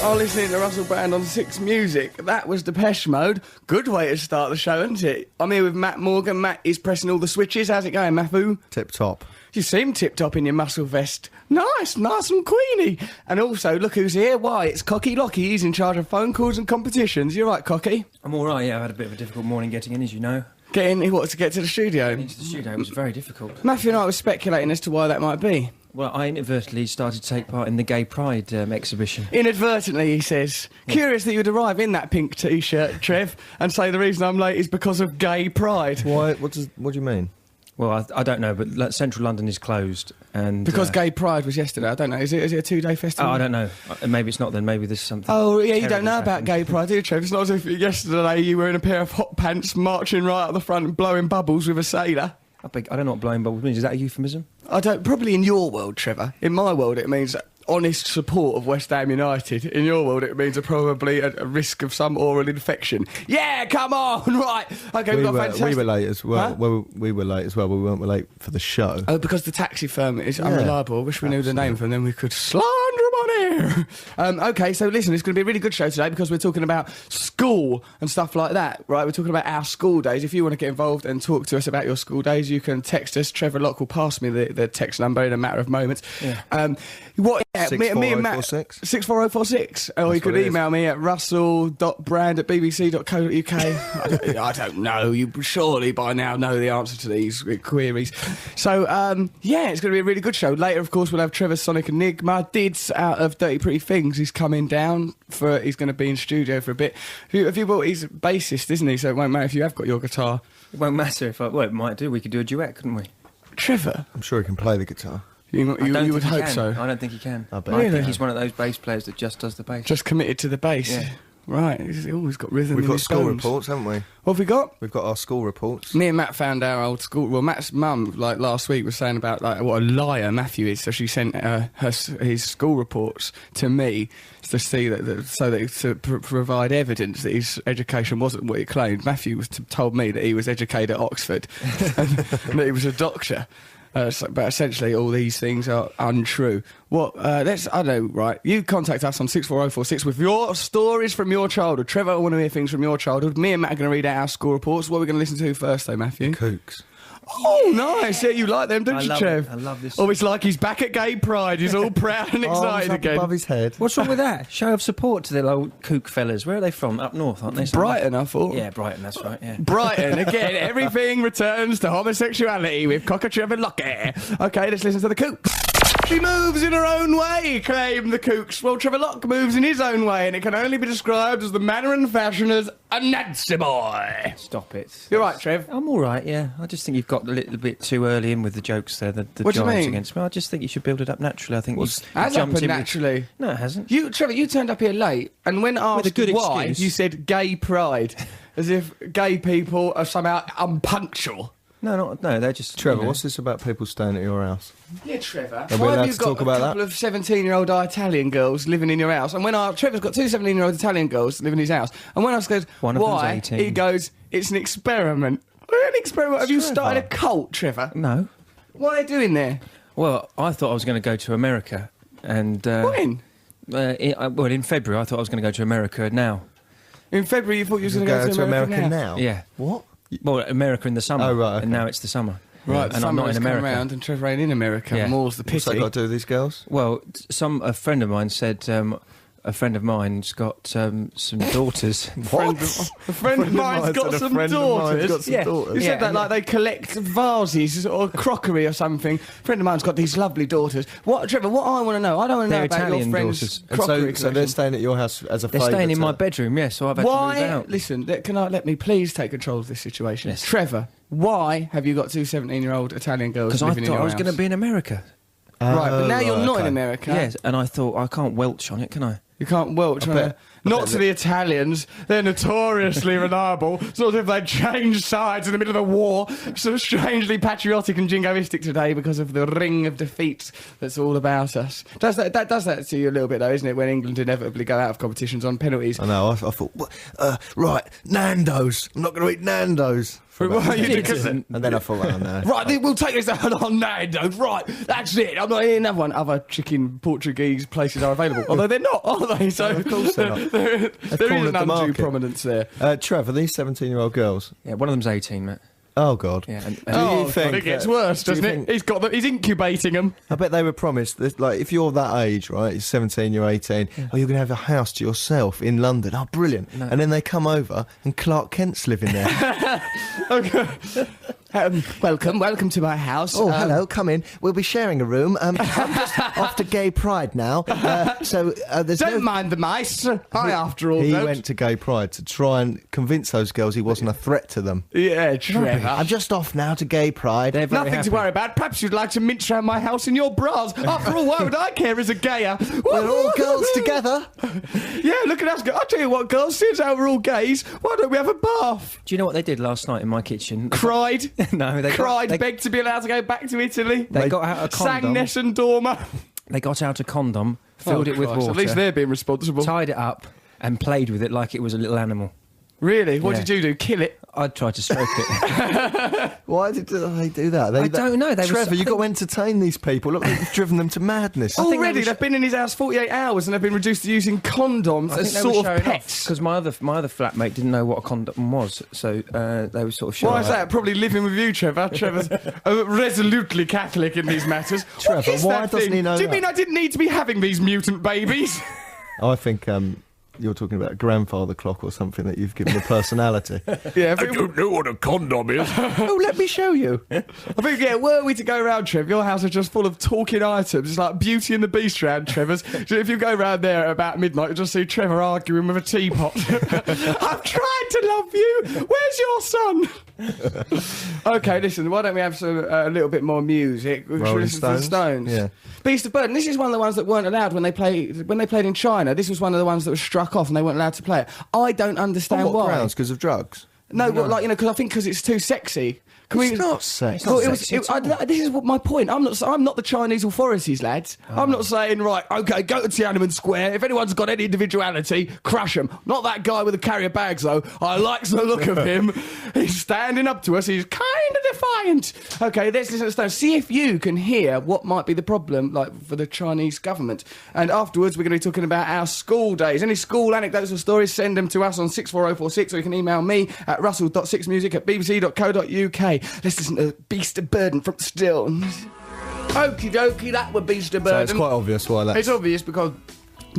are listening to Russell Brand on 6 Music. That was Depeche Mode. Good way to start the show, isn't it? I'm here with Matt Morgan. Matt is pressing all the switches. How's it going, Matthew? Tip-top. You seem tip-top in your muscle vest. Nice and queenie. And also, look who's here. Why, it's Cocky Locky. He's in charge of phone calls and competitions. You're right, Cocky? I'm all right, yeah. I had a bit of a difficult morning getting in, as you know. To get to the studio? Into the studio was very difficult. Matthew and I were speculating as to why that might be. Well, I inadvertently started to take part in the Gay Pride exhibition. Inadvertently, he says. Yeah. Curious that you would arrive in that pink T-shirt, Trev, and say the reason I'm late is because of Gay Pride. Why? What do you mean? Well, I don't know, but central London is closed, and because Gay Pride was yesterday. I don't know. Is it a 2-day festival? Oh, I don't know. Maybe it's not. Then maybe there's something. Oh, yeah, you don't know about Gay Pride, do you, Trev? It's not as if yesterday you were in a pair of hot pants, marching right up the front and blowing bubbles with a sailor. I don't know what blowing bubbles means. Is that a euphemism? Probably in your world, Trevor. In my world, it means honest support of West Ham United. In your world, it means probably a risk of some oral infection. Yeah, come on, right. Okay, we've got fantastic... We were late as well. Huh? Well, we were late as well, but we weren't late for the show. Oh, because the taxi firm is unreliable. I wish we knew the name of them, then we could slander them on air. Okay, so listen, it's going to be a really good show today because we're talking about school and stuff like that, right? We're talking about our school days. If you want to get involved and talk to us about your school days, you can text us. Trevor Locke will pass me the text number in a matter of moments. Yeah. Me and Matt, 64046. Or you could email me at russell.brand@bbc.co.uk. I don't know. You surely by now know the answer to these queries. So, it's going to be a really good show. Later, of course, we'll have Trevor Sonic Enigma. Dids out of Dirty Pretty Things. He's coming down. He's going to be in studio for a bit. Have you brought... He's a bassist, isn't he? So it won't matter if you have got your guitar. It won't matter if it might do. We could do a duet, couldn't we? Trevor? I'm sure he can play the guitar. You would hope so. I don't think he can. I think he's one of those bass players that just does the bass. Just committed to the bass. Yeah. Right. He's always got rhythm. We've in got his school bones. reports, haven't we? What have we got? We've got our school reports. Me and Matt found our old school... Well, Matt's mum, last week, was saying about, what a liar Matthew is, so she sent his school reports to me to see to provide evidence that his education wasn't what he claimed. Matthew told me that he was educated at Oxford and that he was a doctor. But essentially, all these things are untrue. I don't know, right? You contact us on 64046 with your stories from your childhood. Trevor, I want to hear things from your childhood. Me and Matt are going to read out our school reports. What are we going to listen to first, though, Matthew? Kooks. Oh, nice. Yeah, you like them, don't you, Trev? I love this. Oh, it's like he's back at Gay Pride. He's all proud and excited again. Above his head. What's wrong with that? Show of support to the old kook fellas. Where are they from? Up north, aren't they? Brighton, I thought. Yeah, Brighton, that's right, yeah. Brighton, again, everything returns to homosexuality with Trevor Locke. Okay, let's listen to the Kooks. She moves in her own way, claim the Kooks. Well, Trevor Locke moves in his own way, and it can only be described as the manner and fashion as a Nancy boy. Stop it. You're right, Trev. I'm all right, yeah. I just think you've got a little bit too early in with the jokes there, the what do you mean? against me. I just think you should build it up naturally. I think has happened naturally. No, it hasn't. Trevor, you turned up here late, and when asked with a good why, excuse. you said Gay Pride, as if gay people are somehow unpunctual. No, they're just... Trevor, what's this about people staying at your house? Yeah, Trevor. Are we allowed to talk about that? Why have you got a couple of 17-year-old Italian girls living in your house? And when Trevor's got 2 17-year-old Italian girls living in his house, and when I said, why, he goes, it's an experiment. An experiment? Have you started a cult, Trevor? No. What are they doing there? Well, I thought I was going to go to America, and... when? In February, I thought I was going to go to America now. In February, you thought you was going to go to America now? Yeah. What? Well, America in the summer. Oh, right, okay. And now it's the summer. Right, and I'm not in America. Around and Trevor ain't in America. Yeah. More's the pity. What's that got to do with these girls? Well, a friend of mine said... a friend of mine's got some daughters. What? A friend of mine's got some daughters? Yeah. You said that like they collect vases or crockery or something. A friend of mine's got these lovely daughters. What, Trevor, what I want to know, I don't want to know about Italian your friend's daughters. crockery So they're staying at your house as a favour? They're staying in my bedroom, yes, so I've had to move out. Listen, let me please take control of this situation. Yes. Trevor, why have you got 2 17-year-old Italian girls living in your house? Because I thought I was going to be in America. Right, but now you're not in America. Yes, and I thought, I can't welch on it, can I? You can't welch on it. Not to the Italians. They're notoriously reliable. Sort of they changed sides in the middle of the war. Sort of strangely patriotic and jingoistic today because of the ring of defeat that's all about us. Does that to you a little bit, though, isn't it, when England inevitably go out of competitions on penalties? I know, I thought, right, Nando's. I'm not going to eat Nando's. And then I thought, oh no. Right, we'll take this on Nando's. Right, that's it. I'm not eating another one. Other chicken Portuguese places are available. Although they're not, are are they? So No, of course they're not. there is cornered an the undue market. prominence there. Trev, are these 17-year-old girls? Yeah, one of them's 18, Matt. Oh, God. Yeah, and Oh, you think God, it gets that- worse, do you doesn't it? think- He's incubating them. I bet they were promised, that, like, if you're that age, right, you're 17, you're 18, oh, you're going to have a house to yourself in London. Oh, brilliant. No. And then they come over and Clark Kent's living there. Okay. Welcome to my house. Oh, hello, come in. We'll be sharing a room. I'm just off to Gay Pride now. So there's Don't no... mind the mice. Hi, after all. He don't. went to Gay Pride to try and convince those girls he wasn't a threat to them. Yeah, Trevor. I'm just off now to Gay Pride. They're very Nothing happy. to worry about. Perhaps you'd like to mince around my house in your bras. After all, why would I care as a gayer? We're all girls together. Yeah, look at us. I'll tell you what, girls, since we're all gays, why don't we have a bath? Do you know what they did last night in my kitchen? Cried. No, they Cried, they, begged to be allowed to go back to Italy. they got out a Sang condom. Nessun Dorma. They got out a condom, filled it with Christ, water, At least they're being responsible. tied it up, and played with it like it was a little animal. Really? What Yeah. did you do? Kill it? I tried to stroke it. Why did they do that? I don't know. They were Trevor, so- you've got to entertain these people. Look, you've driven them to madness. think they Already, were they've been in his house 48 hours and they've been reduced to using condoms I as think they sort were of showing pets. because my other flatmate didn't know what a condom was, so they were sort of showing. Why is that? Probably living with you, Trevor. Trevor's resolutely Catholic in these matters. Trevor, What is why that doesn't thing? he know Do you that? mean I didn't need to be having these mutant babies? I think you're talking about a grandfather clock or something that you've given a personality. Yeah, know what a condom is. Oh, let me show you. I think, yeah, were we to go around, Trev, your house is just full of talking items. It's like Beauty and the Beast round Trevor's. So if you go round there at about midnight, you'll just see Trevor arguing with a teapot. I've tried to love you. Where's your son? Okay, listen, why don't we have a little bit more music? We should Rolling listen to the Stones? Stones. Yeah. Beast of Burden. This is one of the ones that weren't allowed when they played in China. This was one of the ones that was struck off and they weren't allowed to play it. I don't understand On what why. grounds? Because of drugs? No, well, like, because I think because it's too sexy. Can It's not sexy. Well, It's not sexy at all. this is what my point. I'm not the Chinese authorities, lads. I'm not saying, right, okay, go to Tiananmen Square. If anyone's got any individuality, crush them. Not that guy with the carrier bags, though. I like the look of him. He's standing up to us. He's kind of defiant. Okay, let's listen to Stones. See if you can hear what might be the problem, like, for the Chinese government. And afterwards, we're going to be talking about our school days. Any school anecdotes or stories, send them to us on 64046, or you can email me at russell.sixmusic@bbc.co.uk. Let's listen to Beast of Burden from Stones. Okie dokie, that were Beast of So Burden. it's quite obvious why that. It's obvious because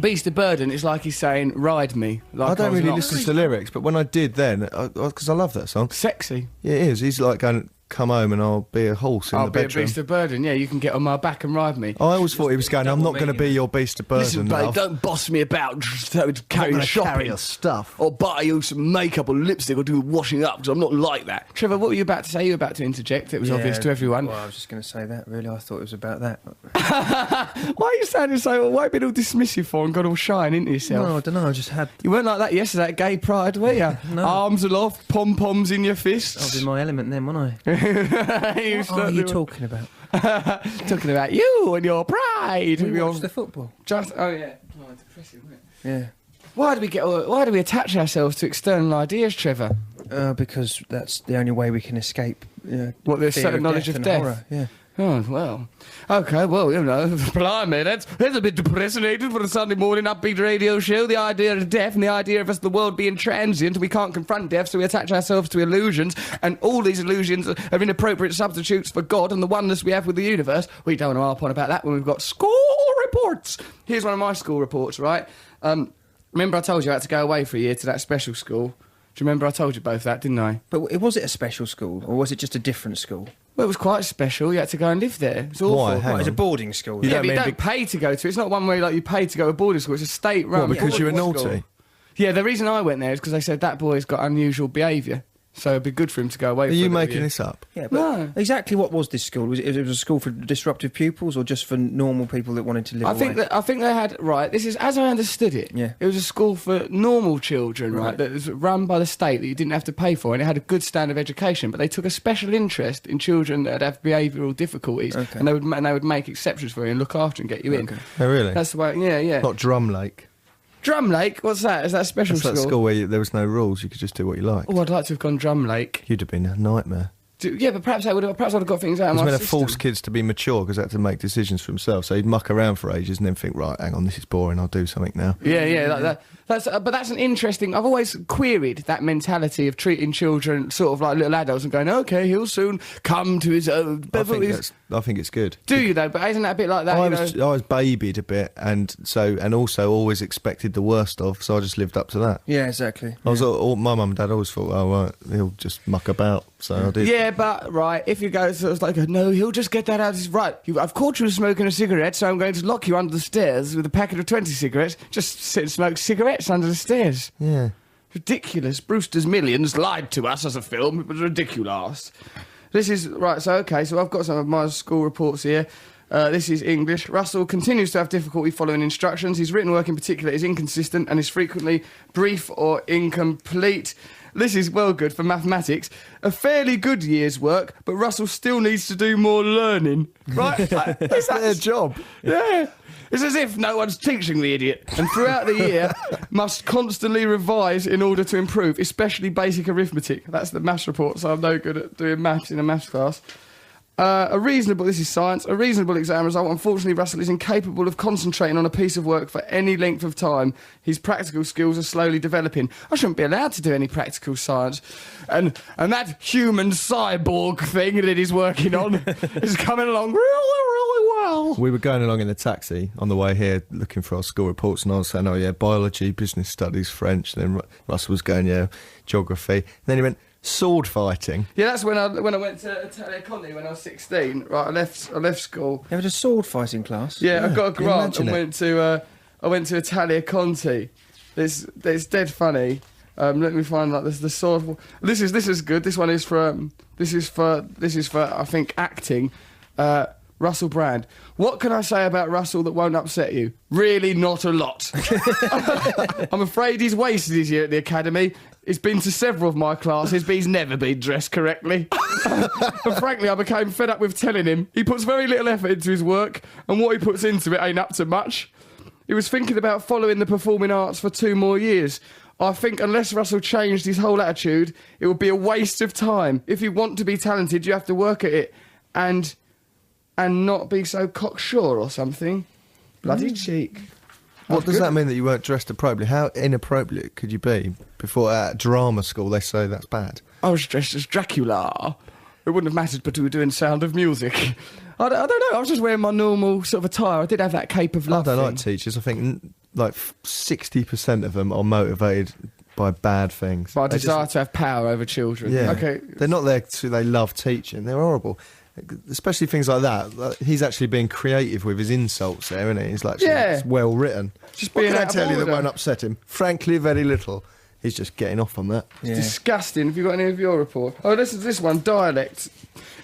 Beast of Burden is like he's saying, ride me. Like I don't was really not. listen to the lyrics, but when I did then, because I love that song. Sexy. Yeah, it is. He's like going, come home and I'll be a horse in I'll the be a bedroom. Beast of Burden. Yeah, you can get on my back and ride me. I always thought he was going, I'm not going to be your beast of burden. Listen, babe, love. don't boss me about carrying gonna shopping. carry your stuff. Or buy you some makeup or lipstick or do washing up, because I'm not like that. Trevor, what were you about to say? You were about to interject. It was obvious to everyone. Well, I was just going to say that, really. I thought it was about that. Why are you sounding so... Why have you been all dismissive for and got all shy into yourself? No, I don't know. I just had... You weren't like that yesterday at Gay Pride, were you? No. Arms aloft, pom-poms in your I was fists. in my element then, wasn't I? You What are you talking about? talking about you and your pride. We Your- watched the football. Just... Oh, yeah. Oh, depressing, wasn't it? Yeah. Why do we attach ourselves to external ideas, Trevor? Because that's the only way we can escape. What, there's fear certain knowledge of and death? horror. Yeah. Oh, well. Okay, well, you know, blimey, that's a bit depressing for a Sunday morning upbeat radio show. The idea of death and the idea of us, the world being transient, and we can't confront death, so we attach ourselves to illusions, and all these illusions are inappropriate substitutes for God and the oneness we have with the universe. We don't want to harp on about that when we've got school reports. Here's one of my school reports, right? Remember I told you I had to go away for a year to that special school? Do you remember I told you both that, didn't I? But was it a special school, or was it just a different school? Well, it was quite special. You had to go and live there. It was awful. Why? Hang Right, it was a on. boarding school. You Yeah, don't but you mean don't pay to go to it. It's not one where you pay to go to boarding school. It's a state-run. What, because you were boarding naughty? school. Yeah, the reason I went there is because they said that boy's got unusual behaviour. So it'd be good for him to go away Are for you a little making year. this up? Yeah, but No. exactly what was this school? Was it a school for disruptive pupils, or just for normal people that wanted to live away? I think they had, right, this is, as I understood it, Yeah. it was a school for normal children, right, Right. that was run by the state that you didn't have to pay for, and it had a good standard of education, but they took a special interest in children that have behavioural difficulties, Okay. and they would make exceptions for you and look after and get you in. Okay. Oh, really? That's the way, yeah. Not Drum Lake. Drum Lake, what's that? Is that a special That's that school where there was no rules. You could just do what you like. Oh, I'd like to have gone Drum Lake. You'd have been a nightmare. Yeah, but perhaps I'd have got things out of He was my meant to system. force kids to be mature because they had to make decisions for themselves. So he'd muck around for ages and then think, right, hang on, this is boring, I'll do something now. Yeah, like that. But that's an interesting. I've always queried that mentality of treating children sort of like little adults and going, okay, he'll soon come to his own. I think it's good. Do you though? But isn't that a bit like that? I was babied a bit, and also always expected the worst of, so I just lived up to that. Yeah, exactly. My mum and dad always thought, oh right, he'll just muck about, so I did. Yeah, but right, if you go, so it's like, no, he'll just get that out. Right, I've caught you smoking a cigarette, so I'm going to lock you under the stairs with a packet of 20 cigarettes. Just sit and smoke cigarettes under the stairs. Yeah. Ridiculous. Brewster's Millions lied to us as a film. It was ridiculous. This is right. So so I've got some of my school reports here. This is English. Russell continues to have difficulty following instructions. His written work in particular is inconsistent and is frequently brief or incomplete. This is well good for mathematics. A fairly good year's work, but Russell still needs to do more learning. Right? That's their job. Yeah. It's as if no one's teaching the idiot, and throughout the year must constantly revise in order to improve, especially basic arithmetic. That's the maths report, so I'm no good at doing maths in a maths class. This is science, a reasonable exam result. Unfortunately, Russell is incapable of concentrating on a piece of work for any length of time. His practical skills are slowly developing. I shouldn't be allowed to do any practical science. And that human cyborg thing that he's working on is coming along really well. We were going along in the taxi on the way here looking for our school reports, and I was saying, oh yeah, biology, business studies, French. Then Russell was going, yeah, geography. And then he went, sword fighting. Yeah, that's when I went to Italia Conti when I was 16. Right, I left school. You had a sword fighting class? Yeah, I got a grant and went to Italia Conti. It's dead funny. Let me find like the sword. This is good. This one is for I think acting. Russell Brand. What can I say about Russell that won't upset you? Really not a lot. I'm afraid he's wasted his year at the academy. He's been to several of my classes, but he's never been dressed correctly. And frankly, I became fed up with telling him. He puts very little effort into his work, and what he puts into it ain't up to much. He was thinking about following the performing arts for 2 more years. I think unless Russell changed his whole attitude, it would be a waste of time. If you want to be talented, you have to work at it and not be so cocksure or something. Bloody cheek. What does that mean that you weren't dressed appropriately? How inappropriate could you be? Before at drama school, they say that's bad. I was dressed as Dracula. It wouldn't have mattered, but we were doing Sound of Music. I don't know, I was just wearing my normal sort of attire. I did have that cape of love I don't thing. like teachers. I think like 60% of them are motivated by bad things. By desire to have power over children. Yeah. Okay. They're not there to, they love teaching. They're horrible. Especially things like that. He's actually being creative with his insults there, isn't he? He's like, it's well written. Just what being can I out of tell you that order. won't upset him? Frankly, very little. He's just getting off on that. Yeah. Disgusting. Have you got any of your report? Oh, this one, dialect.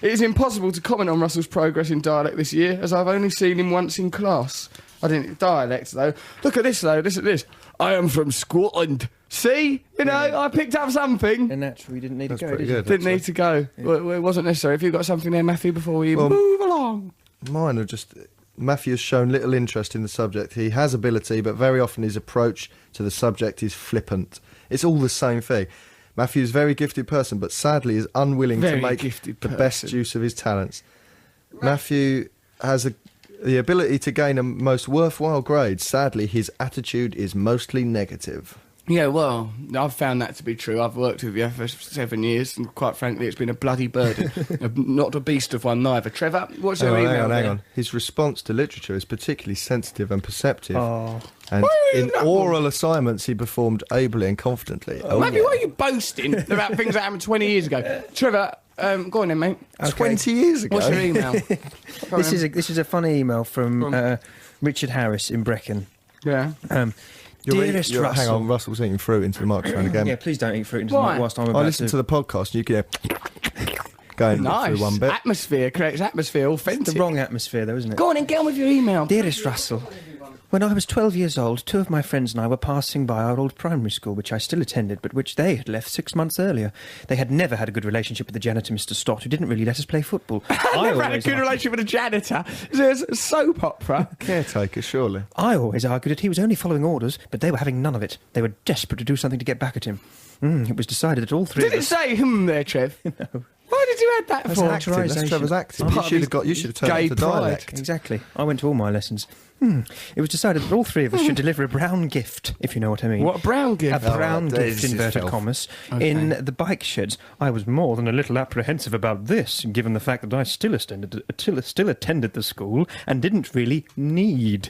It is impossible to comment on Russell's progress in dialect this year, as I've only seen him once in class. I didn't dialect though. Look at this though. Listen to this. I am from Scotland. See, I picked up something. And naturally, didn't need to go. pretty Did you? good. Didn't need to go. Yeah. Well, it wasn't necessary. Have you got something there, Matthew? Before we move along. Mine are just... Matthew has shown little interest in the subject. He has ability, but very often his approach to the subject is flippant. It's all the same thing. Matthew is a very gifted person, but sadly is unwilling to make the best use of his talents. Matthew has the ability to gain a most worthwhile grade. Sadly, his attitude is mostly negative. Yeah, well, I've found that to be true. I've worked with you for 7 years, and quite frankly, it's been a bloody burden. Not a beast of one neither. Trevor, what's your email? Hang on. His response to literature is particularly sensitive and perceptive. Oh. And in oral assignments, he performed ably and confidently. Maybe why are you boasting about things that happened 20 years ago? Trevor, go on then, mate. Okay. 20 years ago? What's your email? This is a funny email from Richard Harris in Brecon. Yeah. Dearest Russell. Hang on, Russell's eating fruit into the microphone again. Yeah, please don't eat fruit into the mic whilst I'm about I listened to the podcast and you can hear going through one bit. Atmosphere, creates atmosphere, authentic. It's the wrong atmosphere, though, isn't it? Go on and get on with your email. Dearest Russell, when I was 12 years old, 2 of my friends and I were passing by our old primary school, which I still attended, but which they had left 6 months earlier. They had never had a good relationship with the janitor, Mr. Stott, who didn't really let us play football. I never had a good relationship with a janitor. It's a soap opera. Caretaker, surely. I always argued that he was only following orders, but they were having none of it. They were desperate to do something to get back at him. It was decided that all three Did of it us... say there, Trev? No. Why did you add that That's for? acting. That's Trevor's acting. Part You of should have turned gay up for pride. dialect. Exactly. I went to all my lessons. It was decided that all three of us should deliver a brown gift, if you know what I mean. What, a brown gift? A brown Oh, gift, this is inverted filth. commas, Okay. in the bike sheds. I was more than a little apprehensive about this, given the fact that I still attended the school and didn't really need.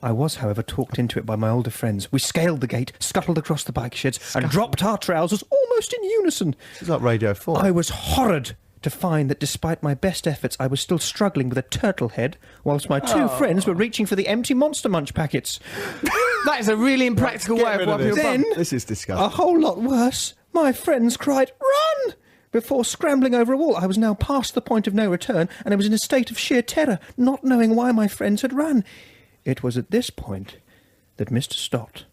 I was, however, talked into it by my older friends. We scaled the gate, scuttled across the bike sheds, and dropped our trousers almost in unison. It's like Radio 4. I was horrid to find that despite my best efforts, I was still struggling with a turtle head, whilst my two friends were reaching for the empty Monster Munch packets. That is a really impractical way of wiping your Then- bum. This is A disgusting. whole lot worse, my friends cried, "Run!" before scrambling over a wall. I was now past the point of no return, and I was in a state of sheer terror, not knowing why my friends had run. It was at this point that Mr. Stott,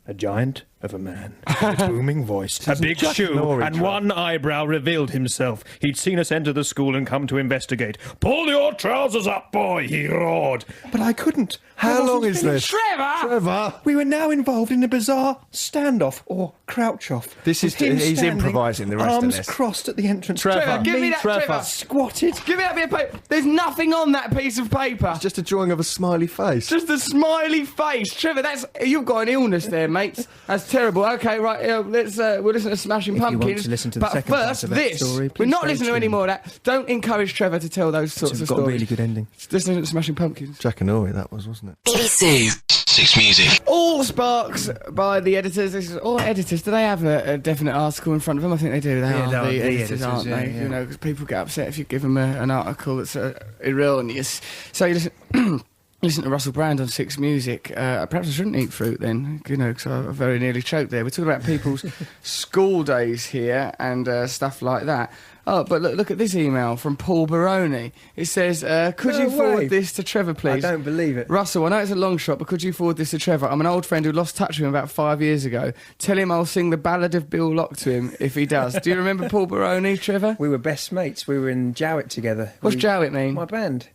a giant of a man, with a booming voice, a big shoe, and one eyebrow revealed himself. He'd seen us enter the school and come to investigate. "Pull your trousers up, boy," he roared. But I couldn't. How long is this? Trevor! We were now involved in a bizarre standoff, or crouch-off. This is- with him he's standing, improvising the rest of arms this. crossed at the entrance. Trevor, give me that, Trevor. Trevor. Squatted. Give me that bit of paper. There's nothing on that piece of paper. Just a drawing of a smiley face. Just a smiley face. Trevor, you've got an illness there, mates. That's terrible. Okay, right, we'll listen to Smashing If you want Pumpkins. to listen to the but second part first, of that this. story, We're please not stay listening to tuned. any more of that. Don't encourage Trevor to tell those sorts We've of got a stories. really good ending. Listen to Smashing Pumpkins. Jack and Ori, that was, wasn't it? BBC Six Music. All sparks by the editors. This is all editors. Do they have a definite article in front of them? I think they do. They Yeah, are they are the the editors, editors, aren't yeah, they? yeah. You know, because people get upset if you give them an article that's erroneous. So you listen. Listen to Russell Brand on Six Music. Perhaps I shouldn't eat fruit then, you know, because I very nearly choked there. We're talking about people's school days here and stuff like that. Oh, but look at this email from Paul Baroni. It says, could No you forward way. this to Trevor, please? I don't believe it. Russell, I know it's a long shot, but could you forward this to Trevor? I'm an old friend who lost touch with him about 5 years ago. Tell him I'll sing the Ballad of Bill Locke to him if he does. Do you remember Paul Baroni, Trevor? We were best mates. We were in Jowett together. What's Jowett mean? My band.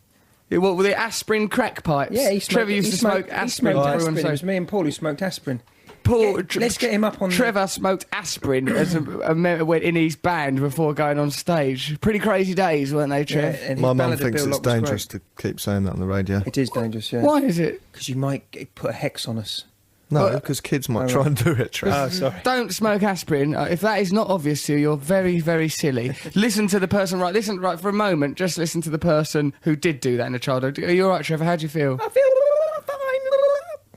Yeah, what were the aspirin crack pipes? Yeah, he smoked, Trevor used he to smoked, smoke aspirin. He smoked to everyone aspirin. say. It was me and Paul who smoked aspirin. Paul, Yeah, let's get him up on. Trevor smoked aspirin as went in his band before going on stage. Pretty crazy days, weren't they, Yeah, Trev? and his My mum Ballad of thinks Bill it's Locke was dangerous great. to keep saying that on the radio. It is dangerous, yeah. Why is it? Because you might put a hex on us. No, because kids might try and do it, Trev. Oh, sorry. Don't smoke aspirin. If that is not obvious to you, you're very, very silly. Listen to the person, listen for a moment, just listen to the person who did do that in the childhood. Are you all right, Trevor? How do you feel? I feel fine.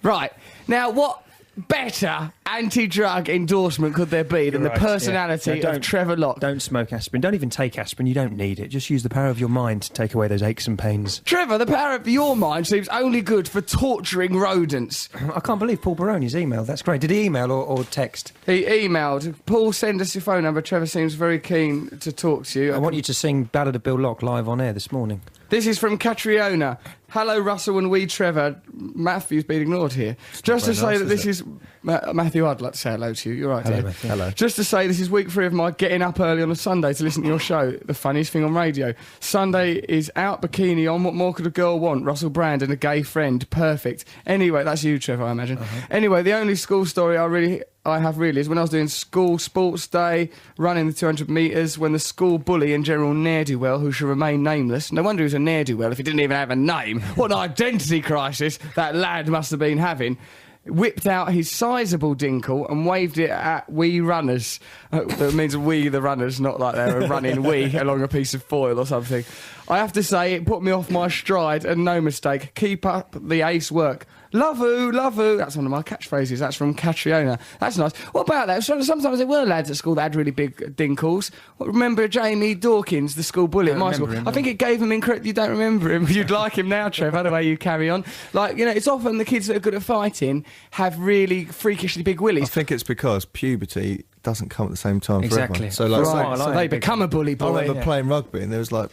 Right. Now, what better anti-drug endorsement could there be than You're the right, personality yeah. No, of Trevor Locke? Don't smoke aspirin. Don't even take aspirin. You don't need it. Just use the power of your mind to take away those aches and pains. Trevor, the power of your mind seems only good for torturing rodents. I can't believe Paul Baroni's email. That's great. Did he email or text? He emailed, Paul, send us your phone number. Trevor seems very keen to talk to you. I want you to sing Ballad of Bill Locke live on air this morning. This is from Catriona. Hello, Russell and we, Trevor. Matthew's been ignored here. Just to very say nice, that is this is... Matthew, I'd like to say hello to you. You're right, Hello, dear. Matthew. Hello. Just to say this is week 3 of my getting up early on a Sunday to listen to your show. The funniest thing on radio. Sunday is out, bikini on. What more could a girl want? Russell Brand and a gay friend. Perfect. Anyway, that's you, Trevor, I imagine. Anyway, the only school story I have really is when I was doing school sports day, running the 200 metres, when the school bully and general ne'er-do-well, who should remain nameless, no wonder he was a ne'er-do-well if he didn't even have a name, what an identity crisis that lad must have been having, whipped out his sizable dinkle and waved it at we runners. That means we the runners, not like they're running we along a piece of foil or something. I have to say, it put me off my stride, and no mistake. Keep up the ace work. Love-oo, love-oo. That's one of my catchphrases. That's from Catriona. That's nice. What about that? Sometimes there were lads at school that had really big dinkles. Remember Jamie Dawkins, the school bully at my school? remember him, I think it gave him incredible... You don't remember him. You'd like him now, Trev, the way you carry on. Like, you know, it's often the kids that are good at fighting have really freakishly big I willies. think it's because puberty doesn't come at the same time for Exactly. everyone. So, like, Right, so they become a bully I boy. remember playing rugby and there was, like,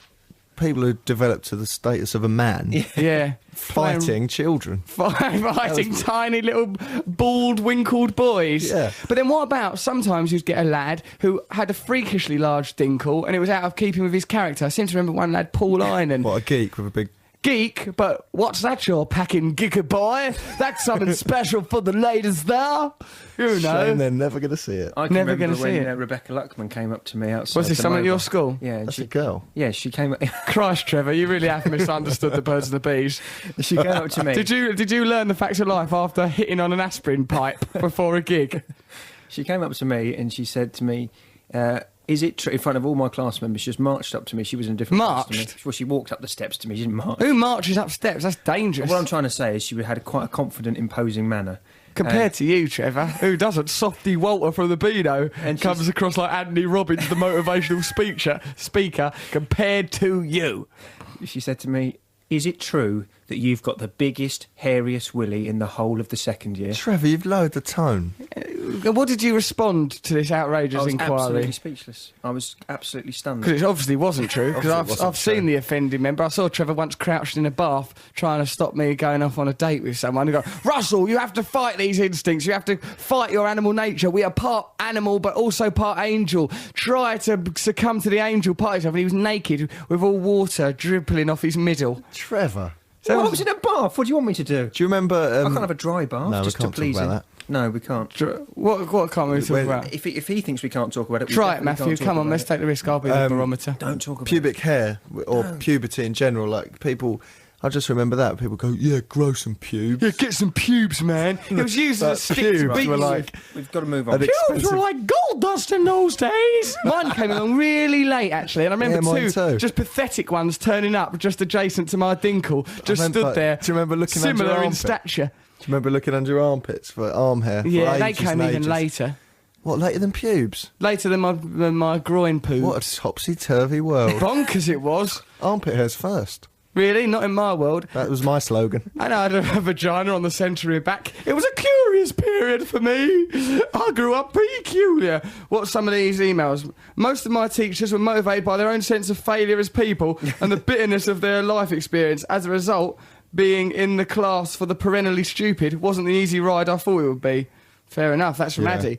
people who developed to the status of a man Yeah. fighting children. Fighting tiny little bald, winkled boys. Yeah. But then what about sometimes you'd get a lad who had a freakishly large dinkle and it was out of keeping with his character. I seem to remember one lad, Paul Inan. What, a geek with a big Geek, but what's that you're packing, Giga boy? That's something special for the ladies there. You know. Shame they're never going to see it. I can Never remember gonna see when it. Rebecca Luckman came up to me outside. Was this the someone at your mobile. school? Yeah, and That's a girl. yeah, she came up. Christ, Trevor, you really have misunderstood the birds and the bees. She came up to me. Did you learn the facts of life after hitting on an aspirin pipe before a gig? She came up to me and she said to me, "Is it true?" In front of all my class members, she just marched up to me. She was in a different class to me. Marched? Well, she walked up the steps to me. She didn't march. Who marches up steps? That's dangerous. What I'm trying to say is she had quite a confident, imposing manner. Compared to you, Trevor, who doesn't? Softy Walter from the Beano And comes she's- across like Anthony Robbins, the motivational speaker, compared to you. She said to me, "Is it true that you've got the biggest, hairiest willy in the whole of the second year?" Trevor, you've lowered the tone. What did you respond to this outrageous I was inquiry? absolutely speechless. I was absolutely stunned. Because it obviously wasn't true. Because Obviously it wasn't I've seen true. the offending member. I saw Trevor once crouched in a bath trying to stop me going off on a date with someone. He go, Russell, you have to fight these instincts. You have to fight your animal nature. We are part animal, but also part angel. Try to succumb to the angel part of yourself. And he was naked with all water dribbling off his middle. Trevor. Well, I was in a bath. What do you want me to do? Do you remember... I can't have a dry bath no, we just can't to please talk about him. No, we can't. What can't we talk When- about? If he thinks we can't talk about it, we Try it, definitely Matthew. can't talk Come on, about let's it. take the risk. I'll be the barometer. Don't talk about pubic hair or puberty in general, like people... I just remember that. People go, yeah, grow some pubes. Yeah, get some pubes, man. It was used as a stick to pubes beat were you like... it. We've got to move on. An Pubes expensive- were like gold dust in those days. Mine came along really late, actually, and I remember Yeah, mine too. just pathetic ones turning up just adjacent to my dinkle, just remember- stood there. do you remember looking under similar your in armpit? stature? Do you remember looking under your armpits for arm hair? for Yeah, they ages came and even ages? later. What, later than pubes? Later than my groin poo. What a topsy-turvy world. Bonkers it was. Armpit hair's first. Really? Not in my world. That was my slogan. And I had a vagina on the centre of my back. It was a curious period for me. I grew up peculiar. What's some of these emails? Most of my teachers were motivated by their own sense of failure as people and the bitterness of their life experience. As a result, being in the class for the perennially stupid wasn't the easy ride I thought it would be. Fair enough. That's from Yeah. Addy.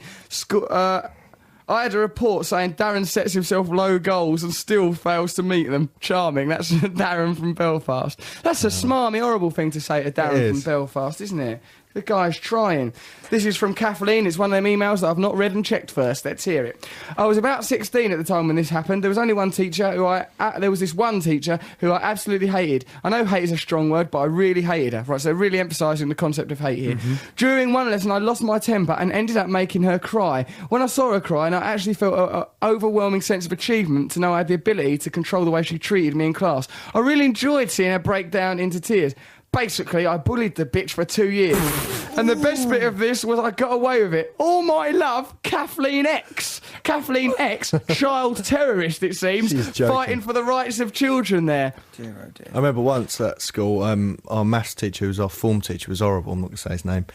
I had a report saying Darren sets himself low goals and still fails to meet them. Charming. That's Darren from Belfast. That's a smarmy, horrible thing to say to Darren from Belfast, isn't it? The guy's trying. This is from Kathleen. It's one of them emails that I've not read and checked first. Let's hear it. I was about 16 at the time when this happened. There was only one teacher there was this one teacher who I absolutely hated. I know hate is a strong word, but I really hated her. Right, so really emphasising the concept of hate here. During one lesson, I lost my temper and ended up making her cry. When I saw her cry, I actually felt an overwhelming sense of achievement to know I had the ability to control the way she treated me in class. I really enjoyed seeing her break down into tears. Basically, I bullied the bitch for 2 years. And the best bit of this was I got away with it. All my love, Kathleen X. Kathleen X, child terrorist, it seems, She's joking. fighting for the rights of children there. Dear, oh dear. I remember once at school, our maths teacher, who was our form teacher, was horrible. I'm not going to say his name.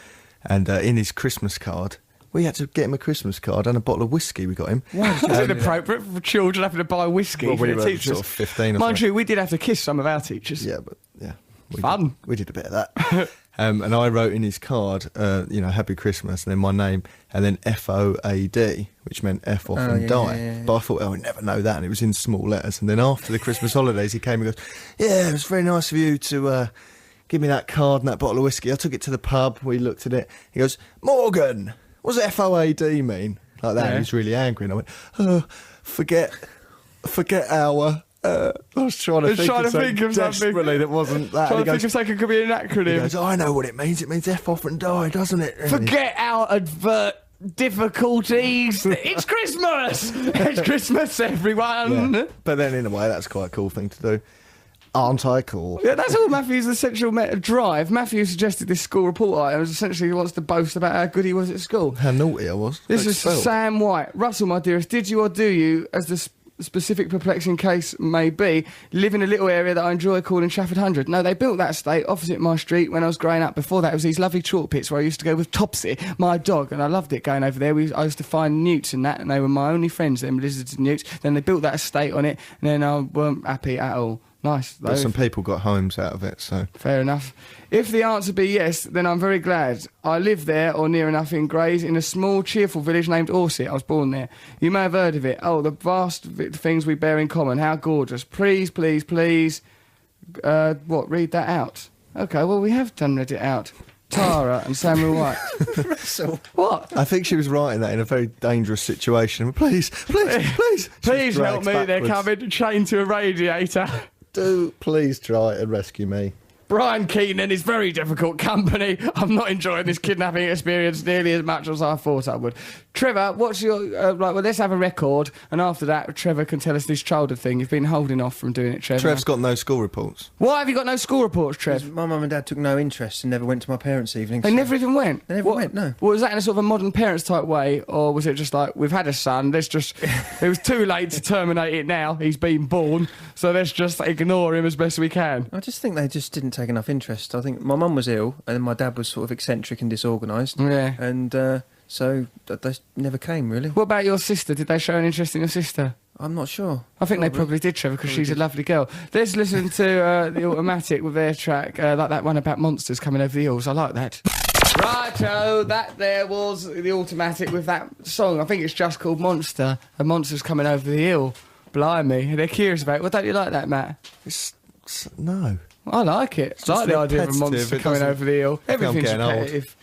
And in his Christmas card, we had to get him a Christmas card and a bottle of whiskey we got him. Is it appropriate for children having to buy whiskey Well, for we their were teachers? sort of 15 or Mind something. you, we did have to kiss some of our teachers. Yeah, but yeah. Fun. We did a bit of that. And I wrote in his card, Happy Christmas, and then my name, and then FOAD, which meant F off and yeah, die. yeah. But I thought, I would never know that, and it was in small letters. And then after the Christmas holidays, he came and goes, yeah, it was very nice of you to give me that card and that bottle of whiskey. I took it to the pub, we looked at it. He goes, Morgan, what does FOAD mean? Like that. Yeah. He was really angry, and I went, forget our... I was trying to think of something desperately that wasn't that. Trying And to he think goes, of something that could be an he acronym. goes, I know what it means. It means F off and die, doesn't it? And Forget our advert difficulties. It's Christmas. It's Christmas, everyone. Yeah. But then, in a way, that's quite a cool thing to do. Aren't I cool? Yeah, that's all Matthew's essential drive. Matthew suggested this school report item. Essentially, he wants to boast about how good he was at school. How naughty I was. This is Expelled. Sam White. Russell, my dearest, did you or do you, as the specific perplexing case may be, live in a little area that I enjoy calling Trafford 100? No, they built that estate opposite my street when I was growing up. Before that, it was these lovely chalk pits where I used to go with Topsy, my dog, and I loved it going over there. I used to find newts and that, and they were my only friends, them lizards and newts. Then they built that estate on it, and then I weren't happy at all. Nice, though. But some people got homes out of it, so... Fair enough. If the answer be yes, then I'm very glad. I live there, or near enough, in Grays, in a small, cheerful village named Orsett. I was born there. You may have heard of it. Oh, the vast things we bear in common. How gorgeous. Please, please, please What? Read that out. Okay, well, we have done read it out. Tara and Samuel White. Russell. What? I think she was writing that in a very dangerous situation. Please. Please help me. They're coming chained to a radiator. Do please try and rescue me. Brian Keenan is very difficult company. I'm not enjoying this kidnapping experience nearly as much as I thought I would. Trevor, what's your... well, let's have a record, and after that, Trevor can tell us this childhood thing. You've been holding off from doing it, Trevor. Trev's got no school reports. Why have you got no school reports, Trev? My mum and dad took no interest and never went to my parents' evening. They never even went? They never went, no. Was that in a sort of a modern parents type way, or was it just like, we've had a son, let's just... it was too late to terminate it now, he's been born, so let's just ignore him as best we can? I just think they just didn't take enough interest. I think my mum was ill, and my dad was sort of eccentric and disorganised. Yeah. And so they never came, really. What about your sister? Did they show an interest in your sister? I'm not sure. I think they probably did, Trevor, because she's a lovely girl. Let's listen to the Automatic with their track, like that one about monsters coming over the hills. I like that. Righto, that there was the Automatic with that song. I think it's just called Monster, and monsters coming over the hill. Blimey, they're curious about it. Well, don't you like that, Matt? No. I like it. I like the idea of a monster coming over the hill. Everything's repetitive.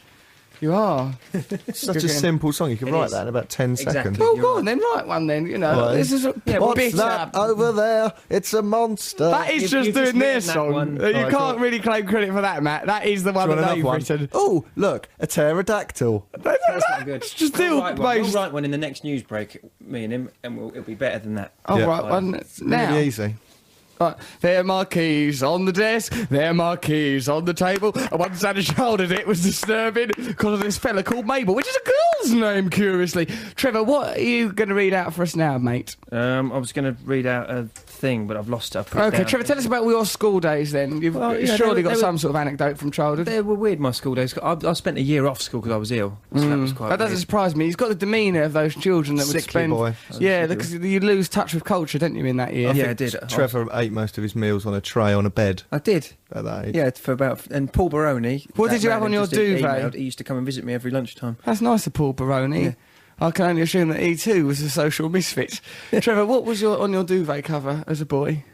You are. It's such a simple song. You can write that in about 10 seconds. Well, go on then, write one then. You know, Right. this is a What's that over there? It's a monster. That is just doing their song. You Right, can't really claim credit for that, Matt. That is the one Do you want that they've another written. Oh, look, a pterodactyl. That's not good. It's just We'll still write one. We'll based. write one in the next news break, me and him, and it'll be better than that. I'll Yeah. write one now. Really easy. Right. There are my keys on the desk, there are my keys on the table. I once had a child and it was disturbing because of this fella called Mabel, which is a girl's name, curiously. Trevor, what are you going to read out for us now, mate? I was going to read out a thing, but I've lost it. I've put it Okay, down. Trevor, tell us about your school days then. You've surely got some sort of anecdote from childhood. They were weird, my school days. I spent a year off school because I was ill. So that was quite That doesn't weird. surprise me. He's got the demeanour of those children that would Sickly spend... boy. Yeah, because you lose touch with culture, don't you, in that year? Yeah, I did. Trevor ate most of his meals on a tray on a bed I did. at that age. Yeah, for about... And Paul Baroni... What that did you have man on your who just duvet? emailed, he used to come and visit me every lunchtime. That's nice of Paul Baroni. Yeah. I can only assume that he too was a social misfit. Trevor, what was on your duvet cover as a boy?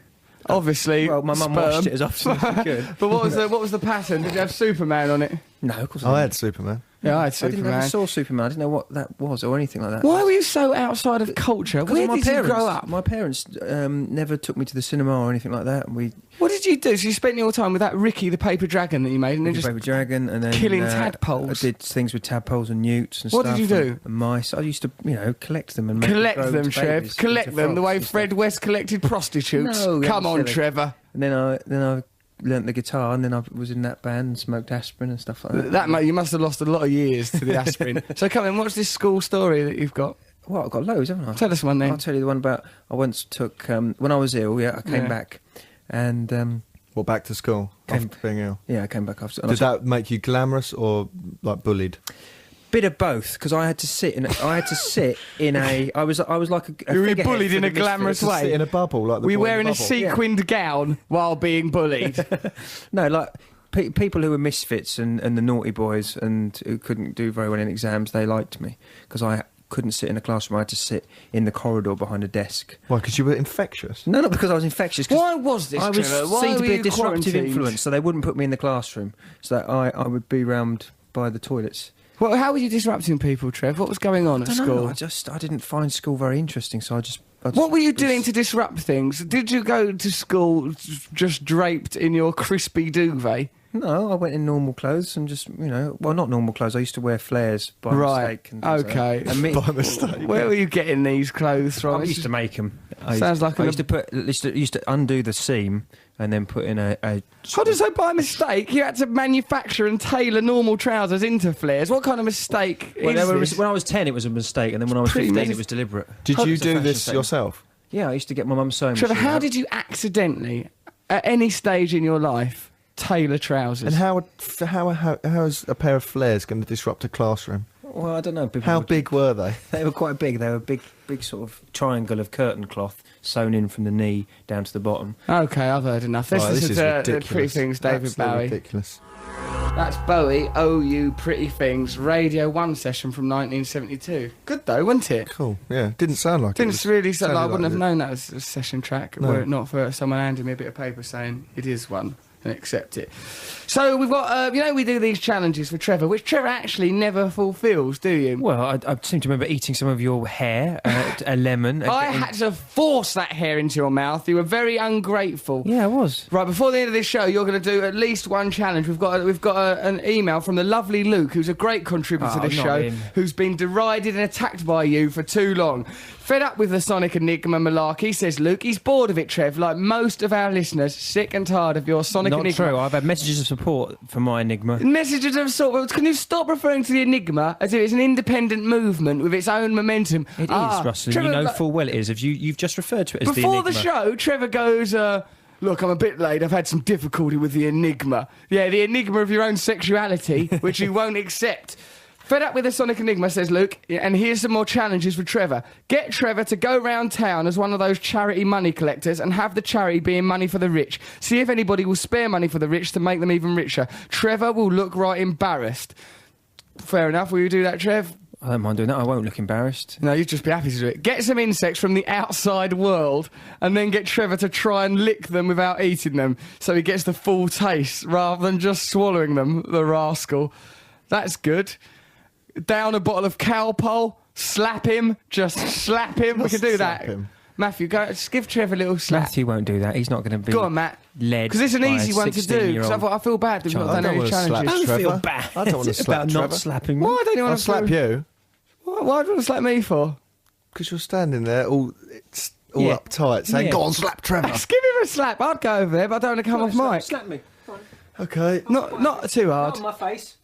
Obviously, Well, my mum sperm. washed it as often as she could. But what was the pattern? Did you have Superman on it? No, of course I I had didn't. Superman. Yeah, I had I didn't Superman. ever saw Superman. I didn't know what that was or anything like that. Why were you so outside of culture? Because Where of my did parents. you grow up? My parents never took me to the cinema or anything like that. We What did you do? So you spent your time with that Ricky the Paper Dragon that you made, and then did just Baby Dragon, and then killing tadpoles. I did things with tadpoles and newts and What stuff. did you do? And mice. I used to, collect them and make collect grow them, into Trev. babies, Collect into them the frogs way and stuff. Fred West collected prostitutes. No, Come that on, was silly. Trevor. And then I learnt the guitar, and then I was in that band and smoked aspirin and stuff like that. You must have lost a lot of years to the aspirin. So come on, what's this school story that you've got? Well, I've got loads, haven't I? Tell us one then. I'll tell you the one about I once took when I was ill. Yeah, I came Yeah. back, and Well, back to school Came- after being ill. I came back after. and I Did that make you glamorous or like bullied? Bit of both, because I had to sit in. I was like a. You were figurehead bullied for in the a glamorous Misfits. way. Sit in a bubble like the Were you boy in wearing the a bubble? sequined gown while being bullied? No, like people who were misfits and the naughty boys and who couldn't do very well in exams, they liked me because I couldn't sit in a classroom. I had to sit in the corridor behind a desk. Why? Because you were infectious. No, not because I was infectious. 'Cause Why was this, I was Trevor? Why seen to were be a you disruptive quarantined? influence, so they wouldn't put me in the classroom. So that I would be round by the toilets. Well, how were you disrupting people, Trev? What was going on at I don't school? know, I didn't find school very interesting, so I just What were you doing to disrupt things? Did you go to school just draped in your crispy duvet? No, I went in normal clothes and just, well, not normal clothes. I used to wear flares by mistake. And things like Okay. that. And me- By mistake. Where were you getting these clothes from? I used to make them. Sounds like I an- used to undo the seam and then put in a How does so by mistake you had to manufacture and tailor normal trousers into flares? What kind of mistake Well, is this? when I was 10, it was a mistake, and then when I was 15, Pretty it was deliberate. Did It you was a do fashion this statement. yourself? Yeah, I used to get my mum's sewing Trevor, machine how out. did you accidentally, at any stage in your life, tailor trousers? And how is a pair of flares going to disrupt a classroom? Well, I don't know. People How would- big were they? They were quite big. They were big sort of triangle of curtain cloth sewn in from the knee down to the bottom. Okay, I've heard enough. This Oh, is this is the ridiculous. Pretty Things, David Absolutely Bowie. ridiculous. That's Bowie, Oh You Pretty Things, Radio 1 session from 1972. Good though, wasn't it? Cool, yeah. Didn't sound like it. Didn't really sound like I wouldn't like have known that was a session track were it not for someone handing me a bit of paper saying it is one and accept it. So we've got, we do these challenges for Trevor, which Trevor actually never fulfils, do you? Well, I seem to remember eating some of your hair, a lemon. I had to force that hair into your mouth. You were very ungrateful. Yeah, I was. Right, before the end of this show, you're going to do at least one challenge. We've got an email from the lovely Luke, who's a great contributor to this show, who's been derided and attacked by you for too long. Fed up with the Sonic Enigma malarkey, says Luke. He's bored of it, Trev, like most of our listeners. Sick and tired of your Sonic Enigma. Not true. I've had messages of support for my Enigma. Messages of support. Can you stop referring to the Enigma as if it's an independent movement with its own momentum? It is, Russell. Trevor, you know full well it is. You've just referred to it as the Before Enigma. the show, Trevor goes, look, I'm a bit late. I've had some difficulty with the Enigma. Yeah, the Enigma of your own sexuality, which you won't accept. Fed up with the Sonic Enigma, says Luke, and here's some more challenges for Trevor. Get Trevor to go round town as one of those charity money collectors and have the charity being money for the rich. See if anybody will spare money for the rich to make them even richer. Trevor will look right embarrassed. Fair enough, will you do that, Trev? I don't mind doing that. I won't look embarrassed. No, you'd just be happy to do it. Get some insects from the outside world and then get Trevor to try and lick them without eating them so he gets the full taste rather than just swallowing them, the rascal. That's good. Down a bottle of Cowpole, slap him, just slap him. We can do that. Him. Matthew, go, just give Trevor a little slap. Matthew won't do that. He's not going to be Go on, Matt. led because it's an by easy a one to do. Because I feel bad that we've not I done don't any wanna slap challenges. Don't Trevor. feel bad. I don't want to It's slap about Trevor. not slapping me. Why don't you want I'll to slap you. Why do you want to slap me for? Because you're standing there all Yeah. uptight saying, Yeah. go on, slap Trevor. Just give him a slap. I'd go over there, but I don't want to come off mic. Slap me. Okay. Not too hard. On my face.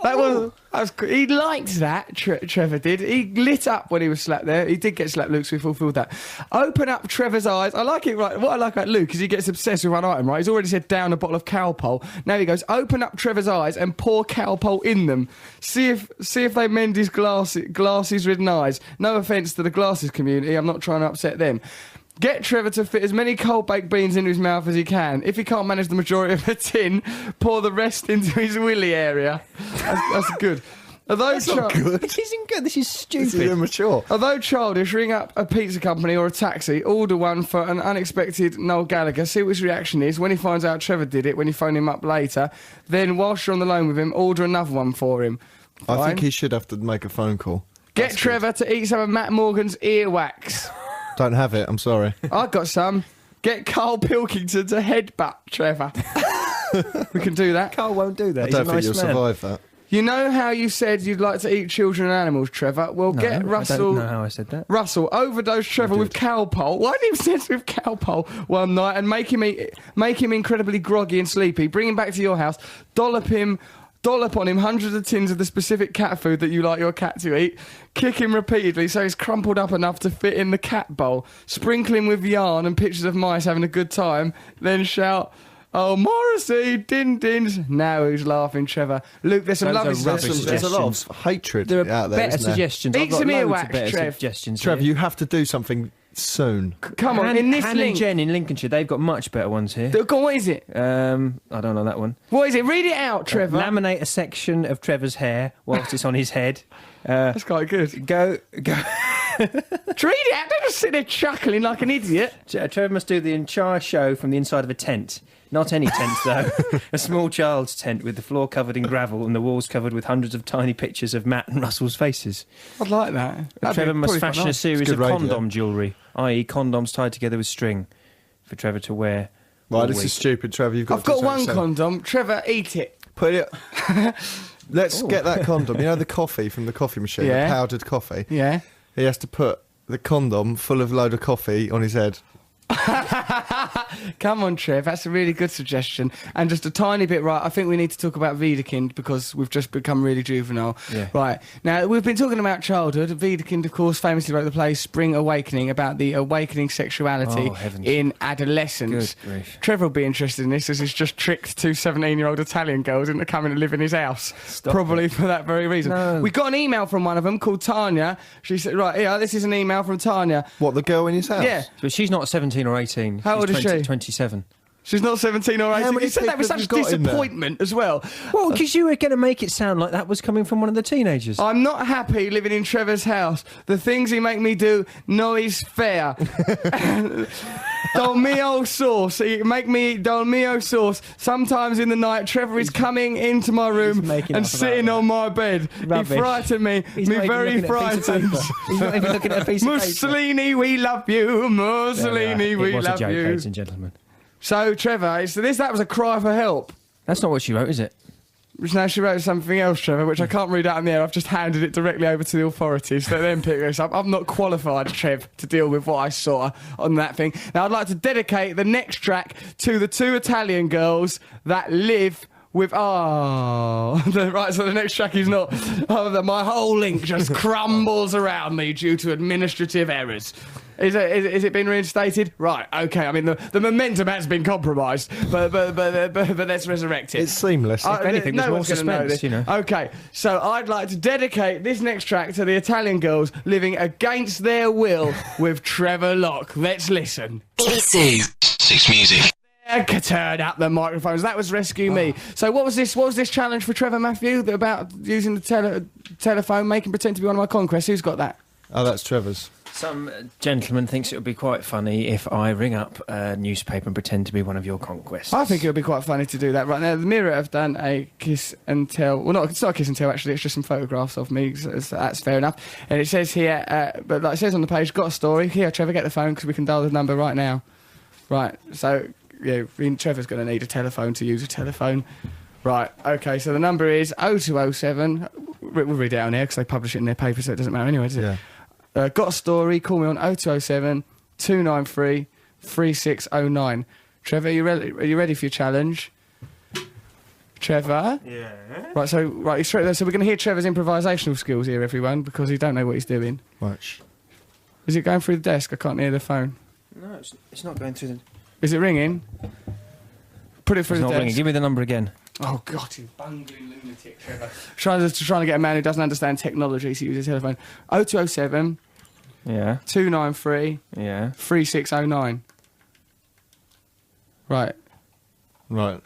That was he liked that, Trevor did. He lit up when he was slapped there. He did get slapped, Luke, so we fulfilled that. Open up Trevor's eyes. I like it, right? What I like about Luke is he gets obsessed with one item, right? He's already said down a bottle of Cowpole. Now he goes, open up Trevor's eyes and pour Cowpole in them. See if they mend his glasses-ridden eyes. No offence to the glasses community, I'm not trying to upset them. Get Trevor to fit as many cold baked beans into his mouth as he can. If he can't manage the majority of a tin, pour the rest into his willy area. That's good. That's not good. This isn't good. This is stupid. This is immature. Although childish, ring up a pizza company or a taxi, order one for an unexpected Noel Gallagher, see what his reaction is when he finds out Trevor did it, when you phone him up later. Then, whilst you're on the line with him, order another one for him. I Fine? think he should have to make a phone call. Get Trevor to eat some of Matt Morgan's earwax. Don't have it, I'm sorry. I've got some. Get Carl Pilkington to headbutt Trevor. We can do that. Carl won't do that. I He's don't a think nice you'll man. survive that. You know how you said you'd like to eat children and animals, Trevor? Well, No, get Russell... I don't know how I said that. Russell, overdose Trevor with Cowpole. Why didn't he obsess with Cowpole one night and make him incredibly groggy and sleepy? Bring him back to your house, dollop on him hundreds of tins of the specific cat food that you like your cat to eat, kick him repeatedly so he's crumpled up enough to fit in the cat bowl, sprinkle him with yarn and pictures of mice having a good time, then shout, "Oh, Morrissey, din dins." Now who's laughing, Trevor? Luke, there's some Those lovely are rubbish suggestions. There's a lot of hatred There are out there, better isn't there? suggestions. Eat I've got some loads earwax, of better Trev. suggestions. Trevor, here. you have to do something soon. Come on, in this Han link. and Jen in Lincolnshire, they've got much better ones here. Go on, what is it? I don't know that one. What is it? Read it out, Trevor. Laminate a section of Trevor's hair whilst it's on his head. That's quite good. Go. Read it out. Don't just sit there chuckling like an idiot. Trevor must do the entire show from the inside of a tent. Not any tent, though. A small child's tent with the floor covered in gravel and the walls covered with hundreds of tiny pictures of Matt and Russell's faces. I'd like that. Trevor must fashion a series It's of good radio. condom jewellery, i.e. condoms tied together with string, for Trevor to wear. Right, all this week. is stupid, Trevor. You've got I've to got do one something. condom. Trevor, eat it. Put it. Let's get that condom. You know the coffee from the coffee machine, Yeah. the powdered coffee? Yeah. He has to put the condom full of load of coffee on his head. Come on, Trev. That's a really good suggestion. And just a tiny bit, right, I think we need to talk about Wiedekind because we've just become really juvenile. Yeah. Right. Now, we've been talking about childhood. Wiedekind, of course, famously wrote the play Spring Awakening about the awakening sexuality Oh, heavens. in adolescence. Good grief. Trevor will be interested in this as he's just tricked two 17-year-old Italian girls into coming to live in his house. Stop Probably for that very reason. No. We got an email from one of them called Tanya. She said, right, yeah, this is an email from Tanya. What, the girl in his house? Yeah. But she's not 17 or 18. How She's old is 20, she? 27. She's not 17 or 18. many You said that with people have such you got in there? disappointment as well. Well, because you were going to make it sound like that was coming from one of the teenagers. I'm not happy living in Trevor's house. The things he make me do, no is fair. Dolmio sauce. He make me eat Dolmio sauce. Sometimes in the night, Trevor is coming into my room making and up about sitting that. on my bed. Rubbish. He frightened me. He's Me not even very looking at a piece of frightened. paper. He's not even looking at a piece of paper. Mussolini, we love you. Mussolini, we It was a love joke, you. ladies and gentlemen. So, Trevor, that was a cry for help. That's not what she wrote, is it? Which now she wrote something else, Trevor, which I can't read out in the air. I've just handed it directly over to the authorities. So then pick this up. I'm not qualified, Trev, to deal with what I saw on that thing. Now, I'd like to dedicate the next track to the 2 Italian girls that live with... right, so the next track is not... my whole link just crumbles around me due to administrative errors. Is it been reinstated? Right, okay. I mean, the momentum has been compromised, but let's resurrect it. It's seamless. If anything, there's no more one's gonna know suspense, this. you know. Okay, so I'd like to dedicate this next track to the Italian girls living against their will with Trevor Locke. Let's listen. BBC 6 Music. Turn up the microphones. That was Rescue Me. So what was this challenge for Trevor Matthew about using the telephone, making pretend to be one of my conquests? Who's got that? Oh, that's Trevor's. Some gentleman thinks it would be quite funny if I ring up a newspaper and pretend to be one of your conquests. I think it would be quite funny to do that. Right now, the Mirror have done a kiss and tell. Well, it's not a kiss and tell, actually. It's just some photographs of me. So that's fair enough. And it says here, but like it says on the page, got a story. Here, Trevor, get the phone because we can dial the number right now. Right, so, yeah, Trevor's going to need a telephone to use a telephone. Right, okay, so the number is 0207. We'll read it out here because they publish it in their paper, so it doesn't matter anyway, does it? Yeah. Got a story, call me on 0207 293 3609. Trevor, are you ready for your challenge? Trevor? Yeah. Right, so we're going to hear Trevor's improvisational skills here, everyone, because he don't know what he's doing. Watch. Is it going through the desk? I can't hear the phone. No, it's not going through the... Is it ringing? Put it through It's the not desk. ringing. Give me the number again. Oh, God, you bungling lunatic, Trevor. trying to get a man who doesn't understand technology to use his telephone. 0207 Yeah. 293 Yeah. 3609. Right. Right.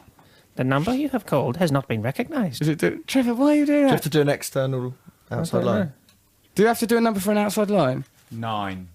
The number you have called has not been recognised. Is it Trevor, why are you doing Do you that? have to do an external outside line? Do you have to do a number for an outside line? 9.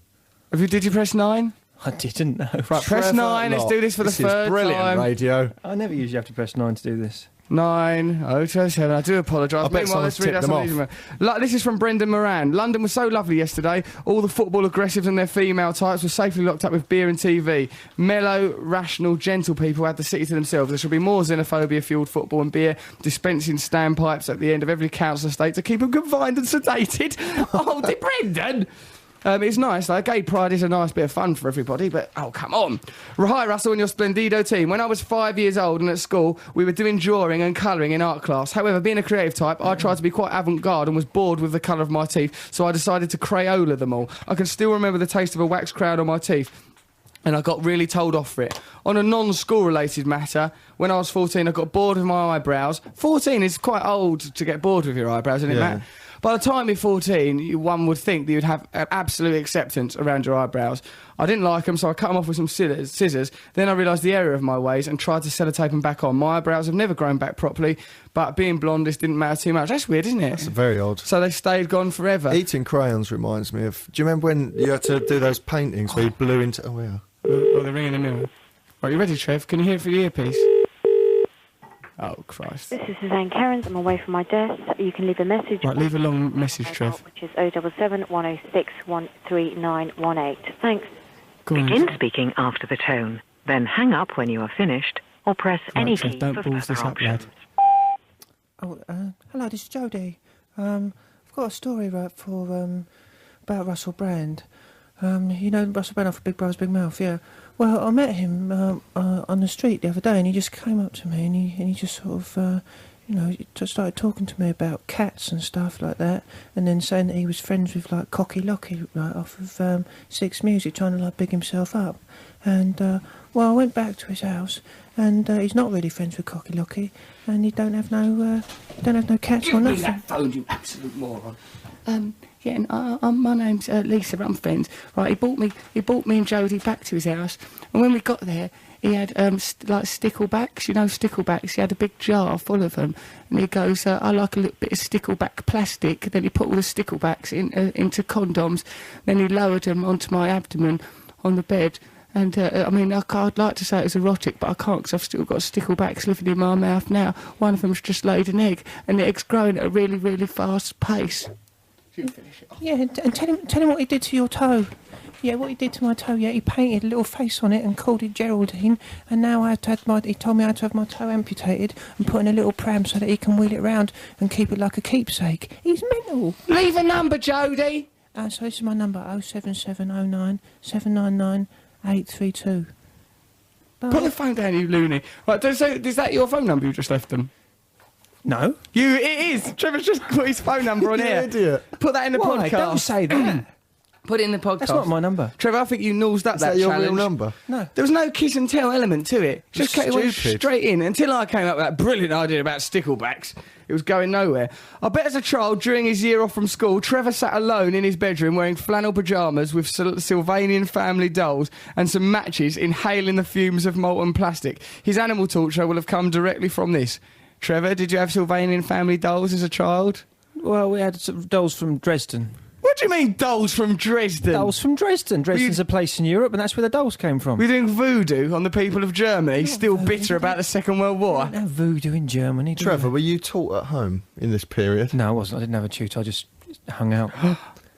Did you press 9? I didn't know. Right, press Trevor 9. Let's Locke. do this for the This third is brilliant time. radio. I never usually have to press 9 to do this. 9, 0207. I do apologise. I bet Meanwhile, let's someone's read out tipped some them of these. This is from Brendan Moran. London was so lovely yesterday. All the football aggressives and their female types were safely locked up with beer and TV. Mellow, rational, gentle people had the city to themselves. There should be more xenophobia-fueled football and beer, dispensing standpipes at the end of every council estate to keep them confined and sedated. Oh, dear Brendan! It's nice, though. Gay pride is a nice bit of fun for everybody, but, oh, come on. Hi, Russell and your Splendido team. When I was 5 years old and at school, we were doing drawing and colouring in art class. However, being a creative type, I tried to be quite avant-garde and was bored with the colour of my teeth, so I decided to Crayola them all. I can still remember the taste of a wax crayon on my teeth, and I got really told off for it. On a non-school related matter, when I was 14, I got bored with my eyebrows. 14 is quite old to get bored with your eyebrows, isn't it, Yeah. Matt? By the time you're 14, one would think that you'd have absolute acceptance around your eyebrows. I didn't like them, so I cut them off with some scissors. Then I realised the error of my ways and tried to sellotape them back on. My eyebrows have never grown back properly, but being blonde, this didn't matter too much. That's weird, isn't it? It's very odd. So they stayed gone forever. Eating crayons reminds me of... Do you remember when you had to do those paintings where you blew into... Oh, yeah. Oh, they're ringing the mill. Right, you ready, Trev? Can you hear it through the earpiece? Oh, Christ. This is Suzanne Cairns. I'm away from my desk. You can leave a message. Right, leave a long message, Trev. Which is 077 106 13918. Thanks. Go on. Begin speaking after the tone, then hang up when you are finished, or press any Right, Trev, key don't for balls further this up, lad. options. Oh, hello, this is Jodie. I've got a story for about Russell Brand. You know Russell Brand off of Big Brother's Big Mouth, yeah. Well, I met him on the street the other day, and he just came up to me, and he just sort of, he just started talking to me about cats and stuff like that, and then saying that he was friends with like Cocky Locky, right off of Six Music, trying to like big himself up. And I went back to his house, and he's not really friends with Cocky Locky, and he don't have no cats or nothing. that phone, you absolute moron. Yeah, and my name's Lisa, but I'm friends. Right, he brought me and Jodie back to his house, and when we got there, he had like sticklebacks, you know, sticklebacks. He had a big jar full of them, and he goes, "I like a little bit of stickleback plastic." Then he put all the sticklebacks into condoms. Then he lowered them onto my abdomen on the bed. And, I mean, I'd like to say it was erotic, but I can't because I've still got sticklebacks living in my mouth now. One of them's just laid an egg, and the egg's growing at a really, really fast pace. Yeah, and tell him what he did to your toe. Yeah, what he did to my toe. Yeah, he painted a little face on it and called it Geraldine. And now he told me I had to have my toe amputated and put in a little pram so that he can wheel it round and keep it like a keepsake. He's mental. Leave a number, Jodie. So this is my number: 07709 799 832. Put the phone down, you loony. Right, is that your phone number you just left them? No. It is. Trevor's just put his phone number on here. Idiot. Put that in the Why? podcast. Don't say that. Put it in the podcast. That's not my number. Trevor, I think you nosed up Is that that your challenge. real number? No. There was no kiss and tell element to it. Just You're went stupid. straight in until I came up with that brilliant idea about sticklebacks. It was going nowhere. I bet as a child, during his year off from school, Trevor sat alone in his bedroom wearing flannel pyjamas with Sylvanian family dolls and some matches, inhaling the fumes of molten plastic. His animal torture will have come directly from this. Trevor, did you have Sylvanian family dolls as a child? Well, we had some dolls from Dresden. What do you mean, dolls from Dresden? Dolls from Dresden. Dresden's a place in Europe, and that's where the dolls came from. We're doing voodoo on the people of Germany, still bitter about the Second World War. No voodoo in Germany. do Trevor, we? were you taught at home in this period? No, I wasn't. I didn't have a tutor. I just hung out.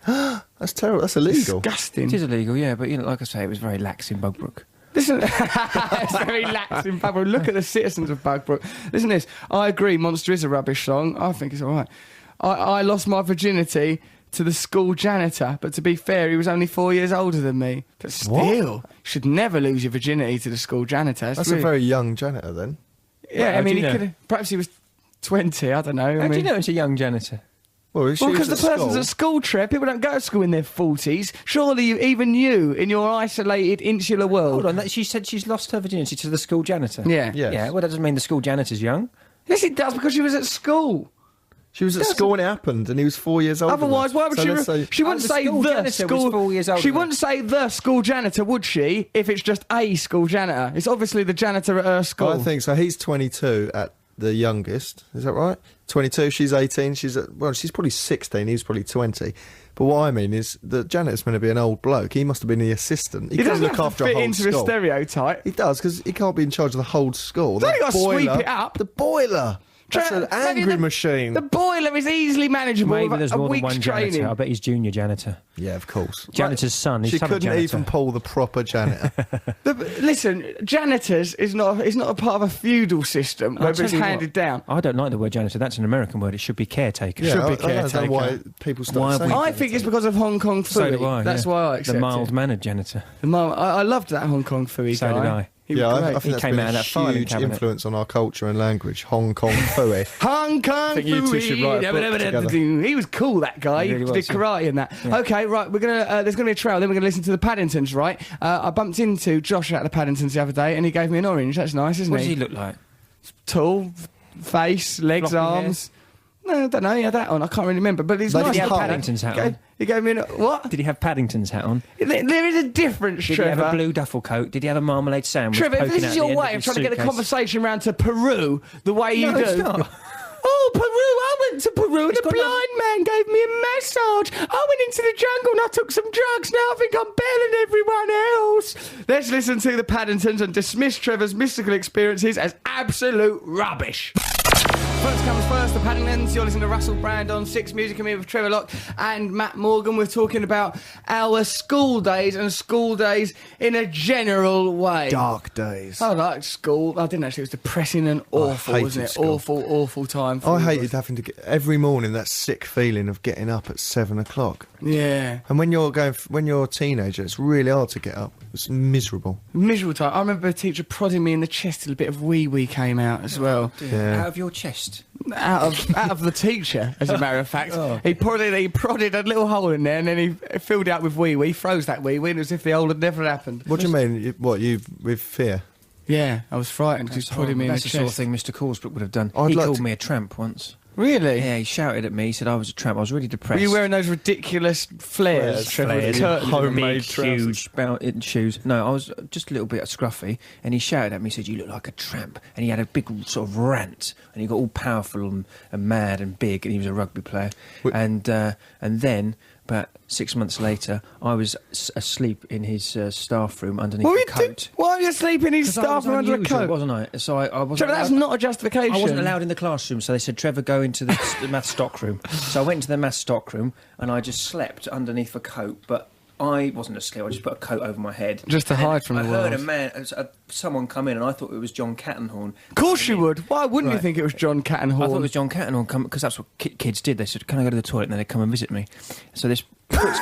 That's terrible. That's illegal. Disgusting. It is illegal, yeah, but like I say, it was very lax in Bugbrook. Listen, it's very lax in Bugbrook. Look at the citizens of Bugbrook. Listen to this. I agree, Monster is a rubbish song. I think it's all right. I lost my virginity to the school janitor, but to be fair, he was only 4 years older than me. But still, you should never lose your virginity to the school janitor. That's really... a very young janitor, then. Yeah, How I mean, do you he know? could have... Perhaps he was 20, I don't know. How do you know it's a young janitor? Well, Because the person's at school, Trev. People don't go to school in their 40s. Surely even you, in your isolated, insular world... Hold on, she said she's lost her virginity to the school janitor. Yeah. Yes. Yeah, well, that doesn't mean the school janitor's young. Yes, it does, because she was at school. She was at school when it happened, and he was 4 years old. Otherwise, why would she wouldn't the say school the janitor school... was 4 years older She than wouldn't say the school janitor, would she, if it's just a school janitor? It's obviously the janitor at her school. I think so. He's 22 at the youngest. Is that right? 22. She's 18. She's probably 16. He was probably 20. But what I mean is, the janitor's meant to be an old bloke. He must have been the assistant. He can't doesn't look have after to a fit whole into school. a stereotype. He does, because he can't be in charge of the whole school. He's only got to sweep it up. The boiler. That's an Maybe angry the- machine. The boiler is easily manageable Maybe with there's a more than week's one training. janitor. I bet he's junior janitor. Yeah, of course. Janitor's son. He's She son of couldn't janitor. even pull the proper janitor. Listen, janitors is not a part of a feudal system where I'll it's tell you handed what, down. I don't like the word janitor. That's an American word. It should be caretaker. Yeah, Should be I don't know why caretaker. people Why start have saying we- I think it's because of Hong Kong So Fooey. do I. That's yeah. why I accept The it. mild-mannered janitor. I loved that Hong Kong Fooey So guy. did I. He was Yeah, great. I think He that's came been out of a that filing huge cabinet. influence on our culture and language. Hong Kong Fooey. Hong Kong I think you two should write a book together. He was cool, that guy. He really He was, did yeah. karate and that. Okay, right, we're gonna. There's gonna be a trail. Then we're gonna listen to the Paddingtons, right? I bumped into Josh at the Paddingtons the other day, and he gave me an orange. That's nice, isn't What does he look like? Tall, face, legs, Floppy hair? arms. No, I don't know. He had that on. I can't really remember, but he's Like nice. he had colour. Paddington's hat on. He gave me what? Did he have Paddington's hat on? There is a difference, Did Trevor. he have a blue duffel coat? Did he have a marmalade sandwich? Trevor, if poking this out is the your end way of his trying to get the suitcase? conversation round to Peru the way you No, do. it's not. Oh, Peru, I went to Peru and a got blind man gave me a massage. I went into the jungle and I took some drugs. Now I think I'm better than everyone else. Let's listen to the Paddingtons and dismiss Trevor's mystical experiences as absolute rubbish. First comes first, the Paddingtons. You're listening to Russell Brand on Six Music and me with Trevor Locke and Matt Morgan. We're talking about our school days and school days in a general way. Dark days. I liked school. I didn't actually. It was depressing and awful, hated wasn't it? school. Awful time. For I all of hated us. having to get every morning that sick feeling of getting up at 7 o'clock. Yeah. And when you're a teenager, it's really hard to get up. It's miserable. Miserable time. I remember a teacher prodding me in the chest till a bit of wee came out as well. Yeah. Out of your chest. Out of the teacher, as a matter of fact. He prodded a little hole in there and then he filled it up with wee, froze that wee, and as if the hole had never happened. What do you mean? You with fear? Yeah, I was frightened because he was prodding me in the That's the sort of chest. thing Mr. Corsbrook would have done. I'd He like called to- me a tramp once. Really? Yeah, he shouted at me. He said I was a tramp. I was really depressed. Were you wearing those ridiculous flares? Flares, Homemade big, huge shoes. No, I was just a little bit scruffy, and he shouted at me. He said, "You look like a tramp," and he had a big sort of rant, and he got all powerful and mad and big, and he was a rugby player, and then. About 6 months later, I was asleep in his staff room underneath the coat. Why were you sleeping in his staff room under a coat? Wasn't I? So I wasn't. Trevor, that's not a justification. I wasn't allowed in the classroom, so they said, "Trevor, go into the maths stock room." So I went into the maths stock room, and I just slept underneath a coat, but I wasn't asleep. I just put a coat over my head. Just to hide from the world. I heard someone come in, and I thought it was John Cattenhorn. Of course you would. Why wouldn't you think it was John Cattenhorn? I thought it was John Cattenhorn, because that's what kids did. They said, "Can I go to the toilet?" And then they'd come and visit me. So this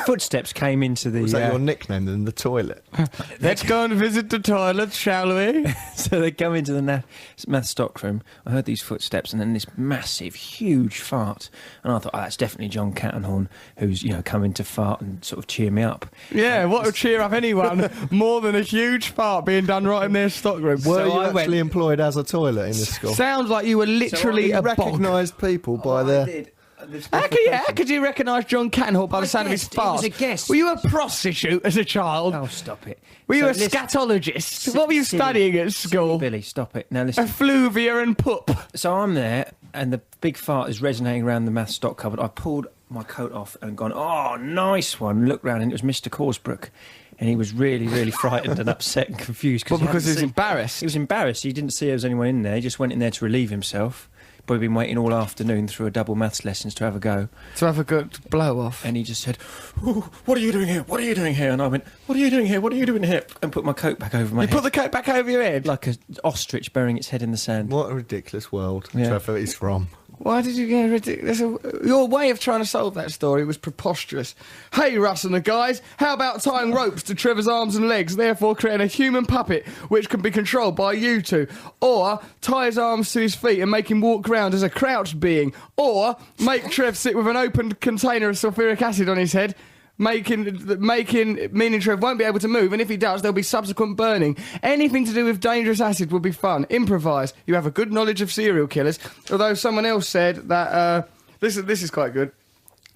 footsteps came into the... Was that your nickname then, the toilet? Let's go and visit the toilet, shall we? So they come into the math stock room. I heard these footsteps and then this massive, huge fart. And I thought, that's definitely John Cattenhorn, who's, coming to fart and sort of cheer me up. Yeah, what would cheer up anyone more than a huge fart being done right in their stock room? Were you actually employed as a toilet in the school? Sounds like you were literally a recognised people by their... How could you recognise John Cattenhall by the sound of his farts? He was a guest. Were you a prostitute as a child? Oh, stop it. Were you a scatologist? What were you studying at school? Billy, stop it. Now listen. Effluvia and pup. So I'm there, and the big fart is resonating around the math stock cupboard. I pulled my coat off and gone, "Oh, nice one." Looked round, and it was Mr. Corsbrook. And he was really, really frightened and upset and confused. Because he was embarrassed? He was embarrassed. He didn't see there was anyone in there. He just went in there to relieve himself. Probably been waiting all afternoon through a double maths lessons to have a go. To have a good blow-off. And he just said, "Oh, what are you doing here? What are you doing here?" And I went, "What are you doing here? What are you doing here?" And put my coat back over my head. You put the coat back over your head? Like an ostrich burying its head in the sand. What a ridiculous world Trevor is from. Why did you get ridiculous? Your way of trying to solve that story was preposterous. Hey, Russ and the guys, how about tying ropes to Trevor's arms and legs, therefore creating a human puppet which can be controlled by you two? Or tie his arms to his feet and make him walk round as a crouched being? Or make Trev sit with an open container of sulfuric acid on his head, meaning Trev won't be able to move, and if he does, there'll be subsequent burning. Anything to do with dangerous acid would be fun. Improvise. You have a good knowledge of serial killers. Although someone else said that this is quite good.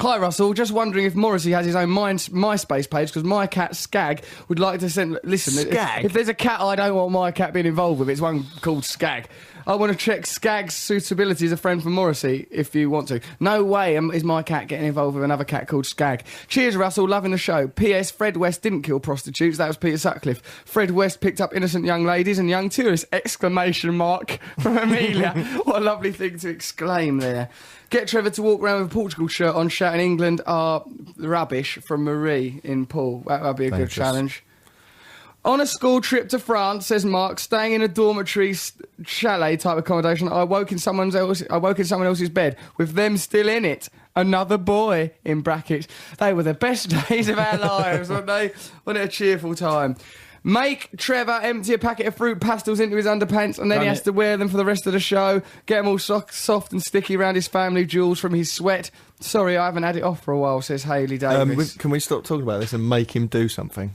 Hi Russell, just wondering if Morrissey has his own MySpace page, because my cat Skag would like to send... Listen, Skag? If there's a cat I don't want my cat being involved with, it's one called Skag. I want to check Skag's suitability as a friend for Morrissey, if you want to. No way is my cat getting involved with another cat called Skag. Cheers, Russell, loving the show. P.S. Fred West didn't kill prostitutes, that was Peter Sutcliffe. Fred West picked up innocent young ladies and young tourists! ! From Amelia. What a lovely thing to exclaim there. Get Trevor to walk around with a Portugal shirt on, shouting "England are rubbish" from Marie in Paul. That would be a good challenge. On a school trip to France, says Mark, staying in a dormitory chalet type accommodation, I woke in someone else's bed with them still in it. Another boy, in brackets. They were the best days of our lives, weren't they? What a cheerful time. Make Trevor empty a packet of fruit pastels into his underpants, and then he has to wear them for the rest of the show. Get them all soft and sticky around his family jewels from his sweat. Sorry, I haven't had it off for a while, says Hayley Davis. Can we stop talking about this and make him do something?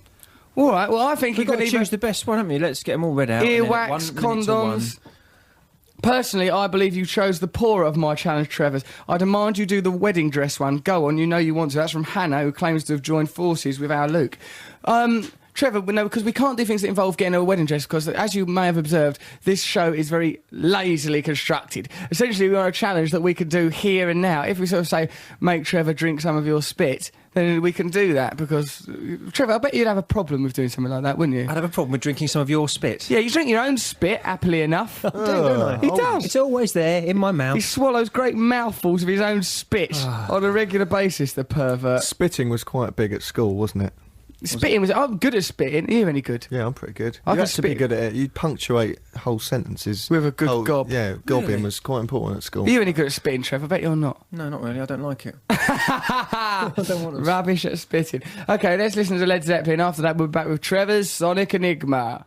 All right, well, I think he could choose the best one, haven't we? Let's get them all read out. Earwax, condoms. Personally, I believe you chose the poorer of my challenge, Trevor's. I demand you do the wedding dress one. Go on, you know you want to. That's from Hannah, who claims to have joined forces with our Luke. Trevor, no, because we can't do things that involve getting a wedding dress, because, as you may have observed, this show is very lazily constructed. Essentially, we want a challenge that we could do here and now. If we sort of say, make Trevor drink some of your spit, then we can do that, because, Trevor, I bet you'd have a problem with doing something like that, wouldn't you? I'd have a problem with drinking some of your spit. Yeah, you drink your own spit, happily enough. I do, don't I? He does. It's always there, in my mouth. He swallows great mouthfuls of his own spit on a regular basis, the pervert. Spitting was quite big at school, wasn't it? Spitting was... I'm good at spitting. Are you any good? Yeah, I'm pretty good. I You can had to be spit. good at it. You'd punctuate whole sentences. With a good gob. Yeah, gobbing Really? was quite important at school. Are you any good at spitting, Trevor? I bet you're not. No, not really. I don't like it. I don't want to. Rubbish at spitting. OK, let's listen to Led Zeppelin. After that, we'll be back with Trevor's Sonic Enigma.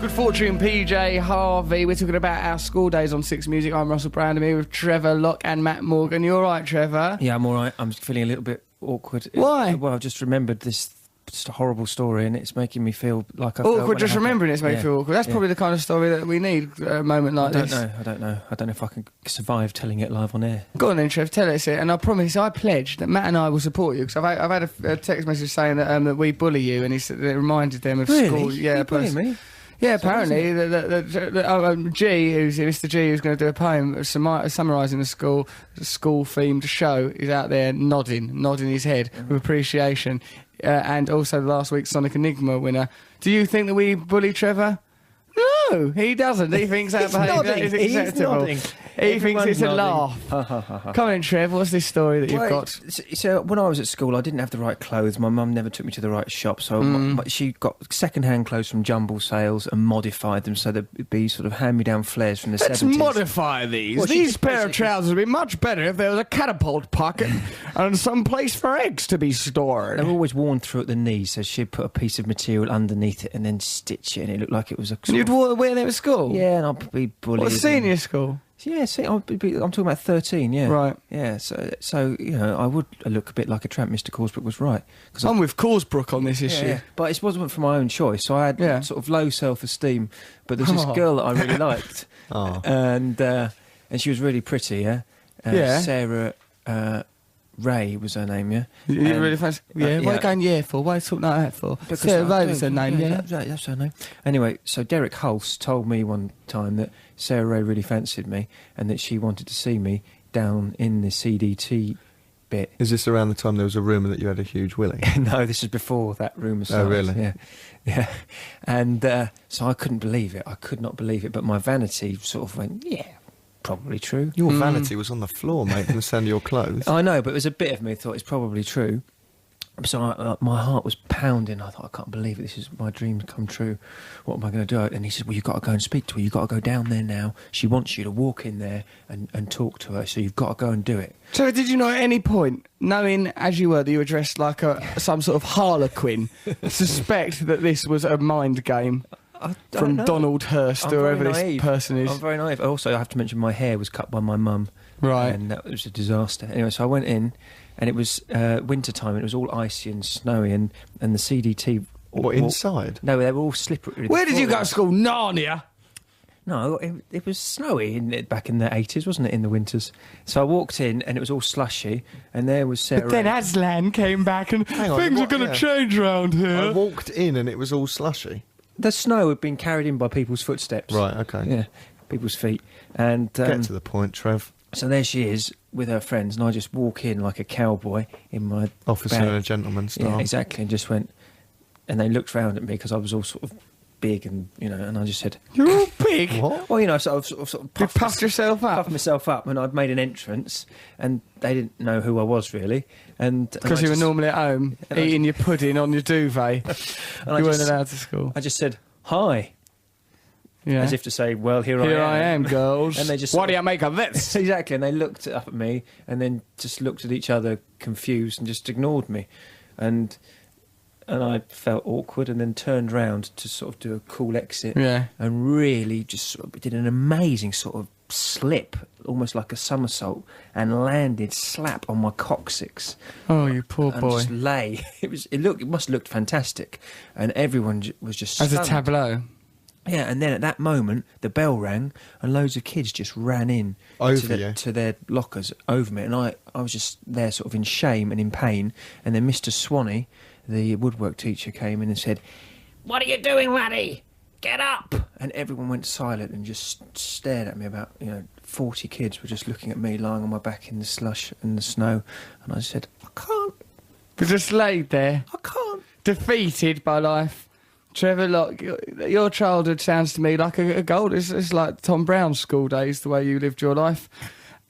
Good fortune, PJ Harvey. We're talking about our school days on Six Music. I'm Russell Brand. I'm here with Trevor Locke and Matt Morgan. You all right, Trevor? Yeah, I'm all right. I'm feeling a little bit awkward. Why? Well, I've just remembered this just a horrible story, and it's making me feel like I felt Awkward, when just it happened. remembering it's making me feel awkward. That's probably the kind of story that we need at a moment like this. I don't know if I can survive telling it live on air. Go on then, Trev, tell us it, and I promise, I pledge that Matt and I will support you, because I've had a text message saying that we bully you, and he said that it reminded them of Really? school. Yeah, You bully me? Yeah, apparently, G, Mr. G, who's going to do a poem summarising the school-themed show, is out there nodding his head with appreciation. And also last week's Sonic Enigma winner. Do you think that we bully Trevor? No, he doesn't. He thinks that behaviour is acceptable. He thinks it's a laugh. Come on, Trev, what's this story that you've got? So when I was at school, I didn't have the right clothes. My mum never took me to the right shop, so she got second-hand clothes from jumble sales and modified them so they'd be sort of hand-me-down flares from the 70s. Let's modify these. Well, These pair of trousers would be much better if there was a catapult pocket and some place for eggs to be stored. They were always worn through at the knees, so she'd put a piece of material underneath it and then stitch it, and it looked like it was a... And you'd wear them at school? Yeah, and I'd be bullied. What, senior school? Yeah, I'm talking about 13, yeah. Right. Yeah, so I would look a bit like a tramp. Mr. Corsbrook was right. I'm with Corsbrook on this issue. Yeah, but it wasn't for my own choice, so I had sort of low self-esteem. But there's this girl that I really liked, and she was really pretty, Sarah Ray was her name, yeah? You really fancy? Yeah, what are you going for? Why are you talking like that for? Because Sarah Ray was her name, yeah? That's her name. Anyway, so Derek Hulse told me one time that Sarah Ray really fancied me and that she wanted to see me down in the CDT bit. Is this around the time there was a rumour that you had a huge willy? No, this is before that rumour started. Oh, really? Yeah. And so I couldn't believe it. I could not believe it. But my vanity sort of went, yeah, probably true. Your vanity was on the floor, mate, from the sound of your clothes. I know, but there's a bit of me thought it's probably true. So my heart was pounding. I thought, I can't believe it. This is my dream come true. What am I going to do? And he said, well, you've got to go and speak to her. You've got to go down there now. She wants you to walk in there and talk to her. So you've got to go and do it. So did you know at any point, knowing as you were that you were dressed like some sort of harlequin, suspect that this was a mind game? From Donald Hurst or whoever this person is. I'm very naive. Also, I have to mention my hair was cut by my mum. Right. And that was a disaster. Anyway, so I went in, and it was winter time, and it was all icy and snowy, and the CDT... What, inside? No, they were all slippery. Where did you go to school? Narnia? No, it was snowy back in the 80s, wasn't it, in the winters? So I walked in, and it was all slushy, and there was Sarah... But then Aslan came back, and things are going to change round here. I walked in, and it was all slushy. The snow had been carried in by people's footsteps. Right, okay. Yeah, people's feet. And get to the point, Trev. So there she is with her friends, and I just walk in like a cowboy in my officer bag. and a gentleman style. Yeah, exactly, and just went... And they looked round at me because I was all sort of big and, and I just said... You're all big? What? Well, I sort of puffed yourself up? Puffed myself up, and I'd made an entrance, and they didn't know who I was, really. Because you were normally at home, eating your pudding on your duvet. You weren't allowed to school. I just said... Hi. Yeah. As if to say, well, here I am, girls. And they just what do you make of this? Exactly. And they looked up at me and then just looked at each other confused and just ignored me. And I felt awkward and then turned round to sort of do a cool exit. Yeah. And really just sort of did an amazing sort of slip, almost like a somersault, and landed slap on my coccyx. Oh, you poor and boy. Just lay. It must have looked fantastic. And everyone was just as stunned. a tableau. Yeah, and then at that moment, the bell rang, and loads of kids just ran in to their lockers over me, and I was just there sort of in shame and in pain, and then Mr. Swanee, the woodwork teacher, came in and said, "What are you doing, laddie? Get up!" And everyone went silent and just stared at me. About 40 kids were just looking at me lying on my back in the slush and the snow, and I said, "I can't." You just laid there. I can't. Defeated by life. Trevor, look, your childhood sounds to me like a gold. It's like Tom Brown's school days, the way you lived your life.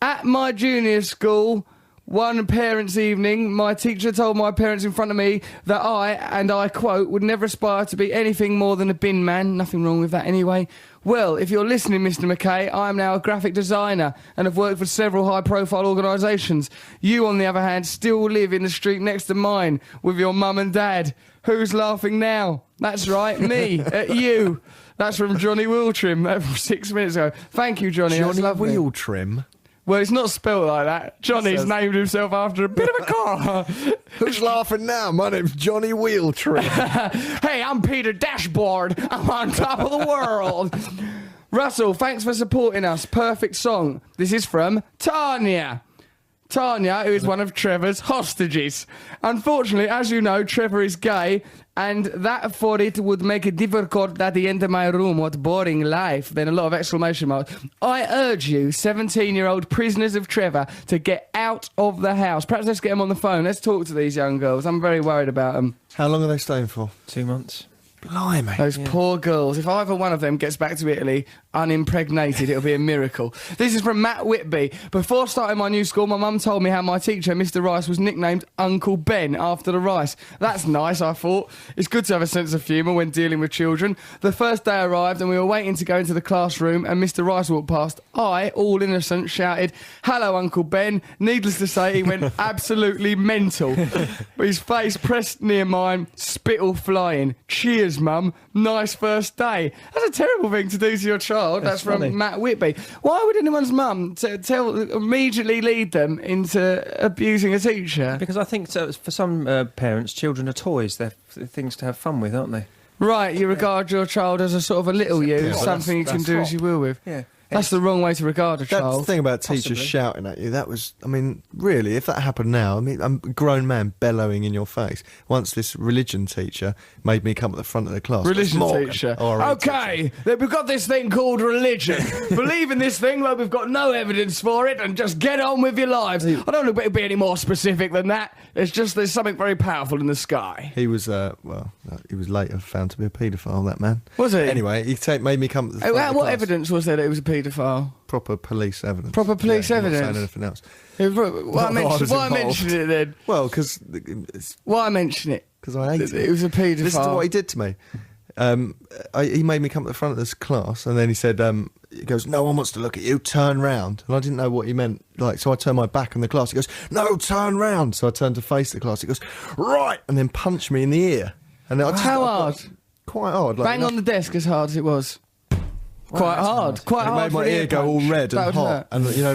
At my junior school, one parents' evening, my teacher told my parents in front of me that I, and I quote, would never aspire to be anything more than a bin man. Nothing wrong with that anyway. Well, if you're listening, Mr. McKay, I am now a graphic designer and have worked for several high-profile organisations. You, on the other hand, still live in the street next to mine with your mum and dad. Who's laughing now? That's right, me, at you. That's from Johnny Wiltrim 6 minutes ago. Thank you, Johnny. Johnny Wheeltrim? Well, it's not spelled like that. Johnny's named himself after a bit of a car. Who's laughing now? My name's Johnny Wheeltree. Hey, I'm Peter Dashboard. I'm on top of the world. Russell, thanks for supporting us. Perfect song. This is from Tanya. Tanya, who is one of Trevor's hostages. Unfortunately, as you know, Trevor is gay, and that for it would make it difficult at the end of my room. What boring life. Then a lot of exclamation marks. I urge you, 17-year-old prisoners of Trevor, to get out of the house. Perhaps let's get them on the phone. Let's talk to these young girls. I'm very worried about them. How long are they staying for? 2 months. Blimey. Those poor girls. If either one of them gets back to Italy unimpregnated, it'll be a miracle. This is from Matt Whitby. Before starting my new school, my mum told me how my teacher, Mr. Rice, was nicknamed Uncle Ben after the rice. That's nice, I thought. It's good to have a sense of humour when dealing with children. The first day arrived and we were waiting to go into the classroom and Mr. Rice walked past. I, all innocent, shouted, "Hello, Uncle Ben." Needless to say, he went absolutely mental. His face pressed near mine, spittle flying. Cheers, Mum. Nice first day. That's a terrible thing to do to your child. That's from funny. Matt Whitby. Why would anyone's mum immediately lead them into abusing a teacher? Because I think for some parents, children are toys. They're things to have fun with, aren't they? Right, you regard your child as a sort of a little you, Yeah, well, something you can that's do what- as you will with. Yeah. That's the wrong way to regard a That's the child. thing about teachers Possibly. shouting at you. That was, I mean, really, if that happened now, I mean, I'm a grown man bellowing in your face. Once this religion teacher made me come at the front of the class. Religion Morgan. teacher. Oh, a religion Okay, then we've got this thing called religion. Believe in this thing, like we've got no evidence for it, and just get on with your lives. I don't want to be any more specific than that. It's just there's something very powerful in the sky. He was, he was later found to be a paedophile, that man. Was he? Anyway, made me come at the front of the What class. evidence was there that he was a paedophile? Proper police evidence. Proper police I'm not evidence? saying anything else. Why involved. mention it then? Well, because Why mention it? I hate it. It was a paedophile. Listen to what he did to me. He made me come at the front of this class, and then he said, he goes, "No one wants to look at you, turn round." And I didn't know what he meant, so I turned my back on the class. He goes, "No, turn round." So I turned to face the class. He goes, "Right," and then punched me in the ear. And I just, How hard? Quite hard. Bang on the desk as hard as it was. Quite hard. Quite And it hard. made my for an ear go all punch. red That and would hot. hurt.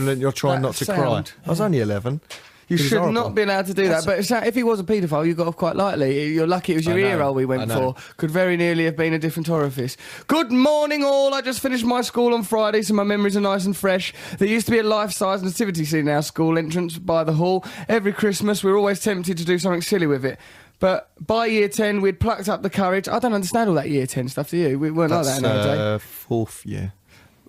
And, you're trying That not to sound. cry. I was only 11. You It was should horrible. not be allowed to do that. But if he was a paedophile, you got off quite lightly. You're lucky it was your I know, ear hole we I went know. for. Could very nearly have been a different orifice. Good morning, all. I just finished my school on Friday, so my memories are nice and fresh. There used to be a life-size nativity scene in our school entrance by the hall. Every Christmas, we were always tempted to do something silly with it. But by year 10, we'd plucked up the courage. I don't understand all that year 10 stuff, do you? We weren't like that in our day. Fourth year.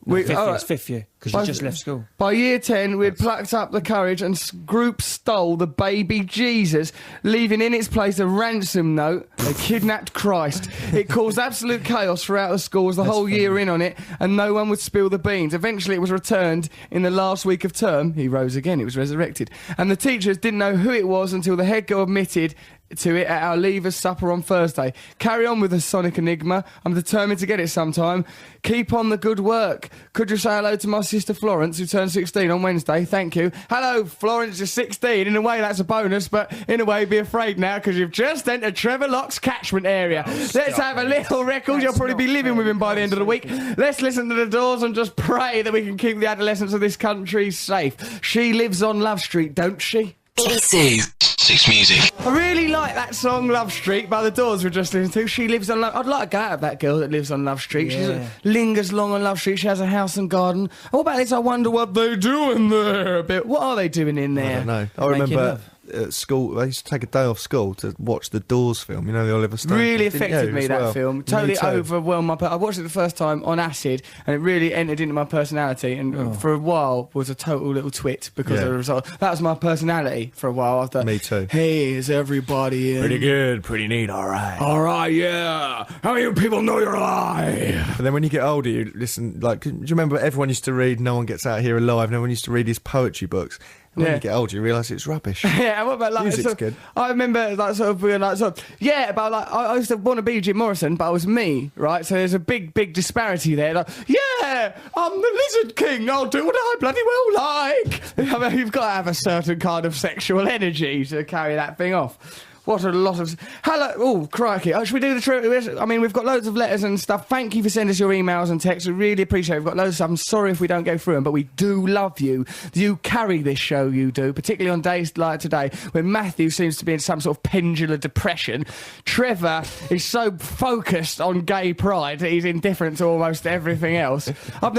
Fifth year, because you just left school. By year 10, we'd plucked up the courage and group stole the baby Jesus, leaving in its place a ransom note. They kidnapped Christ. It caused absolute chaos throughout the schools, the whole year in on it, and no one would spill the beans. Eventually, it was returned in the last week of term. He rose again. It was resurrected. And the teachers didn't know who it was until the head girl admitted to it at our leavers supper on Thursday. Carry on with the Sonic Enigma. I'm determined to get it sometime. Keep on the good work. Could you say hello to my sister Florence, who turned 16 on Wednesday? Thank you. Hello, Florence, you're 16. In a way, that's a bonus, but in a way, be afraid now, because you've just entered Trevor Lock's catchment area. Let's have a little record. You'll probably be living with him by the end of the week. Let's listen to the Doors and just pray that we can keep the adolescents of this country safe. She lives on Love Street, don't she? BBC 6 Music. I really like that song Love Street by the Doors we're just listening to. She lives on Love... I'd like to go out with that girl that lives on Love Street. Yeah. She lingers long on Love Street. She has a house and garden. And what about this? I wonder what they're doing there. But what are they doing in there? I don't know. I Making remember love. at school, I used to take a day off school to watch the Doors film, the Oliver Stone Really film, didn't affected you, me, as that well? film. Me Totally too. overwhelmed my... I watched it the first time on acid, and it really entered into my personality, and for a while was a total little twit because of the result. That was my personality for a while. After, Me too. Hey, is everybody in? Pretty good, pretty neat, all right. All right, yeah. How many people know you're alive? And then when you get older, you listen, do you remember everyone used to read No One Gets Out Here Alive? No one used to read his poetry books. And when Yeah. you get older, you realise it's rubbish. Yeah, what about like Music's sort of- good. I remember like sort of being like sort of about like I used to want to be Jim Morrison, but I was me, right? So there's a big disparity there. Like, yeah, I'm the Lizard King. I'll do what I bloody well like. I mean, you've got to have a certain kind of sexual energy to carry that thing off. What a lot of... Hello... Oh, crikey. Oh, should we do the trivia? I mean, we've got loads of letters and stuff. Thank you for sending us your emails and texts. We really appreciate it. We've got loads of stuff. I'm sorry if we don't go through them, but we do love you. You carry this show, you do, particularly on days like today, when Matthew seems to be in some sort of pendular depression. Trevor is so focused on gay pride that he's indifferent to almost everything else. I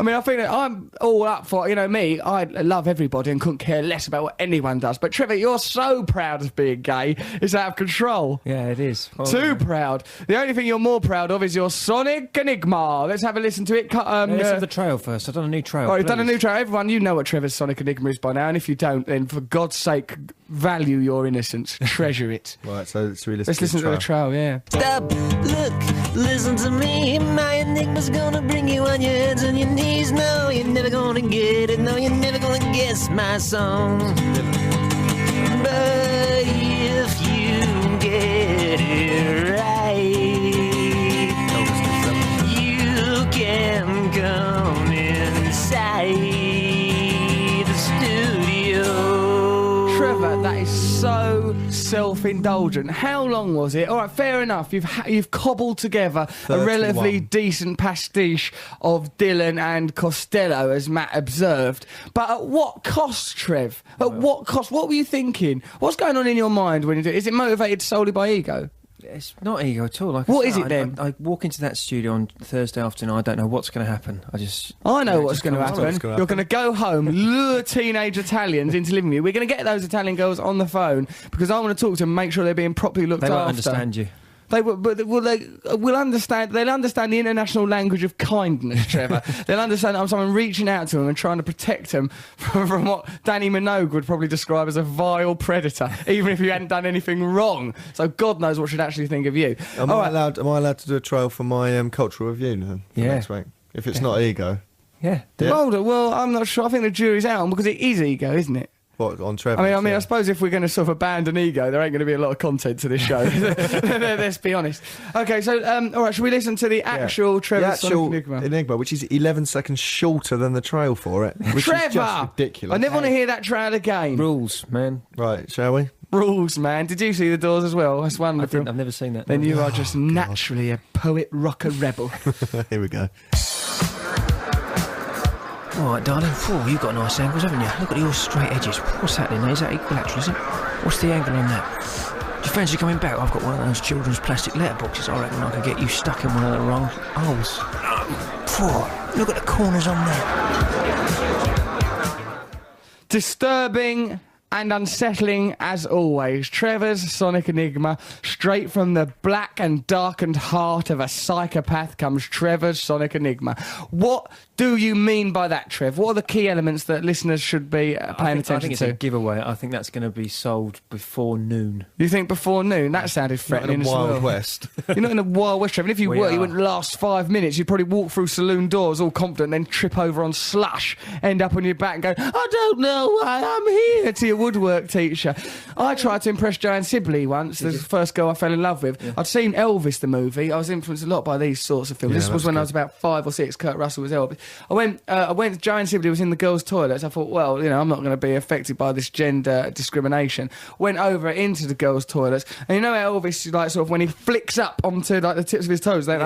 mean, I think that I'm all up for... You know, me, I love everybody and couldn't care less about what anyone does. But, Trevor, you're so proud of being gay. It's out of control. Yeah, it is. Too proud. The only thing you're more proud of is your Sonic Enigma. Let's have a listen to it. Let's have the trail first. I've done a new trail. Oh, you've done a new trail. Everyone, you know what Trevor's Sonic Enigma is by now, and if you don't, then for God's sake, value your innocence. Treasure it. Right, so let's listen to the trail, yeah. Stop, look, listen to me. My enigma's gonna bring you on your hands and your knees. No, you're never gonna get it. No, you're never gonna guess my song. But if you get it right, you can come inside the studio. Trevor, that is so self-indulgent. How long was it? All right, fair enough. You've cobbled together a relatively decent pastiche of Dylan and Costello, as Matt observed. But at what cost, Trev? At what cost? What were you thinking? What's going on in your mind when you do it? Is it motivated solely by ego? It's not ego at all. What is it then? I walk into that studio on Thursday afternoon. I don't know what's going to happen. I know what's going to happen. You're going to go home, lure teenage Italians into living with you. We're going to get those Italian girls on the phone because I want to talk to them, make sure they're being properly looked after. They won't understand you. They will understand. They'll understand the international language of kindness, Trevor. They'll understand that I'm someone reaching out to them and trying to protect them from what Danny Minogue would probably describe as a vile predator, even if you hadn't done anything wrong. So God knows what should actually think of you. Am I allowed to do a trial for my cultural review then? Next week? If it's not ego. Yeah. Well, I'm not sure. I think the jury's out because it is ego, isn't it? What, on Trevor? I mean, I suppose if we're going to sort of abandon ego, there ain't going to be a lot of content to this show. Let's be honest. Okay, so, all right, should we listen to the actual Trevor Sonic Enigma? Which is 11 seconds shorter than the trail for it. Which Trevor! is just ridiculous. I never want to hear that trail again. Rules, man. Right, shall we? Rules, man. Did you see The Doors as well? That's wonderful. I've never seen that. Then you are just naturally a poet, rocker, rebel. Here we go. All right, darling. You've got nice angles, haven't you? Look at your straight edges. What's happening there? Is that equilateral, is it? What's the angle on that? Do you fancy coming back? I've got one of those children's plastic letterboxes. I reckon I could get you stuck in one of the wrong holes. Look at the corners on there. Disturbing and unsettling as always. Trevor's Sonic Enigma. Straight from the black and darkened heart of a psychopath comes Trevor's Sonic Enigma. What do you mean by that, Trev? What are the key elements that listeners should be paying attention to? I think it's a giveaway. I think that's going to be sold before noon. You think before noon? That sounded threatening as well. Not in the Wild West. You're not in the Wild West, Trev. And if you were, you wouldn't last 5 minutes. You'd probably walk through saloon doors all confident, then trip over on slush, end up on your back and go, I don't know why I'm here, to your woodwork teacher. I tried to impress Joanne Sibley once, the first girl I fell in love with. I'd seen Elvis the movie. I was influenced a lot by these sorts of films. This was when I was about 5 or 6. Kurt Russell was Elvis. I went. Joanne Sibley was in the girls' toilets. I thought, well, I'm not going to be affected by this gender discrimination. Went over into the girls' toilets, and you know how Elvis, like, sort of when he flicks up onto like the tips of his toes, they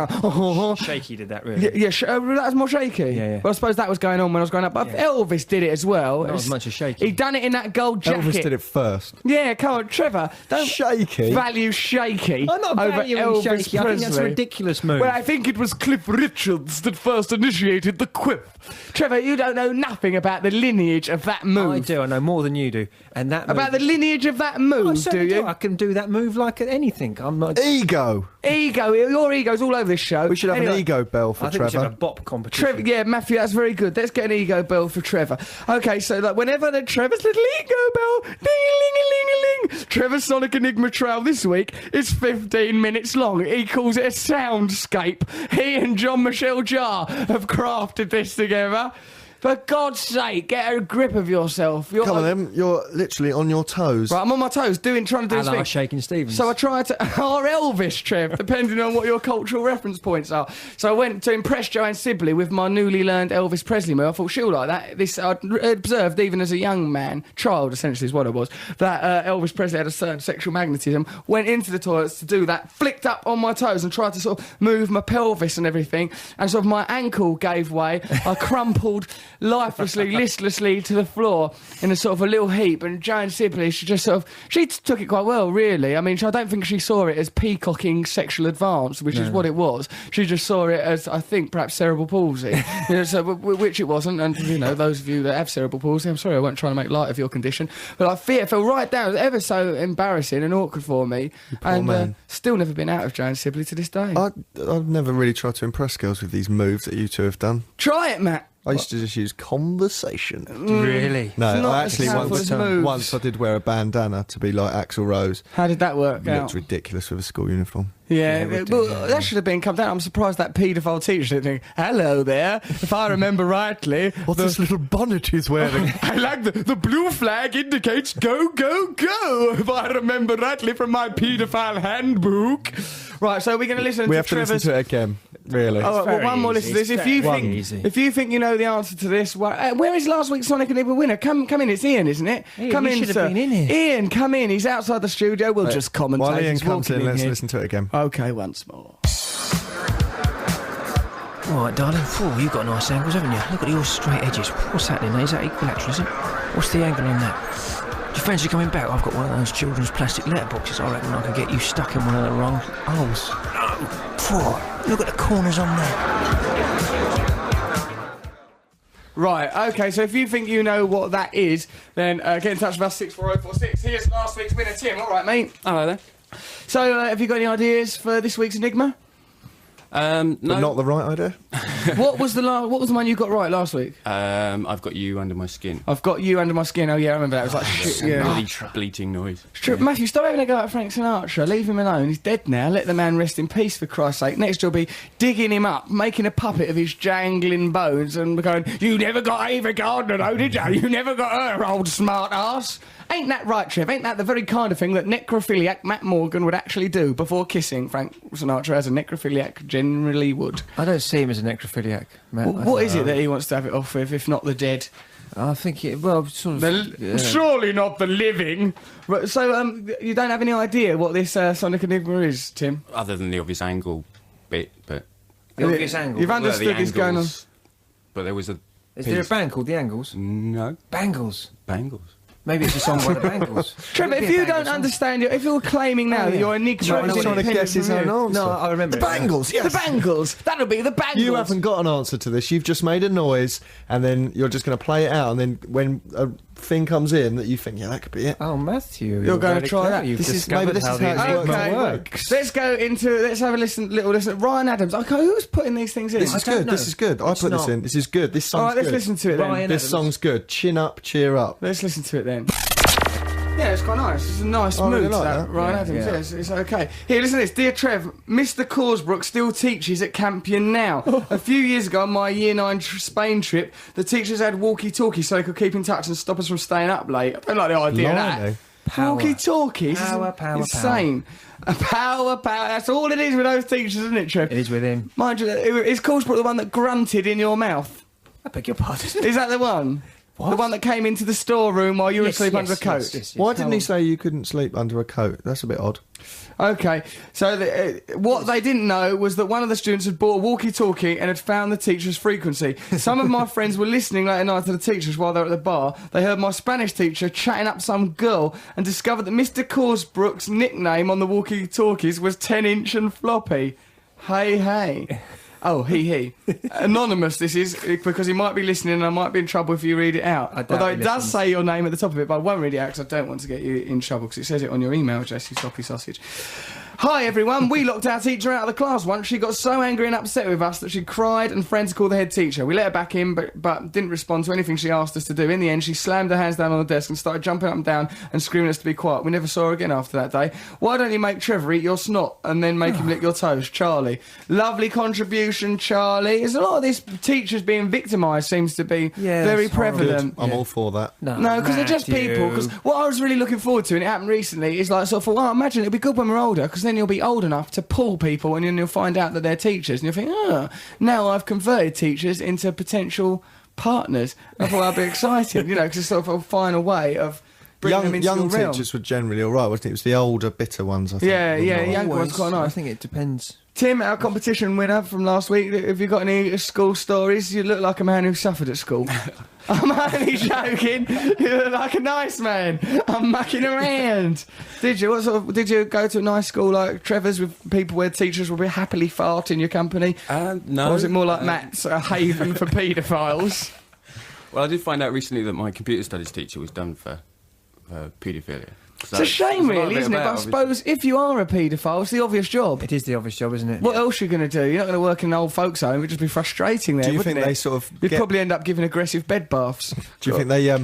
Shaky did that, really. That was more shaky. Yeah. Well, I suppose that was going on when I was growing up. But Elvis did it as well. Not as much as shaky. He'd done it in that gold jacket. Elvis did it first. Yeah, come on, Trevor. Don't shaky. Value shaky. I'm not over valuing Elvis shaky. I think that's a Presley. ridiculous move. Well, I think it was Cliff Richards that first initiated the quip. Trevor, you don't know nothing about the lineage of that move. I do. I know more than you do. And that about the lineage of that move, do you? I can do that move like anything. I'm not. Ego. Your ego's all over this show. We should have an ego bell for I think Trevor. we should have a bop competition. Trevor, yeah, Matthew, that's very good. Let's get an ego bell for Trevor. Okay, so like whenever the Trevor's little ego bell, ding-a-ling-a-ling-a-ling, Trevor's Sonic Enigma Trail this week is 15 minutes long. He calls it a soundscape. He and Jean-Michel Jarre have crafted this together. For God's sake, get a grip of yourself. Come on, then. You're literally on your toes. Right, I'm on my toes, trying to do this thing. Shaking Stevens. So I tried to... or Elvis, Trev, depending on what your cultural reference points are. So I went to impress Joanne Sibley with my newly learned Elvis Presley move. I thought she'll like that. I'd observed, even as a young man, child essentially is what I was, that Elvis Presley had a certain sexual magnetism. Went into the toilets to do that, flicked up on my toes and tried to sort of move my pelvis and everything. And sort of my ankle gave way. I crumpled lifelessly, listlessly to the floor in a sort of a little heap. And Joanne Sibley, she took it quite well, really. I mean, I don't think she saw it as peacocking sexual advance, which is what it was. She just saw it as, I think, perhaps cerebral palsy, which it wasn't. And, those of you that have cerebral palsy, I'm sorry, I wasn't trying to make light of your condition. But it fell right down. It was ever so embarrassing and awkward for me. And still never been out of Joanne Sibley to this day. I've never really tried to impress girls with these moves that you two have done. Try it, Matt. I used to just use conversation. Really? No, I actually once I did wear a bandana to be like Axl Rose. How did that work out? Looked ridiculous with a school uniform. Yeah, that should have been come down. I'm surprised that paedophile teacher didn't think, hello there, if I remember rightly. What's this little bonnet he's wearing? I like the blue flag indicates go, go, go, if I remember rightly from my paedophile handbook. Right, so we're going to listen to Trevor's... listen to it again, really. Oh, well, one more listen to this. If you think you know the answer to this, where is last week's Sonic and Nibble winner? Come in, it's Ian, isn't it? Ian, come in, should sir. have been in here. Ian, come in, he's outside the studio, we'll just commentate. While Ian He's comes walking in, let's here. listen to it again. OK, once more. All right, darling. You've got nice angles, haven't you? Look at your straight edges. What's happening there? Is that equilateral, is it? What's the angle on that? Do you fancy coming back? I've got one of those children's plastic letterboxes. I reckon I could get you stuck in one of the wrong holes. No. Look at the corners on there. Right, OK, so if you think you know what that is, then get in touch with us, 64046. Here's last week's winner, Tim. All right, mate. Hello there. So, have you got any ideas for this week's Enigma? No. But not the right idea? What was the one you got right last week? I've got you under my skin. I've got you under my skin. Oh, yeah, I remember that. It was like shit, yeah. Bleating noise. Matthew, stop having a go at Frank Sinatra. Leave him alone. He's dead now. Let the man rest in peace, for Christ's sake. Next you'll be digging him up, making a puppet of his jangling bones and going, you never got Ava Gardner, though, did you? You never got her, old smart ass. Ain't that right, Trev? Ain't that the very kind of thing that necrophiliac Matt Morgan would actually do before kissing Frank Sinatra, as a necrophiliac generally would? I don't see him as a necrophiliac, Matt. What is it that he wants to have it off with, if not the dead? I think sort of... Surely not the living. Right, so, you don't have any idea what this Sonic Enigma is, Tim? Other than the obvious angle bit, but... The obvious angle? You've understood what's going on. But there was a... Is there a band called The Angles? No. Bangles? Bangles. Maybe it's a song by the Bangles. Trevor, if you don't understand, if you're claiming now that your Enigma is trying to guess his own answer. No, I remember the Bangles, yes. The Bangles. That'll be the Bangles. You haven't got an answer to this. You've just made a noise, and then you're just going to play it out, and then when a thing comes in that you think, yeah, that could be it. Oh, Matthew, you're going to try that. This is how the Enigma works. Let's have a little listen. Ryan Adams. Okay, who's putting these things in? This is good. This is good. I put this in. This is good. This song's good. All right, let's listen to it then. This song's good. Chin up, cheer up. Let's listen to it then. Yeah, it's quite nice. It's a nice mood, really like that. Ryan Adams. Yes, it's okay. Here, listen to this. Dear Trev, Mr. Corsbrook still teaches at Campion now. A few years ago, on my Year 9 Spain trip, the teachers had walkie-talkies so they could keep in touch and stop us from staying up late. I don't like the idea of that. Walkie-talkies? Power, insane. Power. That's all it is with those teachers, isn't it, Trev? It is with him. Mind you, is Corsbrook the one that grunted in your mouth? I beg your pardon. Is that the one? What? The one that came into the storeroom while you were asleep under a coat? Yes. Why didn't he say you couldn't sleep under a coat? That's a bit odd. OK, so what they didn't know was that one of the students had bought a walkie-talkie and had found the teacher's frequency. Some of my friends were listening late at night to the teachers while they were at the bar. They heard my Spanish teacher chatting up some girl and discovered that Mr. Corsbrook's nickname on the walkie-talkies was 10-inch and floppy. Hey. Oh, he. Anonymous, this is, because he might be listening and I might be in trouble if you read it out. Although it does say your name at the top of it, but I won't read it out because I don't want to get you in trouble because it says it on your email address, you soppy sausage. Hi everyone, we locked our teacher out of the class once. She got so angry and upset with us that she cried and friends called the head teacher. We let her back in but didn't respond to anything she asked us to do. In the end, she slammed her hands down on the desk and started jumping up and down and screaming at us to be quiet. We never saw her again after that day. Why don't you make Trevor eat your snot and then make him lick your toes? Charlie. Lovely contribution, Charlie. There's a lot of this teachers being victimised seems to be very prevalent. I'm all for that. No, because they're just people. Because what I was really looking forward to, and it happened recently, is like sort of, well, imagine it'll be good when we're older, because then you'll be old enough to pull people, and then you'll find out that they're teachers, and you'll think, now I've converted teachers into potential partners. I thought that'd be exciting, because it's sort of a final way of bringing them into young your realm. teachers were generally all right, wasn't it? It was the older, bitter ones, I think. Younger ones quite nice. I think it depends. Tim, our competition winner from last week, have you got any school stories? You look like a man who suffered at school. I'm only joking. You look like a nice man. I'm mucking around. Did you? Did you go to a nice school like Trevor's with people where teachers will be happily fart in your company? No. Or was it more like Matt's, a haven for paedophiles? Well, I did find out recently that my computer studies teacher was done for paedophilia. So it's a shame, really, isn't it? But I suppose if you are a paedophile, it's the obvious job. It is the obvious job, isn't it? What else are you going to do? You're not going to work in an old folks' home. It would just be frustrating there, Do you wouldn't think it? they sort of You'd probably end up giving aggressive bed baths. Do you think they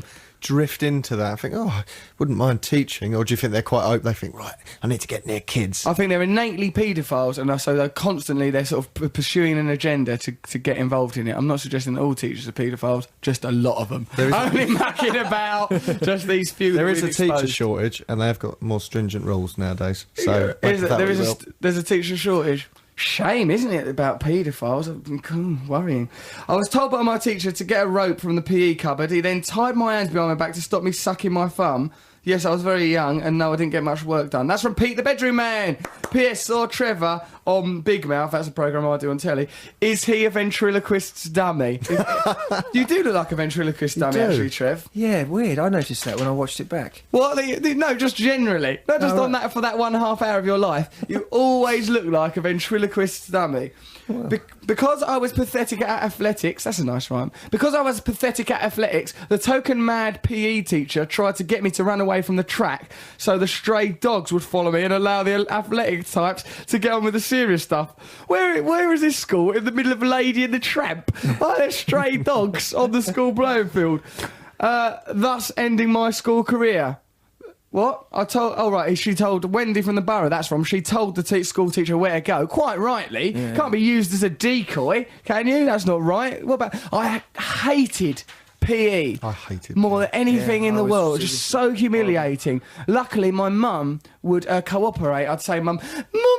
drift into that? I think, I wouldn't mind teaching. Or do you think they're quite open? They think, right, I need to get near kids. I think they're innately paedophiles, and so they're sort of pursuing an agenda to get involved in it. I'm not suggesting that all teachers are paedophiles, just a lot of them. Only mucking about, just these few. There is a teacher shortage, and they have got more stringent rules nowadays. So there's a teacher shortage. Shame, isn't it, about paedophiles? Worrying. I was told by my teacher to get a rope from the PE cupboard. He then tied my hands behind my back to stop me sucking my thumb. Yes, I was very young, and no, I didn't get much work done. That's from Pete the Bedroom Man. P.S. saw Trevor on Big Mouth, that's a programme I do on telly. Is he a ventriloquist's dummy? You do look like a ventriloquist dummy, actually, Trev. Yeah, weird. I noticed that when I watched it back. What? No, just generally. Not just on that for that 1.5 hour of your life. You always look like a ventriloquist's dummy. Because I was pathetic at athletics, that's a nice rhyme. Because I was pathetic at athletics, the token mad PE teacher tried to get me to run away from the track so the stray dogs would follow me and allow the athletic types to get on with the serious stuff. Where is this school? In the middle of Lady and the Tramp? Why are there stray dogs on the school playing field? Thus ending my school career. What? She told Wendy from the Borough, that's from. She told the school teacher where to go. Quite rightly. Yeah. Can't be used as a decoy, can you? That's not right. What about... I hated PE. I hated more than anything in the world. Just so humiliating. Luckily, my mum would cooperate. I'd say, Mummy,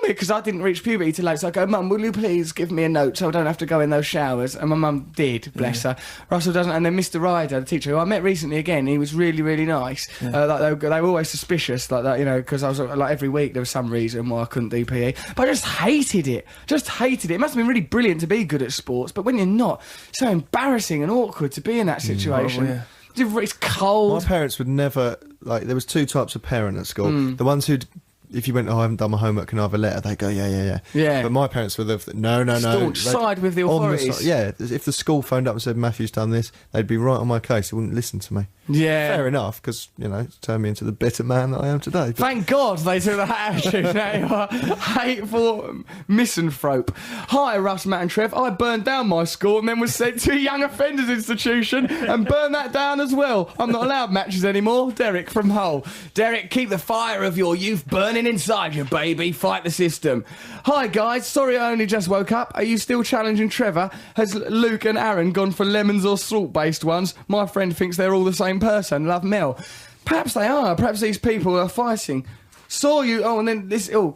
because I didn't reach puberty till late, so I'd go, Mum, will you please give me a note so I don't have to go in those showers? And my mum did, bless her. Russell doesn't. And then Mr. Ryder, the teacher, who I met recently again, he was really, really nice. They were always suspicious, like that, because I was like every week there was some reason why I couldn't do PE. But I just hated it. It must have been really brilliant to be good at sports, but when you're not, it's so embarrassing and awkward to be in that situation. It's cold. My parents would never, there was two types of parent at school. The ones who'd, if you went, I haven't done my homework, can I have a letter? They'd go, yeah. But my parents were no. Staunch, side with the authorities. If the school phoned up and said, Matthew's done this, they'd be right on my case. They wouldn't listen to me. Yeah. Fair enough, because, it's turned me into the bitter man that I am today. But thank God they took that attitude. Now you are hateful misanthrope. Hi, Russ, Matt and Trev. I burned down my school and then was sent to a young offenders institution and burned that down as well. I'm not allowed matches anymore. Derek from Hull. Derek, keep the fire of your youth burning inside you, baby. Fight the system. Hi, guys. Sorry I only just woke up. Are you still challenging Trevor? Has Luke and Aaron gone for lemons or salt-based ones? My friend thinks they're all the same person. Love, Mel. Perhaps they are. Perhaps these people are fighting. Saw you...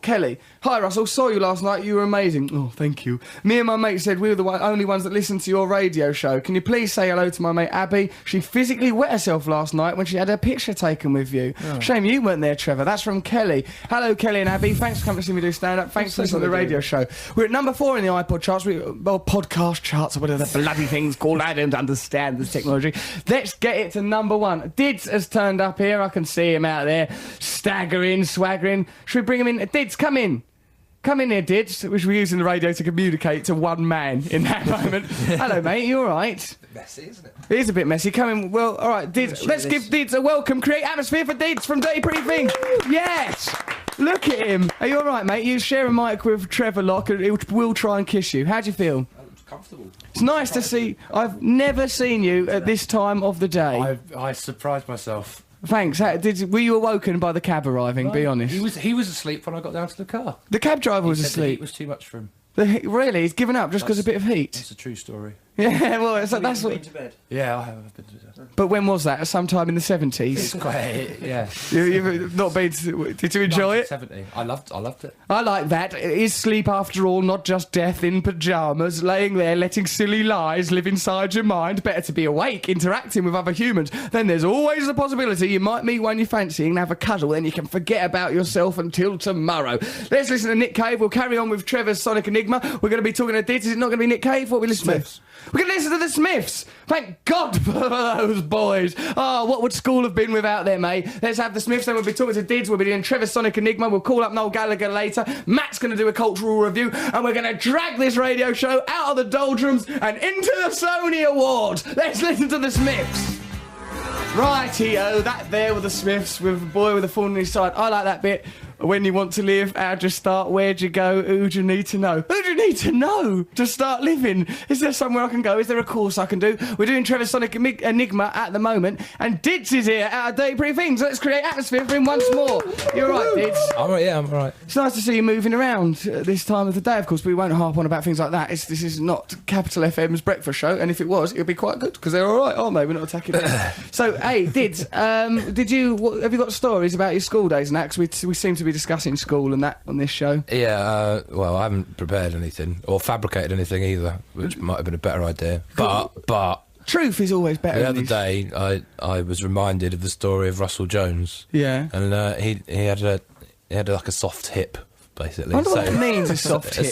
Kelly. Hi, Russell. Saw you last night. You were amazing. Oh, thank you. Me and my mate said we were the only ones that listened to your radio show. Can you please say hello to my mate Abby? She physically wet herself last night when she had her picture taken with you. Oh. Shame you weren't there, Trevor. That's from Kelly. Hello, Kelly and Abby. Thanks for coming to see me do stand-up. Thanks for listening to the radio show. We're at number 4 in the iPod charts. Podcast charts, or whatever the bloody thing's called. I don't understand this technology. Let's get it to number 1. Dids has turned up here. I can see him out there, staggering, swaggering. Should we bring him in? Dids, come in. Come in here, Dids, which we're using the radio to communicate to one man in that moment. Hello, mate, you all right? Messy, isn't it? It is a bit messy. Come in. Well, all right, Dids. Let's give Dids a welcome. Create atmosphere for Dids from Dirty Pretty Things. Yes. Look at him. Are you all right, mate? You share a mic with Trevor Locke, and he will try and kiss you. How do you feel? Comfortable. It's nice to see. I've never seen you at this time of the day. I surprised myself. Thanks. Were you awoken by the cab arriving? Be honest. He was asleep when I got down to the car. The cab driver was He said the heat asleep. was too much for him. Really? He's given up just because of a bit of heat? That's a true story. Yeah, well, that's what... to bed. Yeah, I have been to bed. But when was that? Sometime in the 70s? It's quite, yeah. You've not been to... Did you enjoy it? 1970. I loved it. I like that. Is sleep, after all, not just death in pyjamas, laying there letting silly lies live inside your mind? Better to be awake, interacting with other humans. Then there's always the possibility you might meet one you fancy and have a cuddle, then you can forget about yourself until tomorrow. Let's listen to Nick Cave. We'll carry on with Trevor's Sonic Enigma. We're going to be talking to Dids. Is it not going to be Nick Cave? What are we listening to? We're going to listen to the Smiths. Thank God for those boys. Oh, what would school have been without them, eh? Let's have the Smiths, then we'll be talking to Dids. We'll be doing Trevor's Sonic Enigma. We'll call up Noel Gallagher later. Matt's going to do a cultural review. And we're going to drag this radio show out of the doldrums and into the Sony Awards. Let's listen to the Smiths. Righty-o, that there were the Smiths with a boy with a thorn in his side. I like that bit. When you want to live, how'd you start? Where'd you go? Who do you need to know? Who do you need to know to start living? Is there somewhere I can go? Is there a course I can do? We're doing Trevor's Sonic Enigma at the moment, and Dids is here out of Dirty Pretty Things. Let's create atmosphere for him once more. You're right, Dids. I'm right, yeah, I'm right. It's nice to see you moving around at this time of the day. Of course, we won't harp on about things like that. This is not Capital FM's breakfast show, and if it was, it'd be quite good, because they're all right, aren't they? We're not attacking them. So, hey, Dids, have you got stories about your school days and that? 'Cause we seem to be discussing school and that on this show. Yeah, well, I haven't prepared anything or fabricated anything either, which might have been a better idea. But truth is always better. The other day, I was reminded of the story of Russell Jones. Yeah, and he had like a soft hip, basically. I wonder what it means, a soft hip.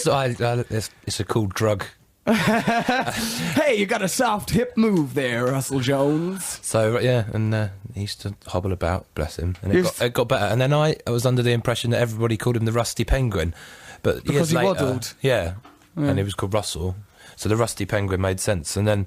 It's a cool drug. Hey, you got a soft hip move there, Russell Jones. So yeah, and he used to hobble about, bless him, and it got better. And then I was under the impression that everybody called him the Rusty Penguin, but because years later, waddled. Yeah, and he was called Russell, so the Rusty Penguin made sense. And then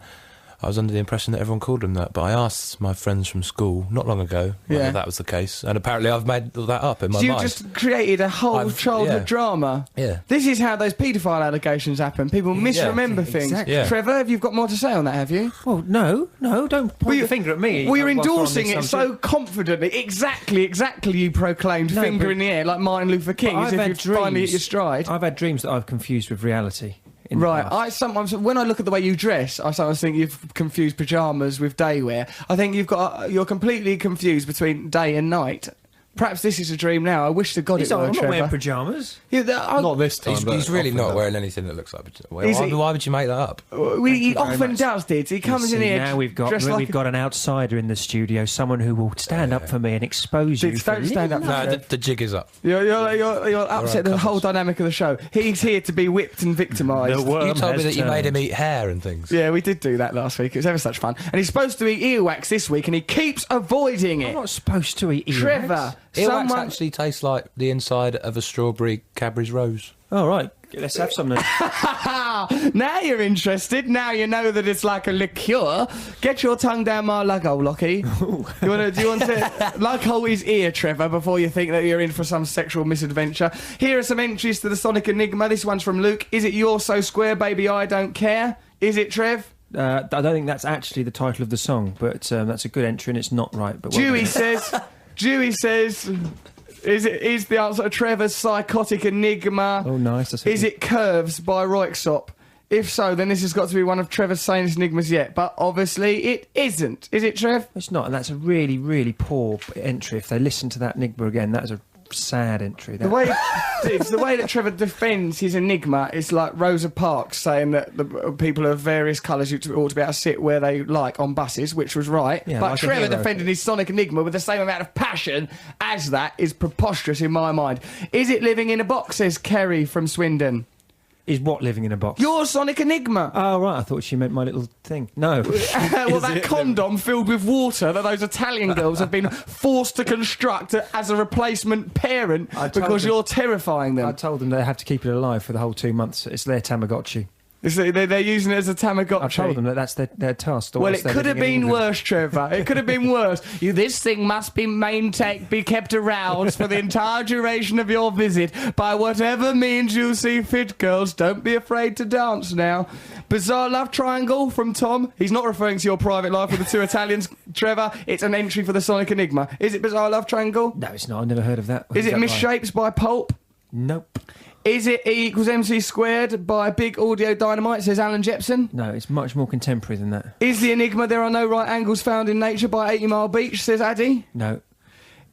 I was under the impression that everyone called him that, but I asked my friends from school not long ago whether that was the case, and apparently I've made all that up in my mind. You just created a whole childhood drama. Yeah. This is how those paedophile allegations happen. People misremember things. Exactly. Yeah. Trevor, have you got more to say on that, have you? Well, no, don't point your finger at me. Well, you're whilst we're on endorsing this it so subject. confidently. Exactly you proclaimed No, finger but- in the air like Martin Luther King, But as if you'd finally hit your stride. I've had dreams that I've confused with reality. In the Right, past. I sometimes, when I look at the way you dress, I sometimes think you've confused pyjamas with day wear. I think you're completely confused between day and night. Perhaps this is a dream now. I wish to God it were, I'm not Trevor. wearing pyjamas. Yeah, Not this time. but He's really often not does. wearing anything that looks like a Is he? why would you make that up? He often does, Dids. He comes in See, here now we've got dressed like an outsider in the studio, someone who will stand up for me and expose you. Dids, for don't stand up. No, the jig is up. You're upset the whole dynamic of the show. He's here to be whipped and victimised. The worm You told me has that you made turned. him eat hair and things. Yeah, we did do that last week. It was ever such fun. And he's supposed to eat earwax this week, and he keeps avoiding I'm it. not supposed to eat earwax. Trevor, Earwax actually tastes like the inside of a strawberry Cadbury's Rose. All right, let's have some then. Now you're interested. Now you know that it's like a liqueur. Get your tongue down my lug hole, Lockie. Do you want to lug hole his ear, Trevor, before you think that you're in for some sexual misadventure? Here are some entries to the Sonic Enigma. This one's from Luke. Is it You're So Square, Baby, I Don't Care? Is it, Trev? I don't think that's actually the title of the song, but that's a good entry and it's not right. But Dewey says, is the answer to Trevor's psychotic enigma? Oh, nice. Is it Curves by Roixop? If so, then this has got to be one of Trevor's sanest enigmas yet. But obviously it isn't. Is it, Trev? It's not, and that's a really, really poor entry. If they listen to that enigma again, that is a sad entry. The way it's the way that Trevor defends his enigma is like Rosa Parks saying that the people of various colours ought to be able to sit where they like on buses, which was right. Yeah, but like a Trevor hero. defending his sonic enigma with the same amount of passion as that is preposterous in my mind. Is it living in a box, says Kerry from Swindon? Is what living in a box? Your Sonic Enigma. Oh, right, I thought she meant my little thing. No. Well, that condom filled with water that those Italian girls have been forced to construct as a replacement parent because you're terrifying them. I told them they have to keep it alive for the whole 2 months. It's their Tamagotchi. They're using it as a Tamagotchi. I told them that that's their task. Well, it could have been worse, Trevor. It could have been worse. This thing must be maintained, be kept aroused for the entire duration of your visit by whatever means you see fit, girls. Don't be afraid to dance now. Bizarre love triangle from Tom. He's not referring to your private life with the two Italians, Trevor. It's an entry for the Sonic Enigma. Is it Bizarre love triangle? No, it's not. I've never heard of that. Is it Misshapes by Pulp? Nope. Is it E = MC squared by Big Audio Dynamite, says Alan Jepson? No, it's much more contemporary than that. Is the Enigma There Are No Right Angles Found in Nature by 80 Mile Beach, says Addy? No.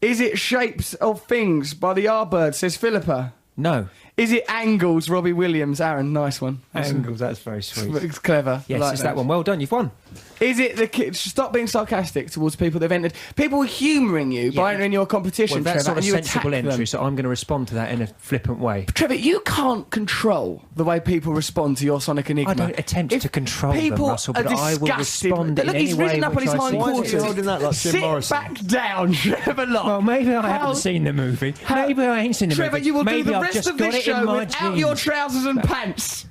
Is it Shapes of Things by the Yardbird, says Philippa? No. Is it Angles, Robbie Williams? Aaron, nice one. Angles, that's very sweet. It's clever. Yes, like it's that one. Well done, you've won. Is it the kids? Stop being sarcastic towards people that have entered. People were humouring you by entering your competition, Well, that's Trevor, not a and you sensible attacked entry, them. so I'm going to respond to that in a flippant way. Trevor, you can't control the way people respond to your Sonic Enigma. I don't attempt If to control them, people Russell, but are I will disgusted. respond in Look, any he's way risen up on which his I see hindquarters. fit. holding that like Jim Sit Morrison? back down, Trevor Locke. Well, maybe I How- haven't seen the movie. Maybe I ain't seen the Trevor, movie. you will maybe do the I've rest just of got this it in show my without genes. your trousers and pants.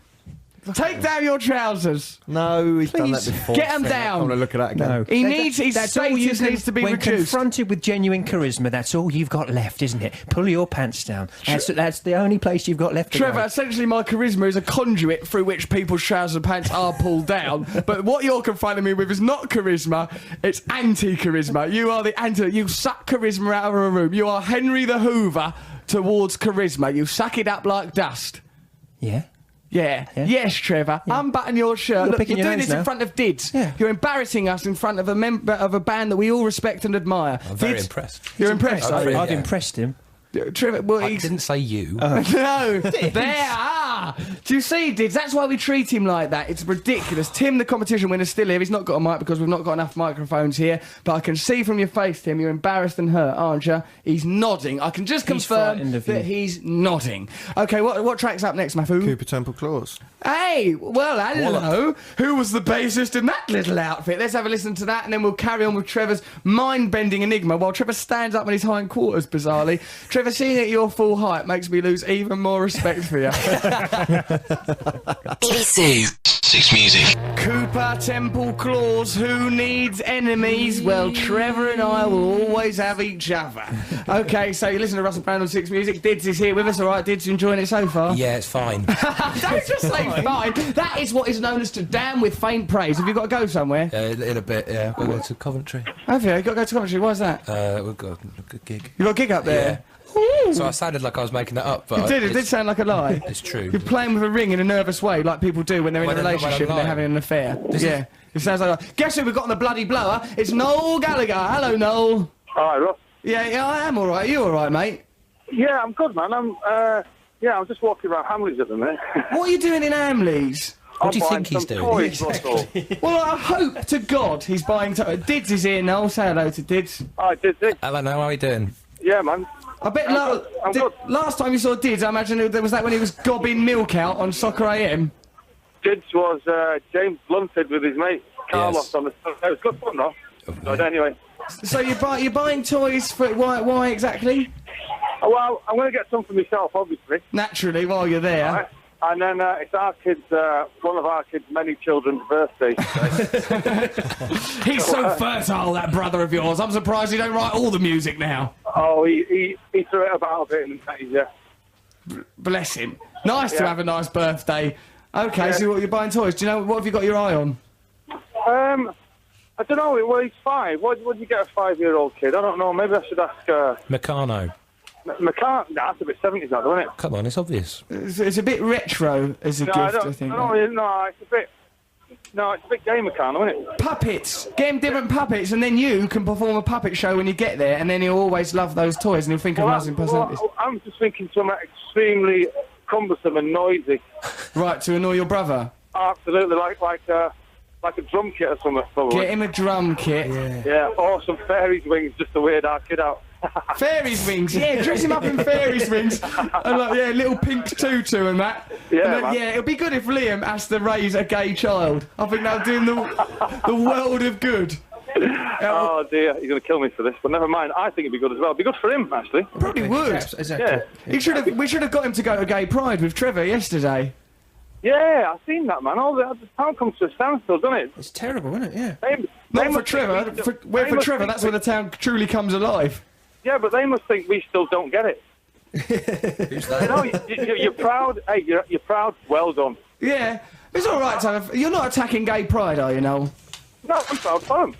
Take down your trousers. No, he's done that Please, before. get 'em I down. want to look at that again. No. His That's all you status can- needs to be when reduced. confronted with genuine charisma, that's all you've got left, isn't it? Pull your pants down. That's the only place you've got left to Trevor, go. essentially my charisma is a conduit through which people's trousers and pants are pulled down. But what you're confronting me with is not charisma, it's anti-charisma. You are the anti... You suck charisma out of a room. You are Henry the Hoover towards charisma. You suck it up like dust. Yeah? Yeah. Yes, Trevor. Unbutton your shirt. You're Look, picking you're your doing nose this in now. front of Dids. Yeah. You're embarrassing us in front of a member of a band that we all respect and admire. I'm very Dids, impressed. You're impressed, are you? I've Yeah. impressed him. Trevor, well, I he's... didn't say you. No, there are. Do you see, Dids? That's why we treat him like that. It's ridiculous. Tim, the competition winner, still here. He's not got a mic because we've not got enough microphones here. But I can see from your face, Tim, you're embarrassed and hurt, aren't you? He's nodding. I can just He's confirm frightened of you. that he's nodding. Okay, what track's up next, Mafu? Cooper Temple Claws. Hey, well, hello. Who was the bassist in that little outfit? Let's have a listen to that, and then we'll carry on with Trevor's mind-bending enigma while Trevor stands up on his hindquarters, bizarrely. Trevor, seeing at your full height makes me lose even more respect for you. BBC Six Music. Cooper Temple Claws, who needs enemies? Well, Trevor and I will always have each other. Okay, so you listen to Russell Brand on Six Music. Dids is here with us, all right? Dids, you enjoying it so far? Yeah, it's fine. Don't just say fine. That is what is known as to damn with faint praise. Have you got to go somewhere? In a bit, yeah. We'll go to Coventry. Have you? You got to go to Coventry. Why is that? We've got a good gig. You got a gig up there? So I sounded like I was making that up, but It did. It did it's- sound like a lie. It's true. You're playing with a ring in a nervous way, like people do when they're in When a they're not relationship and they're lying. having an affair. Yeah. It sounds like. Guess who we've got on the bloody blower? It's Noel Gallagher. Hello, Noel. Hi, Ross. Yeah, I am all right. You all right, mate? Yeah, I'm good, man. I'm just walking around Hamleys at the minute. What are you doing in Hamleys? What do you I'm think he's buying doing? some toys, Russell. Well, I hope to God he's buying. Dids is here, Noel. Say hello to Dids. I did think. Hello, how are you doing? Yeah, man. I bet I'm good. last time you saw Dids, I imagine there was that when he was gobbing milk out on Soccer AM. Dids was James Blunted with his mate Carlos Yes. on the. It was good fun, though. But anyway, So you're buying toys for why exactly? well, I'm going to get some for myself, obviously. Naturally, while you're there. Right? And then it's our kids, one of our kids' many children's birthday. He's so fertile, that brother of yours. I'm surprised he don't write all the music now. Oh, he threw it about a bit in the 90s, yeah. Bless him. Nice to Yeah. have a nice birthday. Okay, Yeah. so what you're buying toys? Do you know what have you got your eye on? I don't know. Well, he's 5. What do you get a 5-year-old kid? I don't know. Maybe I should ask Meccano. McCart. Nah, that's a bit 70s now, isn't it? Come on, it's obvious. It's a bit retro as a No, gift, I I think. No, it's a bit. No, it's a bit gamer kind, isn't it? Puppets. Get him different puppets, and then you can perform a puppet show when you get there, and then he'll always love those toys, and he'll think of us in personalities. I'm just thinking something extremely cumbersome and noisy. Right, to annoy your brother. Absolutely, like a drum kit or something. Probably. Get him a drum kit. Yeah, or some fairies wings just to weird our kid out. Fairies wings, yeah, dress him up in fairies wings. And like, yeah, little pink tutu and that. Yeah, and then, man. yeah, it'll be good if Liam has to raise a gay child. I think that'll do him the world of good. Oh dear, he's going to kill me for this, but never mind. I think it'd be good as well. It'd be good for him, actually. Probably would. Exactly. Yeah. We should have got him to go to Gay Pride with Trevor yesterday. Yeah, I've seen that, man. All the town comes to a standstill, doesn't it? It's terrible, isn't it? Yeah. Not for Trevor. For Trevor, that's when the town truly comes alive. Yeah, but they must think we still don't get it. You know, you're proud. Hey, you're proud. Well done. Yeah, it's all right to have. You're not attacking Gay Pride, are you, Noel? No, I'm proud for him.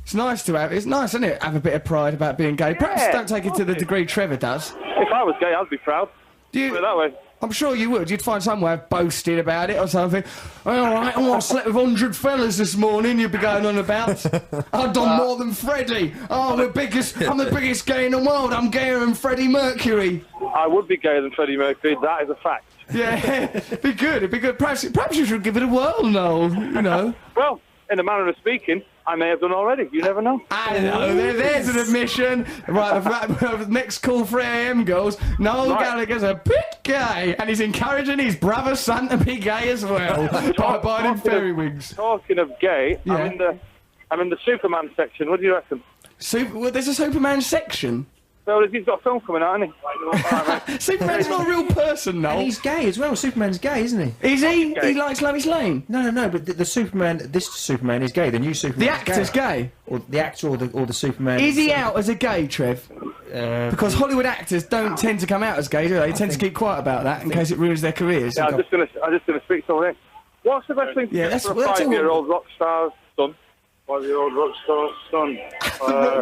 It's nice to have. It's nice, isn't it? Have a bit of pride about being gay. Perhaps don't take it to the degree Trevor does. If I was gay, I'd be proud. Put it that way. I'm sure you would. You'd find some way of boasting about it or something. All right, I slept with 100 fellas this morning. You'd be going on about. I've done more than Freddie. Oh, I'm the biggest gay in the world. I'm gayer than Freddie Mercury. I would be gayer than Freddie Mercury. That is a fact. Yeah, it'd be good. It'd be good. Perhaps you should give it a whirl, Noel. You know. Well, in a manner of speaking, I may have done already. You never know. I know. There's an admission. Right, the next call for AM goes, Noel Gallagher's a bit gay, and he's encouraging his brother son to be gay as well by buying him fairy wings. Talking of gay, Yeah. I'm in the Superman section. What do you reckon? Well, there's a Superman section. Well, he's got a film coming out, hasn't he? Superman's not a real person, Noel. And he's gay as well. Superman's gay, isn't he? Is he? He likes Lois Lane. No. But the Superman, this Superman is gay. The new Superman. The actor's gay. Or the actor, or the Superman. Is he out as a gay, Trev? Because Hollywood actors don't tend to come out as gay, do they? They tend to keep quiet about that in case it ruins their careers. Yeah, I'm just gonna speak to him. What's the best thing to do for a 5-year-old rock star's son? 5-year-old rock star's son.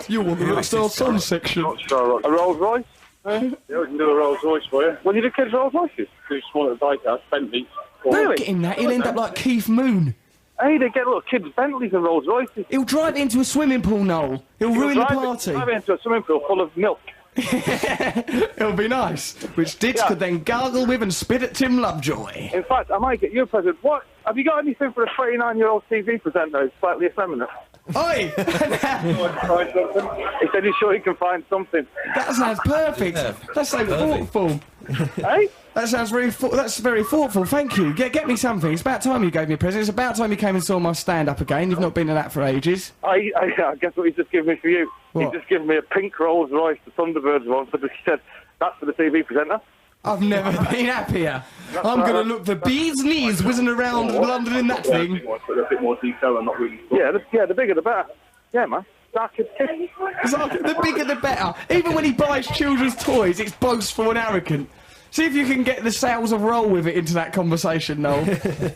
You want the rock star son section? A Rolls Royce? Yeah, we can do a Rolls Royce for you. What do you do, kids' Rolls Royces? Too small at the bike house, Bentley. Don't get him that. He'll end up like Keith Moon. Hey, they get little kids' Bentleys and Rolls Royces. He'll drive it into a swimming pool, Noel. He'll ruin the party. Drive it into a swimming pool full of milk. It'll be nice. Which Ditch could then gargle with and spit at Tim Lovejoy. In fact, I might get you a present. What? Have you got anything for a 39-year-old TV presenter who's slightly effeminate? Oi! He said he's sure he can find something. That sounds perfect. That's so thoughtful. Hey? That sounds that's very thoughtful. Thank you. Get me something. It's about time you gave me a present. It's about time you came and saw my stand-up again. You've not been to that for ages. I guess what he's just given me for you. What? He's just given me a pink Rolls Royce, the Thunderbirds one. He said that's for the TV presenter. I've never been happier. I'm going to look the bee's knees whizzing around London in that thing. A bit more detail and not really. Yeah, the bigger the better. Yeah, man. The bigger the better. Even when he buys children's toys, it's boastful and arrogant. See if you can get the sales of roll with it into that conversation, Noel.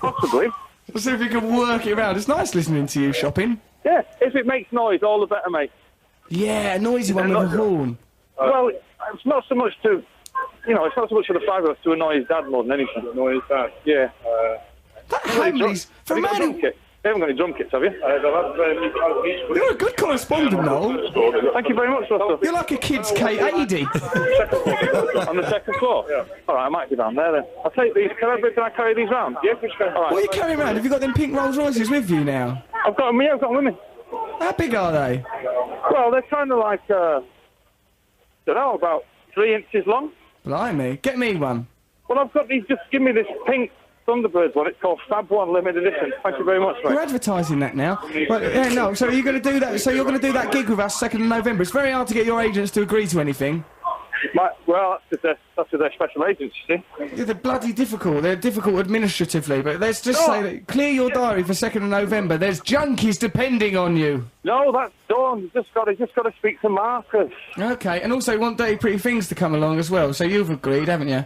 Possibly. See if you can work it around. It's nice listening to you shopping. Yeah, if it makes noise, all the better, mate. Yeah, a noisy one with a horn. Well, it's not so much to... it's not so much for the 5-year-old to annoy his dad more than anything. Annoy his dad? Yeah. That homely's... For a man who... They haven't got any drum kits, have you? You're a good correspondent, Noel. Thank you very much, Russell. You're like a kid's Kate Adie. On the second floor? Yeah. All right, I might be down there then. I'll take these. Can I carry these round? Yeah, for sure. All right. What are you carrying around? Have you got them pink Rolls Royces with you now? I've got them with me. How big are they? Well, they're kind of like, don't know, about 3 inches long. Blimey. Get me one. Well, I've got these. Just give me this pink Thunderbirds one. It's called Fab One Limited Edition. Thank you very much, mate. We're advertising that now. But, no, so you're going to do that. So you're going to do that gig with us 2nd of November. It's very hard to get your agents to agree to anything. Well, that's with their special agents, you see. Yeah, they're bloody difficult. They're difficult administratively. But let's just say that clear your diary for 2nd of November. There's junkies depending on you. No, that's done. You just got to speak to Marcus. Okay, and also you want Dirty Pretty Things to come along as well. So you've agreed, haven't you?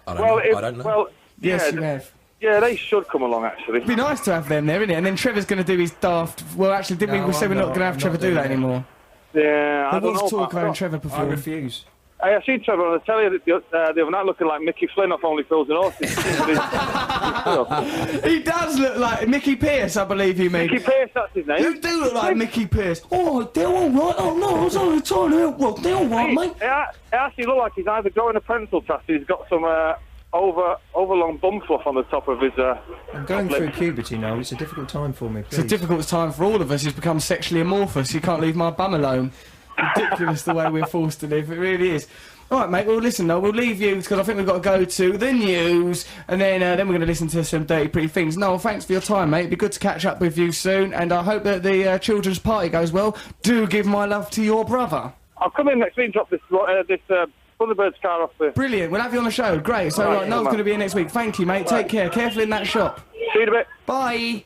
I don't know. Well, yes, you have. Yeah, they should come along, actually. It'd be nice to have them there, isn't it? And then Trevor's going to do his daft... Well, actually, didn't we say we're not going to have Trevor do that anymore? Yeah, I don't know. There was talk about having Trevor perform. I refuse. I seen Trevor on the telly the other night looking like Mickey Flynn off Only Fools and Horses. He does look like Mickey Pearce, I believe you mean. Mickey Pearce, that's his name. You do look like Mickey Pearce. Oh, they're all right. Oh, no, I was only trying to help. Well, they're all right, mate. It actually looked like he's either growing a pencil tattoo, he's got some... overlong bum fluff on the top of his... I'm going through puberty now. It's a difficult time for me, please. It's a difficult time for all of us. He's become sexually amorphous. You can't leave my bum alone. ridiculous the way we're forced to live. It really is. All right, mate. Well, listen, Noel, we'll leave you because I think we've got to go to the news, and then we're going to listen to some dirty, pretty things. Noel, thanks for your time, mate. It'd be good to catch up with you soon, and I hope that the children's party goes well. Do give my love to your brother. I'll come in next week and drop this Thunderbird's car off there. Brilliant. We'll have you on the show. Great. So, right, Noel's going to be here next week. Thank you, mate. Take care. Careful in that shop. See you in a bit. Bye.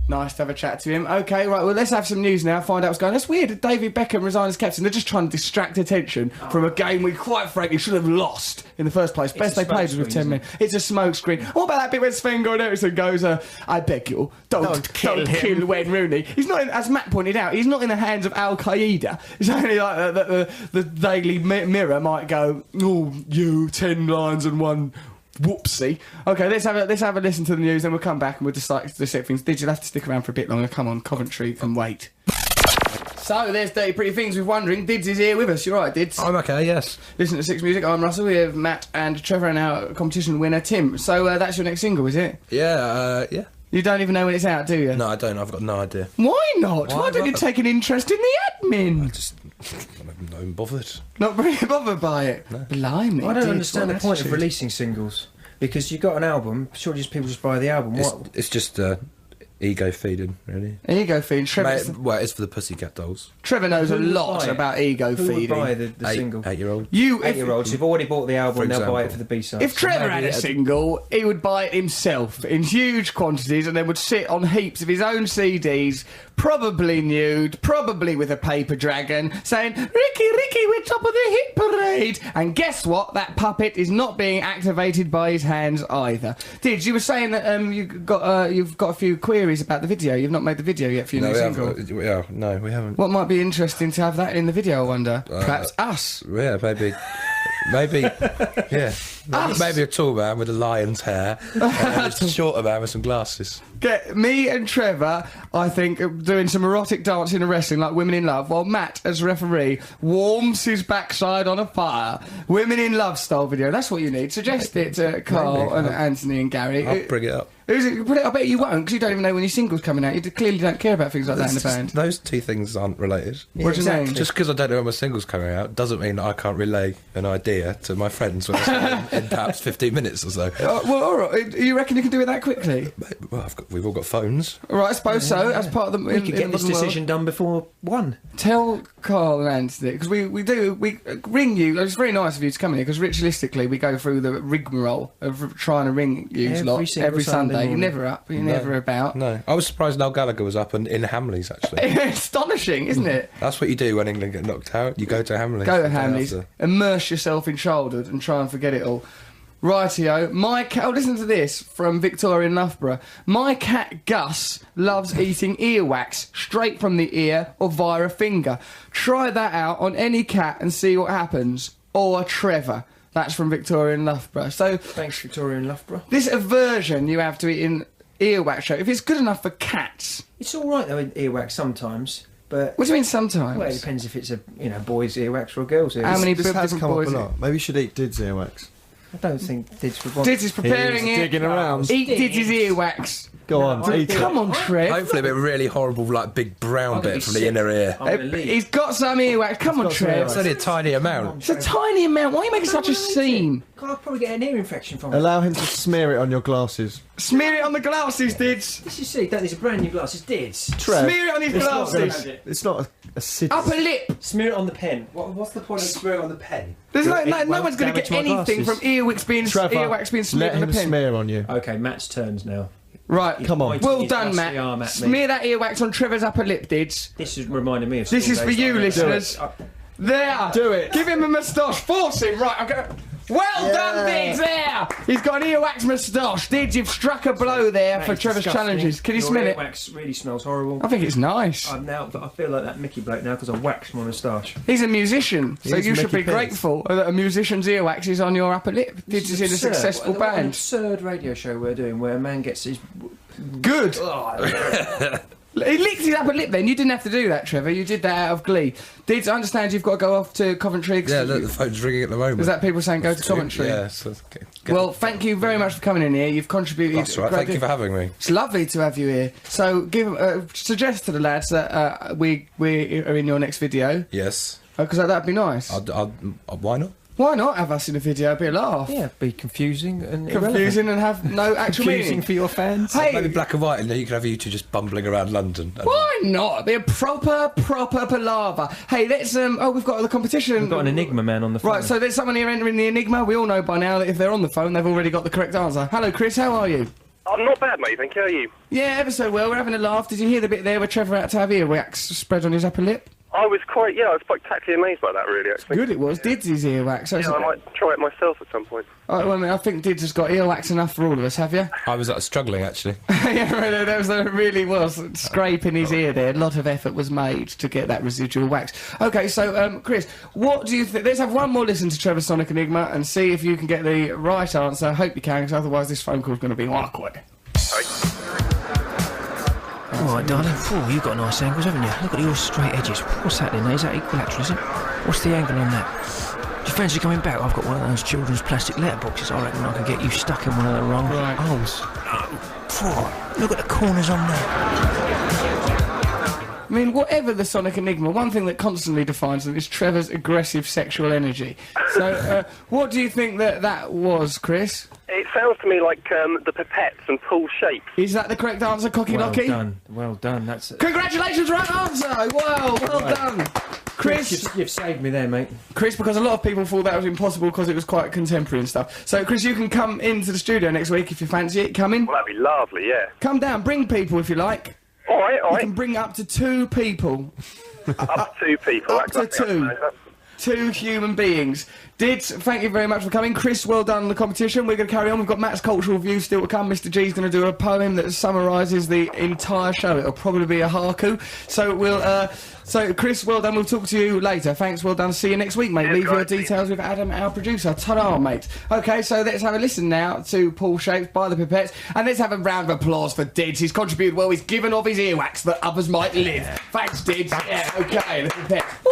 Nice to have a chat to him. OK, right, well, let's have some news now, find out what's going on. That's weird, David Beckham resigned as captain. They're just trying to distract attention from a game we, quite frankly, should have lost in the first place. Best they played was with 10 men. It's a smoke screen. What about that bit where Sven-Goran Eriksson goes, I beg you, don't kill Wayne Rooney. He's not, as Matt pointed out, he's not in the hands of Al-Qaeda. It's only like the Daily Mirror might go, oh, you, 10 lines and one... whoopsie. OK, let's have a listen to the news, then we'll come back and we'll decide to set things. You'll have to stick around for a bit longer. Come on, Coventry can wait. So, there's Dirty Pretty Things with Wondering. Dids is here with us. You're right, Dids. I'm okay, yes. Listen to Six Music. I'm Russell. We have Matt and Trevor and our competition winner, Tim. So, that's your next single, is it? Yeah. You don't even know when it's out, do you? No, I don't. I've got no idea. Why not? Why don't you take an interest in the admin? I'm not even bothered. Not very bothered by it? No. Blimey. I don't understand the point of releasing singles. Because you got an album, surely people just buy the album. It's just ego feeding, really. Ego feeding. Well, it's for the Pussycat Dolls. Trevor knows a lot about ego feeding. Who would buy the single? 8-year-old. Eight-year-olds who've already bought the album, they'll buy it for the B-side. If Trevor had a single, he would buy it himself in huge quantities and then would sit on heaps of his own CDs, probably nude, probably with a paper dragon, saying, Ricky, we're top of the hit parade. And guess what? That puppet is not being activated by his hands either. Did you were saying that you've got a few queries about the video. You've not made the video yet for your new single. No, we haven't. What might be interesting to have that in the video, I wonder? Perhaps us. Yeah, maybe. Yeah. Maybe a tall man with a lion's hair and a shorter man with some glasses. Get me and Trevor, I think, doing some erotic dancing and wrestling like Women in Love, while Matt, as referee, warms his backside on a fire. Women in Love style video. That's what you need. Suggest it to Carl and Anthony and Gary. I'll bring it up. I bet you won't, because you don't even know when your single's coming out. You clearly don't care about things like that in the band. Those two things aren't related. Yeah, what do you mean? Just because I don't know when my single's coming out doesn't mean that I can't relay an idea to my friends when it's in perhaps 15 minutes or so. Well, all right. You reckon you can do it that quickly? Well, we've all got phones. Right, I suppose so. As part of the... We could get this decision done before 1. Tell Carl and Anthony, because we ring you. It's very nice of you to come in here, because ritualistically we go through the rigmarole of trying to ring you every Sunday. You're never up. You're never about. No. I was surprised Noel Gallagher was up and in Hamleys, actually. Astonishing, isn't it? That's what you do when England get knocked out. You go to Hamleys. Go to Hamleys. Immerse yourself in childhood and try and forget it all. Rightio. My cat... Oh, listen to this from Victoria in Loughborough. My cat Gus loves eating earwax straight from the ear or via a finger. Try that out on any cat and see what happens. Or Trevor. That's from Victoria in Loughborough. So... Thanks, Victoria in Loughborough. This aversion you have to eating earwax, if it's good enough for cats... It's all right, though, in earwax sometimes. But what do you mean sometimes? Well, it depends if it's a boy's earwax or a girl's earwax. How many this has different come boys? up a lot. Maybe you should eat Did's earwax. I don't think Dids would want... Dids is preparing it. Digging around. Eat Dids' earwax. Go on, eat it. Come on, Trev. Hopefully a bit really horrible, like, big brown bit from the inner ear. He's got some earwax. Come on, Trev. It's only a tiny amount. It's a tiny amount. Why are you making such a scene? I'll probably get an ear infection from it. Allow him to smear it on your glasses. Smear it on the glasses, Dids. This you see, these are brand new glasses, Dids. Trev, smear it on his glasses. It's not a city. Upper lip. Smear it on the pen. What's the point of smearing on the pen? There's no one's going to get anything from earwax being smeared on the let him pen. smear on you. Okay, Matt's turns now. Right, come on. Well done, Matt. Smear that earwax on Trevor's upper lip, Dids. This is reminding me of... This is for you, listeners. There. Do it. Give him a moustache. Force him. Right, I'm going to... Well done, Dids, there! He's got an earwax moustache. Dids, you've struck a blow there for Trevor's challenges. Can you smell it? Earwax really smells horrible. I think it's nice. I feel like that Mickey bloke now because I waxed my moustache. He's a musician, so you should be grateful that a musician's earwax is on your upper lip. Dids is in a successful band. What an absurd radio show we're doing where a man gets his... Good! He licked his upper lip then. You didn't have to do that, Trevor. You did that out of glee. Dids, I understand you've got to go off to Coventry. Yeah, look, the phone's ringing at the moment. Is that people saying go to Coventry? Yeah. So, well, thank you very much for coming in here. You've contributed... That's right. Thank you for having me. It's lovely to have you here. So, suggest to the lads that we are in your next video. Yes. Because that'd be nice. Why not? Why not have us in a video? It'd be a laugh. Yeah, be confusing and confusing and have no actual confusing meaning for your fans. Hey, maybe black and white, and then you could have you two just bumbling around London. Why not? It'd be a proper palaver. Hey, let's we've got the competition. We've got an Enigma man on the phone. Right, so there's someone here entering the Enigma. We all know by now that if they're on the phone, they've already got the correct answer. Hello, Chris. How are you? I'm not bad, mate. Thank you. How are you? Yeah, ever so well. We're having a laugh. Did you hear the bit there where Trevor had to have earwax spread on his upper lip? I was spectacularly amazed by that, really, actually. Good it was. Dids his earwax. Yeah, I might try it myself at some point. I think Dids has got earwax enough for all of us, have you? I was struggling, actually. Yeah, there really was scraping his ear there. A lot of effort was made to get that residual wax. OK, so, Chris, what do you think? Let's have one more listen to Trevor Sonic Enigma and see if you can get the right answer. I hope you can, because otherwise this phone call's going to be awkward. All right, darling. You've got nice angles, haven't you? Look at your straight edges. What's happening there? Is that equilateral, is it? What's the angle on that? Do you fancy coming back? I've got one of those children's plastic letterboxes. I reckon I could get you stuck in one of the wrong holes. Look at the corners on there. I mean, whatever the Sonic Enigma, one thing that constantly defines them is Trevor's aggressive sexual energy. So, what do you think that was, Chris? It sounds to me like the pipettes and pool shapes. Is that the correct answer, Cocky Docky? Well done. That's Congratulations, right answer! Wow, well done. Chris, you've saved me there, mate. Chris, because a lot of people thought that was impossible because it was quite contemporary and stuff. So, Chris, you can come into the studio next week if you fancy it. Come in. Well, that'd be lovely, yeah. Come down, bring people if you like. All right. You can bring up to 2 people. Up to 2 people. Up to 2. 2 human beings. Dids, thank you very much for coming. Chris, well done on the competition. We're going to carry on. We've got Matt's cultural review still to come. Mr. G's going to do a poem that summarises the entire show. It'll probably be a haiku. So, Chris, well done. We'll talk to you later. Thanks, well done. See you next week, mate. Leave your details with Adam, our producer. Ta-da, mate. OK, so let's have a listen now to Paul Shapes by the Pipettes. And let's have a round of applause for Dids. He's contributed well. He's given off his earwax that others might live. Thanks, Dids. Yeah, OK, the Pipettes. Boy!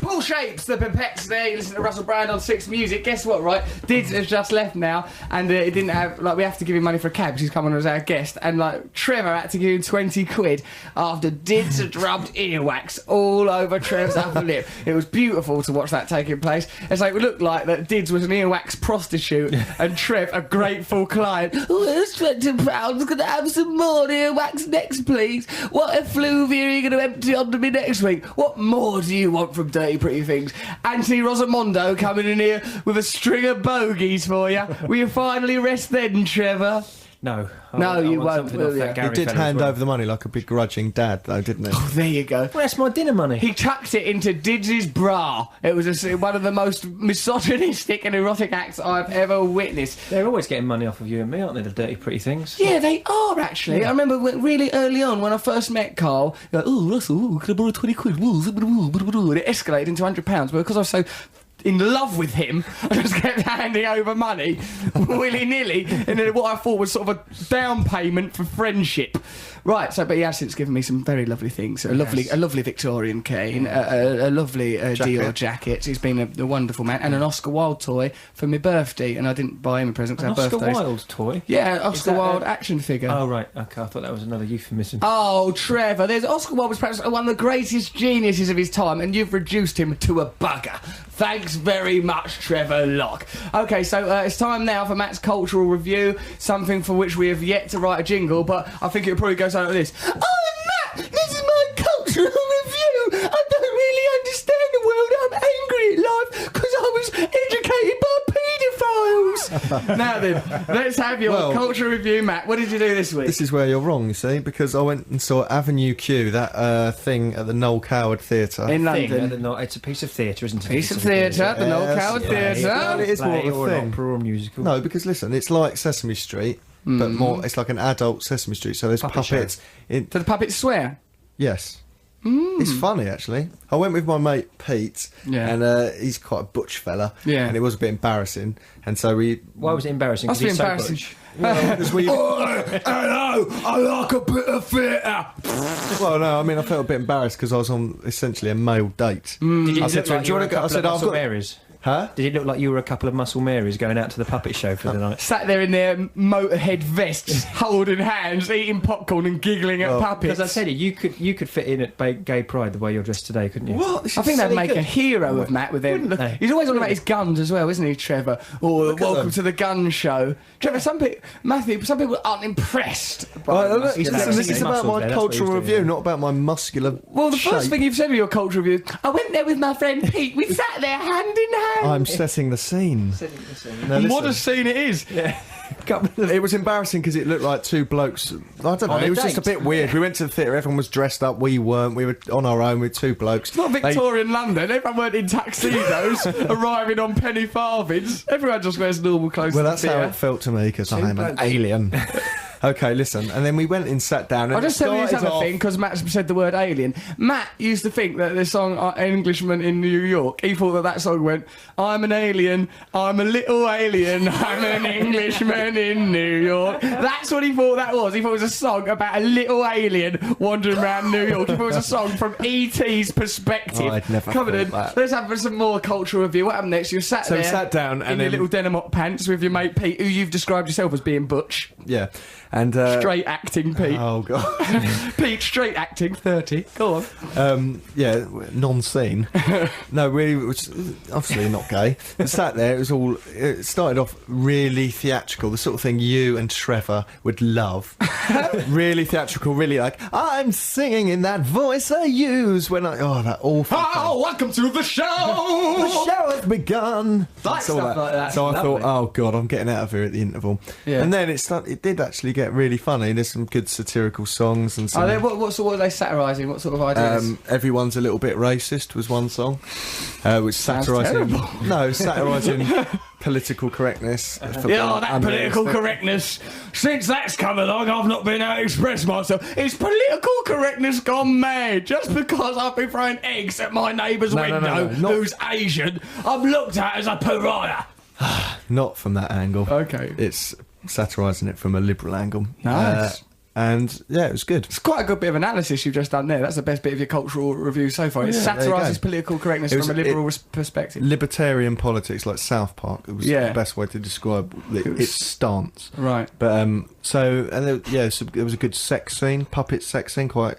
Paul Shapes, the Pipettes there. You listen to Russell Brand on 6 Music. Guess what, right? Dids has just left now, and it didn't have, we have to give him money for a cab because he's come on as our guest, and, Trevor had to give him 20 quid after Dids had rubbed earwax all over Trev's upper lip. It was beautiful to watch that taking place. It's like, it looked like that Dids was an earwax prostitute, and Trev, a grateful client. Oh, there's £20. Can I have some more earwax next, please? What effluvia are you going to empty onto me next week? What more do you want from Dirty Pretty Things? Anthony Rosamondo coming in here with a string of bogeys for you. Will you finally rest then, Trevor? No. You won't, will you? He did hand over the money like a begrudging dad, though, didn't he? Oh, there you go. Well, that's my dinner money. He chucked it into Dids' bra. It was one of the most misogynistic and erotic acts I've ever witnessed. They're always getting money off of you and me, aren't they, the Dirty Pretty Things? Yeah, they are, actually. Yeah. I remember really early on when I first met Carl, like, oh, Russell, can I borrow 20 quid? And it escalated into £100, but because I was so in love with him, I just kept handing over money willy-nilly, and then what I thought was sort of a down payment for friendship. Right, but he has since given me some very lovely things. A lovely Victorian cane, a lovely Dior jacket. He's been a wonderful man, and an Oscar Wilde toy for my birthday, and I didn't buy him a present because our birthdays. Oscar Wilde toy? Yeah, Oscar Wilde action figure. Oh, right, OK, I thought that was another euphemism. Oh, Trevor, Oscar Wilde was perhaps one of the greatest geniuses of his time, and you've reduced him to a bugger. Thanks very much, Trevor Locke. OK, so it's time now for Matt's cultural review, something for which we have yet to write a jingle, but I think it'll probably go something like this. Oh, Matt, this is my cultural review. I don't really understand the world. I'm angry at life because I was educated by paedophiles. Now then, let's have your cultural review, Matt. What did you do this week? This is where you're wrong, you see, because I went and saw Avenue Q, that thing at the Noel Coward Theatre. In London. It's a piece of theatre, isn't it? Piece of theatre at the Noel Coward Theatre. Well, it is more of a thing. Opera or musical. No, because listen, it's like Sesame Street, but more. It's like an adult Sesame Street. So there's puppets. Do the puppets swear? Yes. It's funny, actually. I went with my mate Pete, and he's quite a butch fella, and it was a bit embarrassing. And so Why was it embarrassing? Must be embarrassing. Hello, I like a bit of theatre. Well, no, I mean, I felt a bit embarrassed because I was on essentially a male date. Did you I said to him, "Do you want to go?" I said, "I've got." Huh? Did it look like you were a couple of muscle Marys going out to the puppet show for the night? Sat there in their Motorhead vests, holding hands, eating popcorn and giggling at puppets. Because I said you could fit in at Gay Pride the way you're dressed today, couldn't you? What? I think they'd make a hero of Matt with them. He's always on about his guns as well, isn't he, Trevor? Or welcome to the gun show. Trevor, some people aren't impressed. This is about my cultural review, not about my muscular. Well, the first thing you've said in your cultural review, I went there with my friend Pete. We sat there hand in hand. I'm setting the scene. And what a scene it is. Yeah. It was embarrassing because it looked like two blokes. I don't know. It was just a bit weird. We went to the theatre. Everyone was dressed up. We weren't. We were on our own with two blokes. It's not Victorian London. Everyone weren't in tuxedos, arriving on penny farthings. Everyone just wears normal clothes. Well, that's how it felt to me because I am an alien. Okay, listen. And then we went and sat down. And I'll just tell you this other thing, because Matt said the word alien. Matt used to think that the song Englishman in New York, he thought that song went, I'm an alien, I'm a little alien, I'm an Englishman in New York. That's what he thought that was. He thought it was a song about a little alien wandering around New York. He thought it was a song from E.T.'s perspective. Oh, I'd never Come on thought in. that. Let's have some more cultural review. What happened next? You sat there. So we sat down in and your then little denim pants with your mate Pete, who you've described yourself as being butch. Yeah. And straight acting Pete. Oh god. Pete straight acting 30. Go on. Yeah, non-scene. No, really, it was obviously not gay. And sat there. It started off really theatrical, the sort of thing you and Trevor would love. Really theatrical, really like I'm singing in that voice I use when that awful. Oh, welcome to the show. The show has begun. Like stuff like that. So I thought, oh god, I'm getting out of here at the interval. Yeah. And then it did actually get really funny. There's some good satirical songs and some. What are they satirising? What sort of ideas? Everyone's a little bit racist was one song, which satirising political correctness. That political correctness. Since that's come along, I've not been able to express myself. It's political correctness gone mad. Just because I've been throwing eggs at my neighbour's window, who's Asian, I'm looked at as a pariah. Not from that angle. Okay. It's satirising it from a liberal angle. Nice. And yeah, it was good. It's quite a good bit of analysis you've just done there. That's the best bit of your cultural review so far. It satirises political correctness from a liberal perspective. Libertarian politics, like South Park. It was the best way to describe its stance. Right. But so there was a good sex scene, puppet sex scene, quite.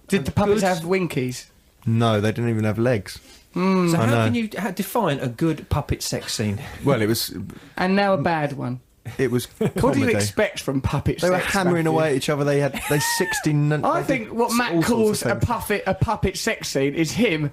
Did the puppets have winkies? No, they didn't even have legs. So how can you define a good puppet sex scene? Well, it was. And now a bad one. It was comedy. What do you expect from puppet They sex? were hammering away at each other. They 16. I think what Matt calls a puppet sex scene is him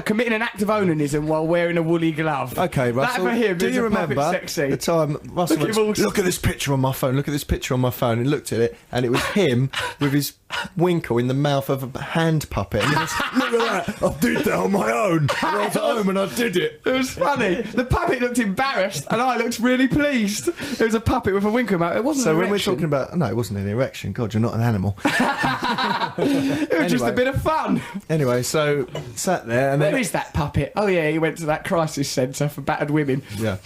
committing an act of onanism while wearing a woolly glove. Okay, Russell. That for him do is you a remember puppet sex scene. the time Russell look at this picture on my phone. Look at this picture on my phone. And looked at it, and it was him with his winkle in the mouth of a hand puppet. And he was, look at that! I did that on my own. I was at home and I did it. It was funny. The puppet looked embarrassed, and I looked really pleased. It was a puppet with a winkle mouth. It wasn't. So an when erection. we're talking about it wasn't an erection. God, you're not an animal. It was just a bit of fun. Anyway, so sat there, and Where then is that puppet? Oh yeah, he went to that crisis centre for battered women. Yeah.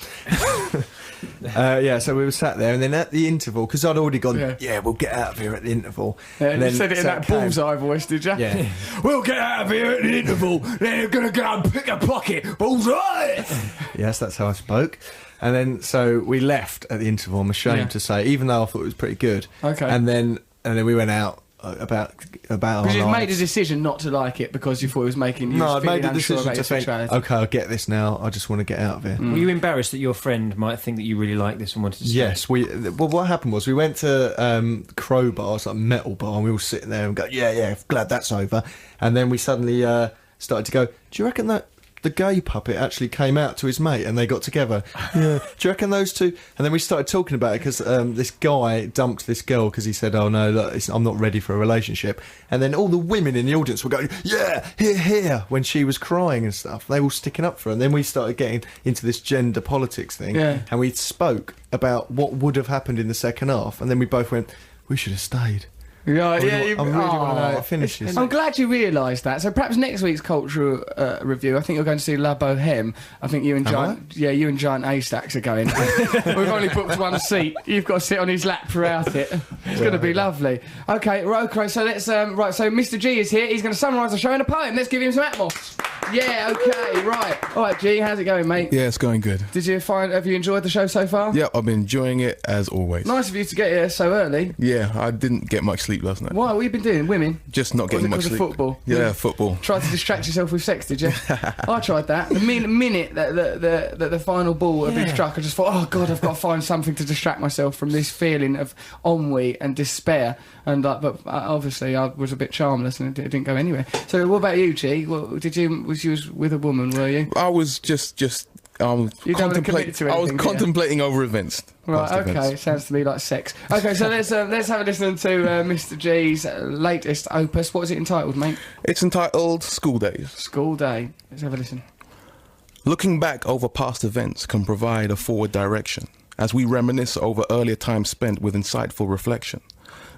So we were sat there, and then at the interval, because I'd already gone, we'll get out of here at the interval. And you said it in that bullseye voice, did you? Yeah. We'll get out of here at the interval, then you're going to go and pick a pocket. Bullseye! Yes, that's how I spoke. And then, so we left at the interval, I'm ashamed to say, even though I thought it was pretty good. Okay. And then we went out about because you've made a decision not to like it because you thought it was making you No, I feeling made the unsure decision about to your think, sexuality. okay, I get this now, I just want to get out of here. Were you embarrassed that your friend might think that you really like this and wanted to stay? Yes, what happened was we went to Crowbar, it's like a metal bar, and we were sitting there and go, yeah, glad that's over. And then we suddenly started to go, do you reckon that the gay puppet actually came out to his mate and they got together? Yeah. Do you reckon those two? And then we started talking about it because this guy dumped this girl because he said, oh no, look, I'm not ready for a relationship. And then all the women in the audience were going, yeah, here, when she was crying and stuff. They were sticking up for her. And then we started getting into this gender politics thing. Yeah. And we spoke about what would have happened in the second half. And then we both went, we should have stayed. Yeah, I really want to know how it finishes. I'm glad you realised that. So perhaps next week's cultural review, I think you're going to see La Boheme. I think you and Giant A-Stacks are going. We've only booked one seat. You've got to sit on his lap throughout it. It's going to be lovely. Okay, so let's so Mr. G is here. He's going to summarise the show in a poem. Let's give him some atmos. Yeah, okay, right. All right, G, how's it going, mate? Yeah, it's going good. Have you enjoyed the show so far? Yeah, I've been enjoying it as always. Nice of you to get here so early. Yeah, I didn't get much sleep last night. What have you been doing? Women? Just not getting much sleep. Football? Yeah, football. Tried to distract yourself with sex, did you? I tried that. The minute that the final ball had been struck, I just thought, oh God, I've got to find something to distract myself from this feeling of ennui and despair. And but obviously I was a bit charmless and it didn't go anywhere. So what about you, G? Was you with a woman, were you? I was just contemplating over events. Right, okay, events. Sounds to me like sex. Okay, so let's have a listen to Mr. G's latest opus. What is it entitled, mate? It's entitled School Days. School Day. Let's have a listen. Looking back over past events can provide a forward direction as we reminisce over earlier time spent with insightful reflection.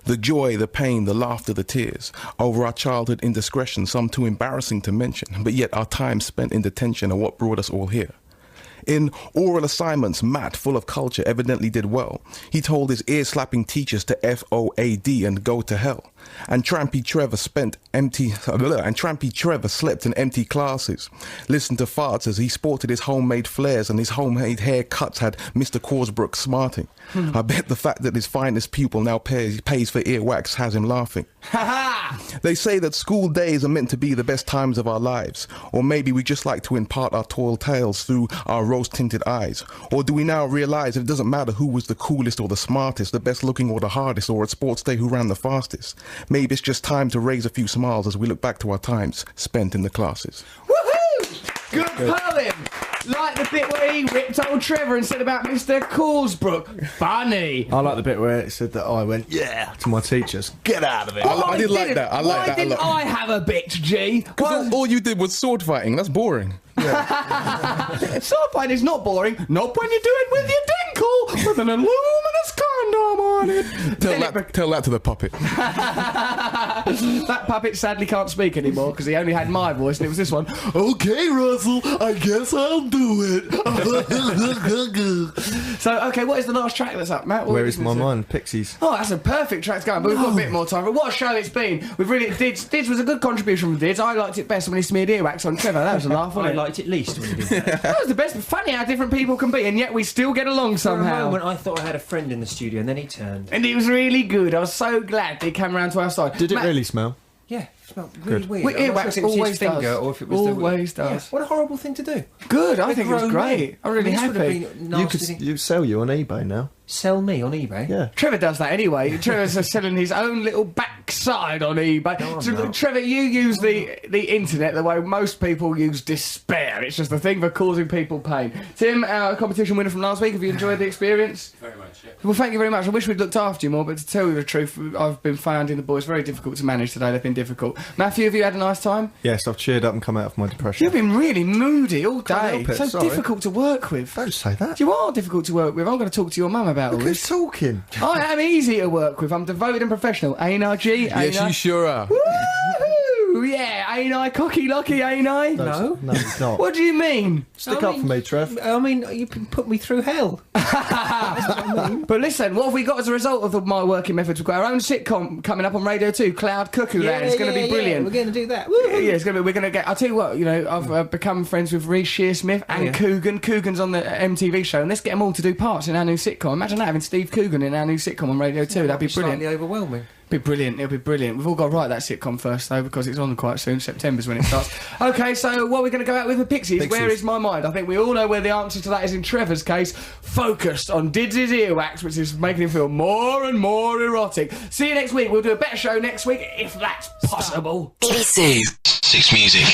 The joy, the pain, the laughter, the tears, over our childhood indiscretion, some too embarrassing to mention, but yet our time spent in detention are what brought us all here. In oral assignments, Matt, full of culture, evidently did well. He told his ear-slapping teachers to FOAD and go to hell. And Trampy Trevor slept in empty classes, listened to farts as he sported his homemade flares and his homemade haircuts had Mr. Corsbrook smarting. I bet the fact that his finest pupil now pays for earwax has him laughing. They say that school days are meant to be the best times of our lives, or maybe we just like to impart our tall tales through our rose-tinted eyes. Or do we now realise that it doesn't matter who was the coolest or the smartest, the best looking or the hardest, or at sports day who ran the fastest? Maybe it's just time to raise a few smiles as we look back to our times spent in the classes. Woohoo! Good poem! Like the bit where he ripped old Trevor and said about Mr. Corsbrook. Funny. I like the bit where it said that I went, yeah, to my teachers. Get out of it. I did like that. I like that a lot. Why didn't I have a bit, G? Because all you did was sword fighting. That's boring. Yeah. Sword fighting is not boring. Not when you do it with your dinkle with an luminous condom on it. Tell that to the puppet. That puppet sadly can't speak anymore because he only had my voice and it was this one. Okay, Russell, I guess I'll do it. So, okay, what is the last track that's up, Matt? Where is my mind? Pixies. Oh, that's a perfect track to go on, but we've got a bit more time. But what a show it's been. We've really... Dids was a good contribution from Dids. I liked it best when he smeared earwax on Trevor. That was a laugh, wasn't it? I liked it least when you did that. That was the best. Funny how different people can be, and yet we still get along somehow. For a moment, I thought I had a friend in the studio, and then he turned. And it was really good. I was so glad that he came round to our side. Did it really smell? Yeah, it smelled really weird. Earwax always does. Or if it was always does. Yeah, what a horrible thing to do. Good, I think it was great. I'm really happy. You sell you on eBay now. Sell me on eBay? Yeah. Trevor does that anyway. Trevor's selling his own little backside on eBay. No, Trevor, you use the internet the way most people use despair. It's just a thing for causing people pain. Tim, our competition winner from last week, have you enjoyed the experience? Very much, yeah. Well, thank you very much. I wish we'd looked after you more, but to tell you the truth, I've been finding the boys very difficult to manage today. They've been difficult. Matthew, have you had a nice time? Yes, I've cheered up and come out of my depression. You've been really moody all day. So difficult to work with. Don't say that. You are difficult to work with. I'm going to talk to your mum about all this. Who's talking? I am easy to work with. I'm devoted and professional. Ain't I, G? Yes, you sure are. Woo! Yeah, ain't I cocky lucky, ain't I? No, it's not. What do you mean? Stick up for me, Trev. I mean, you put me through hell. That's what I mean. But listen, what have we got as a result of my working methods? We've got our own sitcom coming up on Radio 2, Cloud Cuckoo Land. It's going to be brilliant. We're going to do that. Yeah, it's going to be. We're going to get. I'll tell you what. You know, I've become friends with Reece Shearsmith and Coogan. Coogan's on the MTV show, and let's get them all to do parts in our new sitcom. Imagine that, having Steve Coogan in our new sitcom on Radio 2. That'd be brilliant. Slightly overwhelming. Be brilliant. It'll be brilliant. We've all got to write that sitcom first, though, because it's on quite soon. September's when it starts. Okay, so what are we going to go out with the Pixies? Where is my mind? I think we all know where the answer to that is in Trevor's case. Focused on Dids' earwax, which is making him feel more and more erotic. See you next week. We'll do a better show next week, if that's possible. BBC 6 Music.